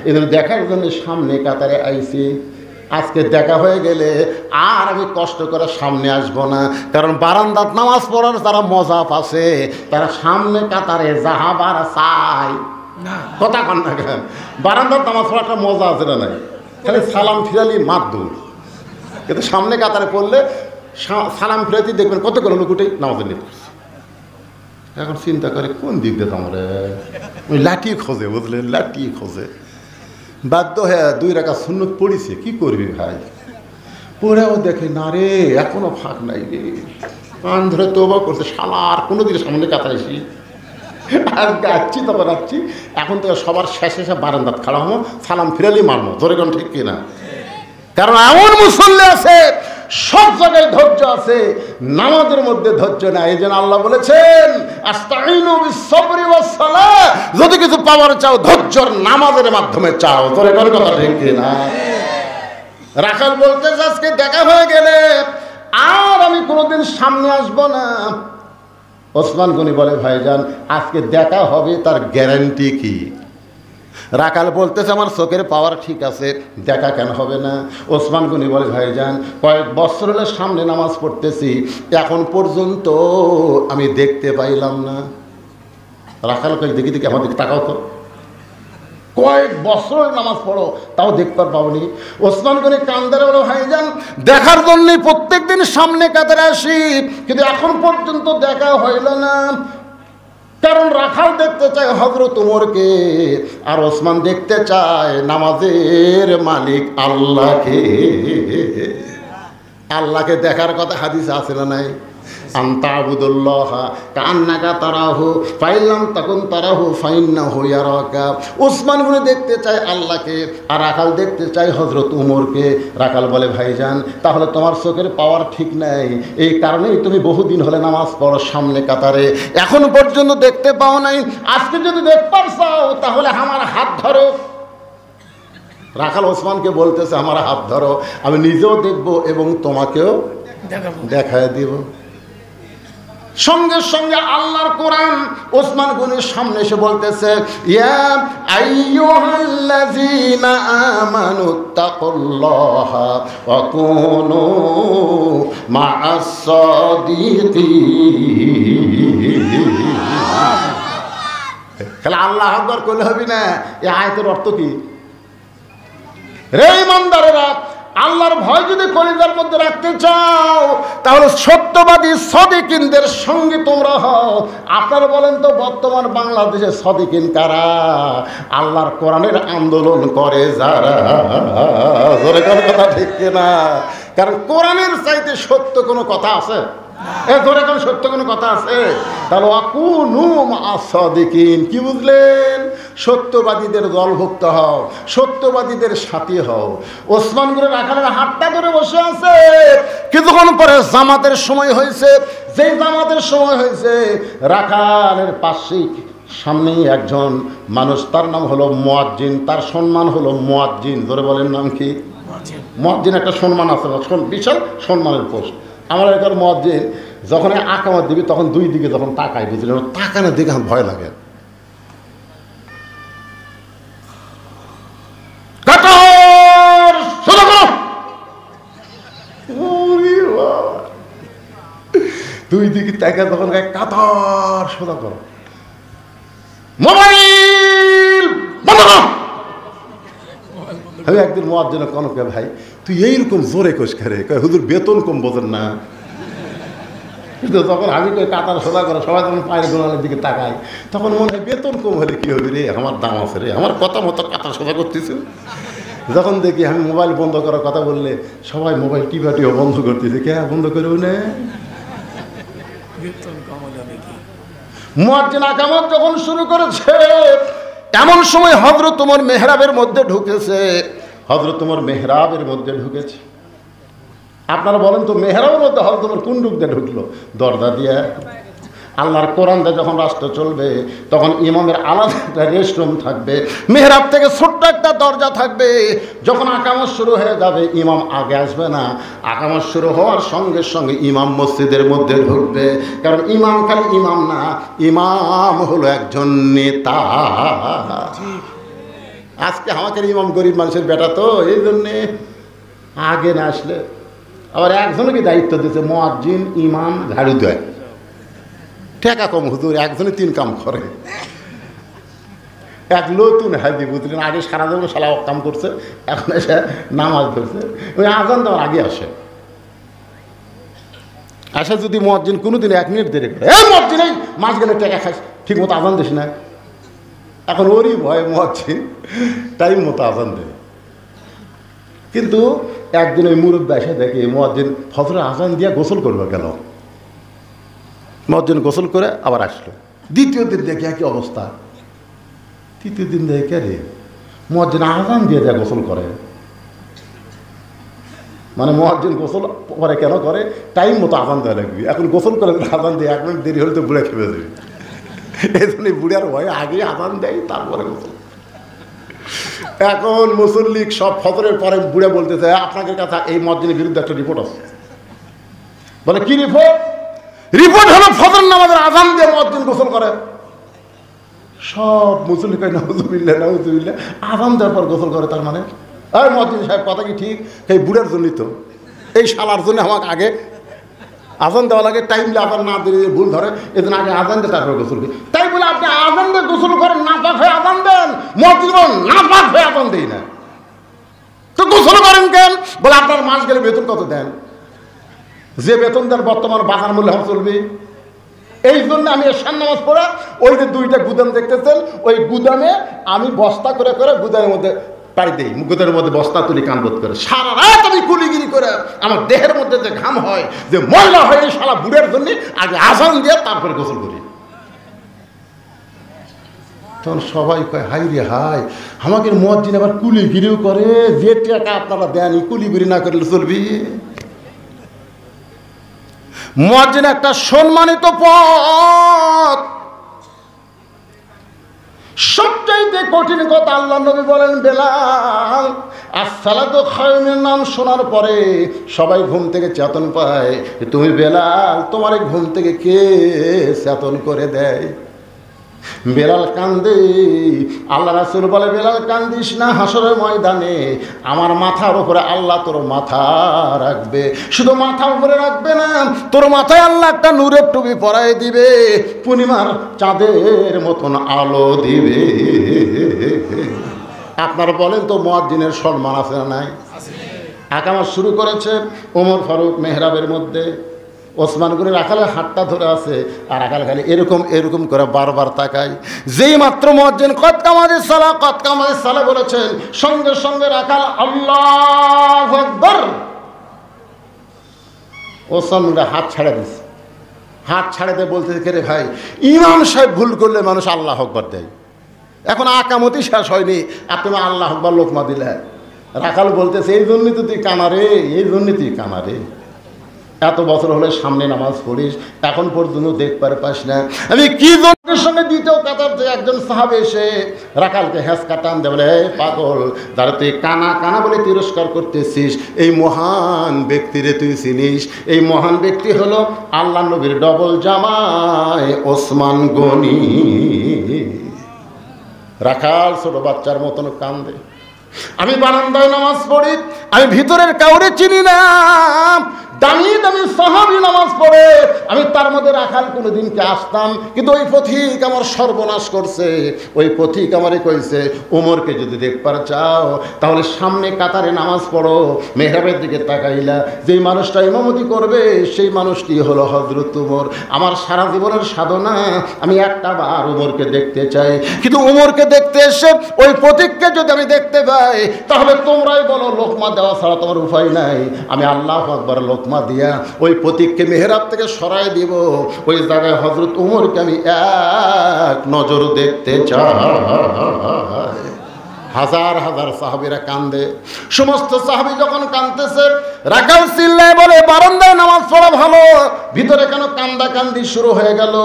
এদের দেখার জন্য সামনে কাতারে আইছি। আজকে দেখা হয়ে গেলে আর আমি কষ্ট করে সামনে আসব না, কারণ বারান্দাত নামাজ পড়ার যারা মজা পাচ্ছে তারা সামনে কাতারে যাহাবার চাই। কথা কন না কেন? বারান্দাত নামাজ পড়ার একটা মজা আছে না নাই? খালি সালাম ফিরালি মার দূর, কিন্তু সামনে কাতারে পড়লে সালাম ফিরাতেই দেখবেন কতগুলো লোক উঠেই নামাজের নিয়ে করছে। এখন চিন্তা করে কোন দিক দিয়ে তোমরা ওই লাঠি খোঁজে, বুঝলেন, লাঠি খোঁজে। বাধ্য হ্যাঁ 2 রাকাত সুন্নত পড়িছে, কি করবি ভাই? পড়েও দেখে না রে, এখনো ফাঁক নাই রে, কান ধরে তওবা করছে, শালা আর কোনোদিন সামনে কাতারে এসি আর যাচ্ছি, তখন যাচ্ছি, এখন তো সবার শেষে বারান্দাত খাড়া হবো, সালাম ফিরালি মারবো, ধরে কোন ঠিক কিনা? কারণ এমন মুসল্লি আছে সব জায়গায় ধৈর্য আছে, নামাজের মধ্যে ধৈর্য নাই। এই জন্য আল্লাহ বলেছেন, আস্তাইনু বিস-সাবরি ওয়াস-সালাহ, যদি কিছু পাওয়ার চাও ধৈর্যর নামাজের মাধ্যমে চাও, ধরে কোন কথা ঠিক কিনা? রাখাল বলতে আজকে দেখা হয়ে গেলে আর আমি কোনোদিন সামনে আসবো না। ওসমান গনি বলে, ভাইজান আজকে দেখা হবে, তার গ্যারান্টি কি? রাখাল বলতেছে, আমার চোখের পাওয়ার ঠিক আছে, দেখা কেন হবে না? ওসমান গনি বলে, ভাইজান কয়েক বছর হলে সামনে নামাজ পড়তেছি, এখন পর্যন্ত আমি দেখতে পাইলাম না। রাখাল কয়েক দেখি দেখি আমার দিকে তাকাও তো, কয়েক বছর নামাজ পড়ো তাও দেখতে পাওনি। ওসমান গনি কান্দারে বলো, ভাইজান দেখার জন্যই প্রত্যেক দিন সামনে কাতারে আসি, কিন্তু এখন পর্যন্ত দেখা হইল না। কারণ রাখাল দেখতে চায় হযরত ওমরকে, আর ওসমান দেখতে চায় নামাজের মালিক আল্লাহকে। আল্লাহকে দেখার কথা হাদিসে আছে না নাই? আনতা আবুদুল্লাহ কান্নাকা তারাহু ফাইলাম তাকুন তারাহু ফাইন্নাহু ইয়ারাকা। ওসমান গনি দেখতে চায় আল্লাহকে, আর রাখাল দেখতে চায় হযরত ওমরকে। রাখাল বলে, ভাইজান তাহলে তোমার চোখের পাওয়ার ঠিক নাই, এই কারণেই তুমি বহুদিন হলে নামাজ পড়ো সামনে কাতারে, এখন পর্যন্ত দেখতে পাও নাই। আজকে যদি দেখতে চাও তাহলে আমার হাত ধরো। রাখাল ওসমানকে বলতেছে, আমার হাত ধরো, আমি নিজেও দেখব এবং তোমাকেও দেখায় দিব। সঙ্গে সঙ্গে আল্লাহর কোরআন ওসমান গনির সামনে এসে বলতেছে, ইয়া আইয়ুহাল্লাযীনা আমানুত্তাকুল্লাহা ওয়া কুনু মা'আস সাদিকিন। তাহলে আল্লাহ আকবার কইলে হবে না? এই আয়াতের অর্থ কি? রে ইমানদারেরা, আল্লাহর ভয় যদি কলিজার মধ্যে রাখতে চাও তাহলে সত্যবাদী সাদিকিনদের সঙ্গে তোমরা হও। আপনারা বলেন তো বর্তমান বাংলাদেশে সাদিকিন কারা? আল্লাহর কোরআনের আন্দোলন করে যারা, জোরে কোন কথা ঠিক কিনা? কারণ কোরআনের চাইতে সত্য কোনো কথা আছে? ধরে কোন সত্য কোনো কথা আছে? তাহলে ওয়াকুনু মা'আস সাদিকিন, কি বুঝলেন? সত্যবাদীদের দলভুক্ত হও, সত্যবাদীদের সাথী হও। ওসমান গনি রাখালের হাতটা ধরে বসে আছে। কিছুক্ষণ পরে জামাতের সময় হয়েছে। যেই জামাতের সময় হয়েছে, রাখালের পাশেই সামনেই একজন মানুষ, তার নাম হলো মুয়াজ্জিন, তার সম্মান হলো মুয়াজ্জিন। ধরে বলেন নাম কি? মুয়াজ্জিন একটা সম্মান আছে, বিশাল সম্মানের পোস্ট। আমার এলাকার মুয়াজ্জিন যখন আকামত দিবি তখন 2 দিকে যখন তাকায়, বুঝলেন, তাকানোর দিকে আমার ভয় লাগে। দুই দিকে তাকা তখন কাতার সোজা করো, মোবাইল বন্ধ করো। আমি একদিন মুয়াজ্জিন কনকে, ভাই তুই এইরকম জোরে কোষ করে, হুজুর বেতন কম বোঝেন না। কিন্তু তখন আমি কই কাতার সোজা করো, সবাই যখন পায়ের গোড়ালের দিকে তাকাই তখন মনে হয় বেতন কম হলে কী হবে রে, আমার দাম আছে রে, আমার কথা মতো কাতার সোজা করতেছে। যখন দেখি আমি মোবাইল বন্ধ করার কথা বললে সবাই মোবাইল টিপাটিও বন্ধ করতেছে। কে বন্ধ করবে না? মুয়াজ্জিন আকামত যখন শুরু করেছে, এমন সময় হযরত ওমর মেহরাবের মধ্যে ঢুকেছে, হযরত ওমর মেহরাবের মধ্যে ঢুকেছে। আপনারা বলেন তো মেহরাবের মধ্যে হযরত ওমর কোন ঢুক দিয়ে ঢুকলো? দরজা দিয়ে। আল্লাহর কোরআন দিয়ে যখন রাষ্ট্র চলবে তখন ইমামের আলাদা একটা রেস্টরুম থাকবে, মেহরাব থেকে ছোট্ট একটা দরজা থাকবে। যখন আকামত শুরু হয়ে যাবে ইমাম আগে আসবে না, আকামত শুরু হওয়ার সঙ্গে সঙ্গে ইমাম মসজিদের মধ্যে ঢুকবে। কারণ ইমাম খালি ইমাম না, ইমাম হলো একজন নেতা। আজকে আমাকে ইমাম গরিব মানুষের বেটা, তো এই জন্যে আগে না আসলে। আবার একজনকে দায়িত্ব দিয়েছে, মুয়াজ্জিন, ইমাম, ঝাড়ু দেয়। ঠেকা কম হুজুর, একজনে 3 কাম করে। এক নতুন হাজি বুঝলেন, আগে সারা জীবন শালা কাম করছে, এখন এসে নামাজ ধরছে, ওই আজান দেওয়ার আগে আসে। আসে যদি মুয়াজ্জিন কোনোদিন 1 মিনিট দেরি করে, মুয়াজ্জিন এই মাঝখানে টেকা খাস, ঠিক মতো আজান দিস না। এখন ওরই ভয় মুয়াজ্জিন টাইম মতো আজান দেয়। কিন্তু একদিন ওই মুরব্বী এসে দেখে মুয়াজ্জিন ফজরের আজান দিয়ে গোসল করবে গেল। মুয়াজ্জিন গোসল করে আবার আসলো। দ্বিতীয় দিন দেখে একই অবস্থা। তৃতীয় দিন দেখে রে মুয়াজ্জিন আজান দিয়ে দেয় গোসল করে। মানে মুয়াজ্জিন গোসল করে কেন করে? টাইম মতো আজান দেওয়া লাগবে। এখন গোসল করে আজান দিয়ে 1 মিনিট দেরি হলে তো বুড়ে খেয়ে দেবে। এই জন্য বুড়ার ভয়ে আগে আজান দেয়, তারপরে গোসল। এখন মুসল্লি সব ফজরের পরে বুড়ে বলতেছে, আপনাদের কাছে এই মুয়াজ্জিনের বিরুদ্ধে একটা রিপোর্ট আছে। বলে কি রিপোর্ট? রিপোর্ট হলো ফজর নামাজের আজান দিয়ে মুয়াজ্জিন গোসল করে। সব মুসল্লি কয় নাউজুবিল্লাহ নাউজুবিল্লাহ, আজান দেওয়ার পর গোসল করে। তার মানে এই মুয়াজ্জিন সাহেব কথা কি ঠিক? এই বুড়ার জন্যই তো, এই শালার জন্য আমাকে আগে আজান দেওয়া লাগে, টাইমলে আজান না দিলে ভুল ধরে, এজন্য আগে আজান দিয়ে তারপরে গোসল করি। তাই বলে আপনি আজান দিয়ে গোসল করেন, নাপাক হয়ে আজান দেন? মুয়াজ্জিন নাপাক হয়ে আজান দেই না তো গোসল করেন কেন? বলে আপনার মাস গেলে বেতন কত দেন? যে বেতন দেন বর্তমান বাজার মূল্য আমার চলবে। এই জন্য আমি এশার নামাজ পড়ে ওই যে 2টা গুদাম দেখতেছেন, ওই গুদামে আমি বস্তা করে করে গুদামের মধ্যে পাড়ি দিই, গুদামের মধ্যে বস্তা তুলি কানবোধ করে। সারা রাত আমি কুলিগিরি করে আমার দেহের মধ্যে যে ঘাম হয়, যে ময়লা হয়, এই শালা বুড়ের জন্য আগে আজান দিয়ে তারপরে গোসল করি। তখন সবাই কয় হাই রে হাই, আমাকে মুয়াজ্জিন আবার কুলিগিরিও করে। যে টাকা আপনারা দেন কুলিগিরি না করলে চলবি? মুয়াজ্জিন একটা সম্মানিত পদ। সবচাইতে কঠিন কথা আল্লাহ নবী বলেন বেলাল আসসালাতু খায়রুন নাম শোনার পরে সবাই ঘুম থেকে চেতন পায়। তুমি বেলাল, তোমার ঘুম থেকে কে চেতন করে দেয়? বেলাল কান্দে। আল্লাহ রাসূল বলে বেলাল কান্দিস না, হাসরের ময়দানে আমার মাথার উপরে আল্লাহ তোর মাথা রাখবে। শুধু মাথা উপরে রাখবে না, তোর মাথায় আল্লাহ একটা নূরের টুপি পরায় দিবে, পূর্ণিমার চাঁদের মতন আলো দিবে। আপনারা বলেন তো মুয়াজ্জিনের সম্মান আছে না নাই? আকামত শুরু করেছে ওমর ফারুক মেহরাবের মধ্যে। ওসমান গনি রাখালের হাতটা ধরে আছে, আর রাখাল খালি এরকম এরকম করে বারবার তাকায়। যেই মাত্র মুয়াজ্জিন কদ কামাতিস সালাহ বলেছেন, সঙ্গে সঙ্গে রাখাল আল্লাহু আকবার। ওসমান হাত ছাড়ে দিচ্ছে। হাত ছাড়ে দিয়ে বলতেছে, কে রে ভাই, ইমাম সাহেব ভুল করলে মানুষ আল্লাহু আকবার দেয়, এখন আকামতি শেষ হয়নি, আপনি আল্লাহু আকবার লোকমা দিলে। রাখাল বলতেছে, এই জন্যই তো তুই কানা রে, এই জন্যই তুই কানা রে। এত বছর হলে সামনে নামাজ পড়িস, এখন পর্যন্ত দেখতে পাস না আমি কি জনের সঙ্গে। দ্বিতীয় কাতার থেকে একজন সাহাবী এসে রাখালকে হ্যাঁচকা টান দেয়, বলে পাগল, যারা তুই কানা কানা বলে তিরস্কার করতেছিস, এই মহান ব্যক্তিরে তুই চিনিস? এই মহান ব্যক্তি হলো আল্লাহ নবীর ডবল জামাই ওসমান গনি। রাখাল ছোট বাচ্চার মতন কান্দে। আমি বারান্দায় নামাজ পড়ি, আমি ভিতরের কাউরে চিনি না, দামি দামি সাহাবী নামাজ পড়ে, আমি তার মধ্যে রাখাল কোনোদিনকে আসতাম, কিন্তু ওই পথিক আমার সর্বনাশ করছে। ওই পথিক আমারে কইছে, ওমরকে যদি দেখবার চাও তাহলে সামনে কাতারে নামাজ পড়ো, মেহরাবের দিকে তাকাইলা, যেই মানুষটা ইমামতি করবে সেই মানুষটি হলো হযরত ওমর। আমার সারা জীবনের সাধনা আমি একটা বার ওমরকে দেখতে চাই, কিন্তু ওমরকে দেখতে এসে ওই পথিককে যদি আমি দেখতে পাই তাহলে তোমরাই বলো লোকমা দেওয়া ছাড়া তোমার উপায় নাই। আমি আল্লাহু আকবার লোকমা লোকমা দিয়া ওই প্রতীককে মেহরাব থেকে সরাই দিব, ওই জায়গায় হযরত ওমরকে আমি এক নজর দেখতে চাই। হাজার হাজার সাহাবীরা কান্দে। সমস্ত সাহাবী যখন কাঁদতেছে, রাকাল চিল্লায় বলে বারান্দায় নামাজ পড়া ভালো, ভিতরে কেন কান্দাকান্দি শুরু হয়ে গেল?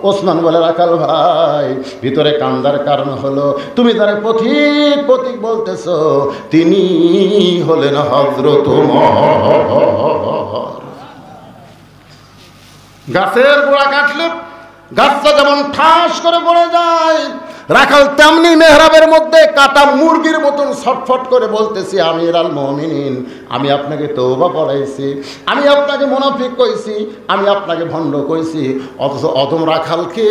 ওসমান বলে রাকাল ভাই, ভিতরে কান্দার কারণ হলো তুমি যারা পথিক পথিক বলতেছো তিনি হলেন হযরত ওমর। গাছের গোড়া কাটলে গাছটা যেমন ঠাস করে পড়ে যায়, রাখাল তেমনি মেহরাবের মধ্যে কাটা মুরগির মতন ছটফট করে বলতেছি, আমিরুল মুমিনিন, আমি আপনাকে তওবা পড়াইছি, আমি আপনাকে মুনাফিক কইছি, আমি আপনাকে ভণ্ড কইছি, অথচ অদম রাখালকে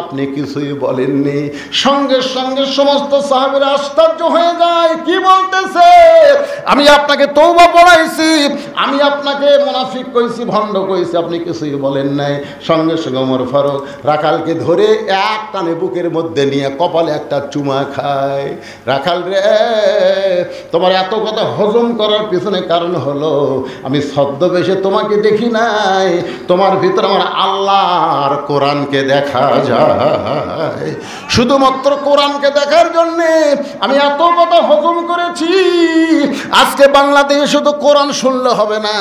আপনি কিছুই বলেননি। সঙ্গে সঙ্গে সমস্ত সাহাবীরা আশ্চর্য হয়ে যায়, কি বলতেছে? আমি আপনাকে তওবা পড়াইছি, আমি আপনাকে মুনাফিক কইছি, ভণ্ড কইছি, আপনি কিছুই বলেন নাই। সঙ্গে সঙ্গে ওমর ফারুক রাখালকে ধরে এক টানে বুকের মধ্যে নিয়ে কপালে একটা চুমা খায়। রাখাল রে, তোমার এত কথা হজম করার পিছনে কারণ হলো আমি ছদ্মবেশে তোমাকে দেখি নাই, তোমার ভিতরে আমার আল্লাহর কোরআনকে দেখা যায়। শুধুমাত্র কোরআনকে দেখার জন্যে আমি এত কথা হজম করেছি। আজকে বাংলাদেশে শুধু কোরআন শুনলে হবে না,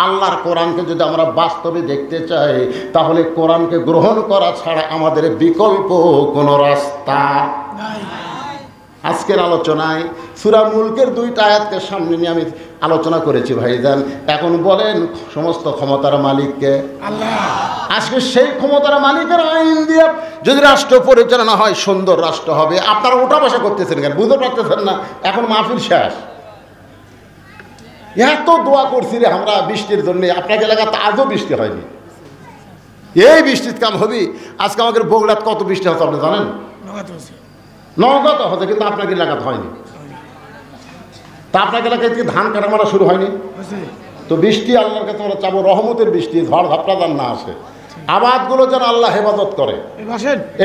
আল্লাহর কোরআনকে যদি আমরা বাস্তবে দেখতে চাই তাহলে কোরআনকে গ্রহণ করা ছাড়া আমাদের বিকল্প কোনো রাস্তা নাই। আজকের আলোচনায় সূরা মুলকের 2টা আয়াতকে সামনে নিয়ে আমি আলোচনা করেছি ভাইজান। এখন বলেন সমস্ত ক্ষমতার মালিককে আল্লাহ। আজকে সেই ক্ষমতার মালিকের আইন দিয়ে যদি রাষ্ট্র পরিচালনা হয় সুন্দর রাষ্ট্র হবে। আপনারা ওটা বসা করতেছেন কেন? বুঝতে পারতেছেন না? এখন মাহফিল শেষ, এত দোয়া করছি রে আমরা বৃষ্টির জন্য, আপনাকে এলাকাতে আজও বৃষ্টি হয়নি। এই বৃষ্টির কাম হবি। আজকে আমাদের বগুড়াত কত বৃষ্টি হতো আপনি জানেন? নওগাঁতে হতো, কিন্তু আপনাকে এলাকাতে হয়নি। তা আপনাকে এলাকায় থেকে ধান কাটা মারা শুরু হয়নি তো? বৃষ্টি আল্লাহর কাছে আমরা চাবো, রহমতের বৃষ্টি, ঝড় ঝাপটা যেন না আসে, আবাদগুলো যেন আল্লাহ হেফাজত করে।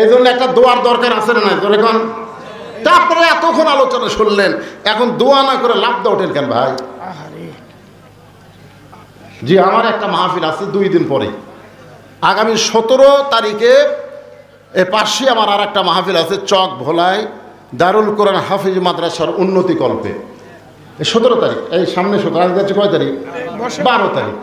এই জন্য একটা দোয়ার দরকার আছে না? যখন তারপরে এতক্ষণ আলোচনা শুনলেন, এখন দোয়া না করে লাভ দা ওঠেন কেন ভাই? জি, আমার একটা মাহফিল আছে 2 দিন পরে, আগামী 17 তারিখে এ পাশে আমার আর একটা মাহফিল আছে চক ভোলায়, দারুল কোরআন হাফিজ মাদ্রাসার উন্নতি কল্পে। 17 তারিখ, এই সামনে 17 যাচ্ছে, কয় তারিখ? 12 তারিখ।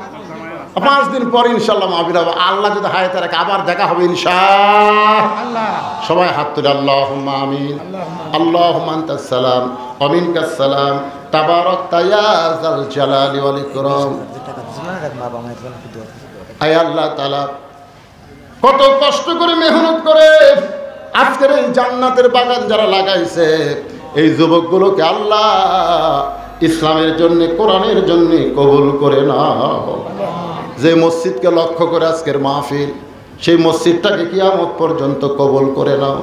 5 দিন পর ইনশাল্লাহ মাহফিল হবে। আল্লাহ যদি হায়াতে রাখে আবার দেখা হবে ইনশাআল্লাহ। সবাই হাত তুলে আল্লাহুম্মা আমিন। আল্লাহুম্মা আনতাস সালাম ওয়া মিনকাস সালাম, তাবারাকতা ইয়া যাল জালালি ওয়াল ইকরাম। আয় আল্লাহ তাআলা, কত কষ্ট করে মেহনত করে আজকের এই জান্নাতের বাগান যারা লাগাইছে, এই যুবকগুলোকে আল্লাহ ইসলামের জন্য, কোরআনের জন্য কবুল করে নাও। যে মসজিদকে লক্ষ্য করে আজকের মাহফিল, সেই মসজিদটাকে কিয়ামত পর্যন্ত কবুল করে নাও।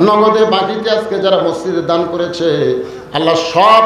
নগদে বাকিতে আজকে যারা মসজিদে দান করেছে আল্লাহ সব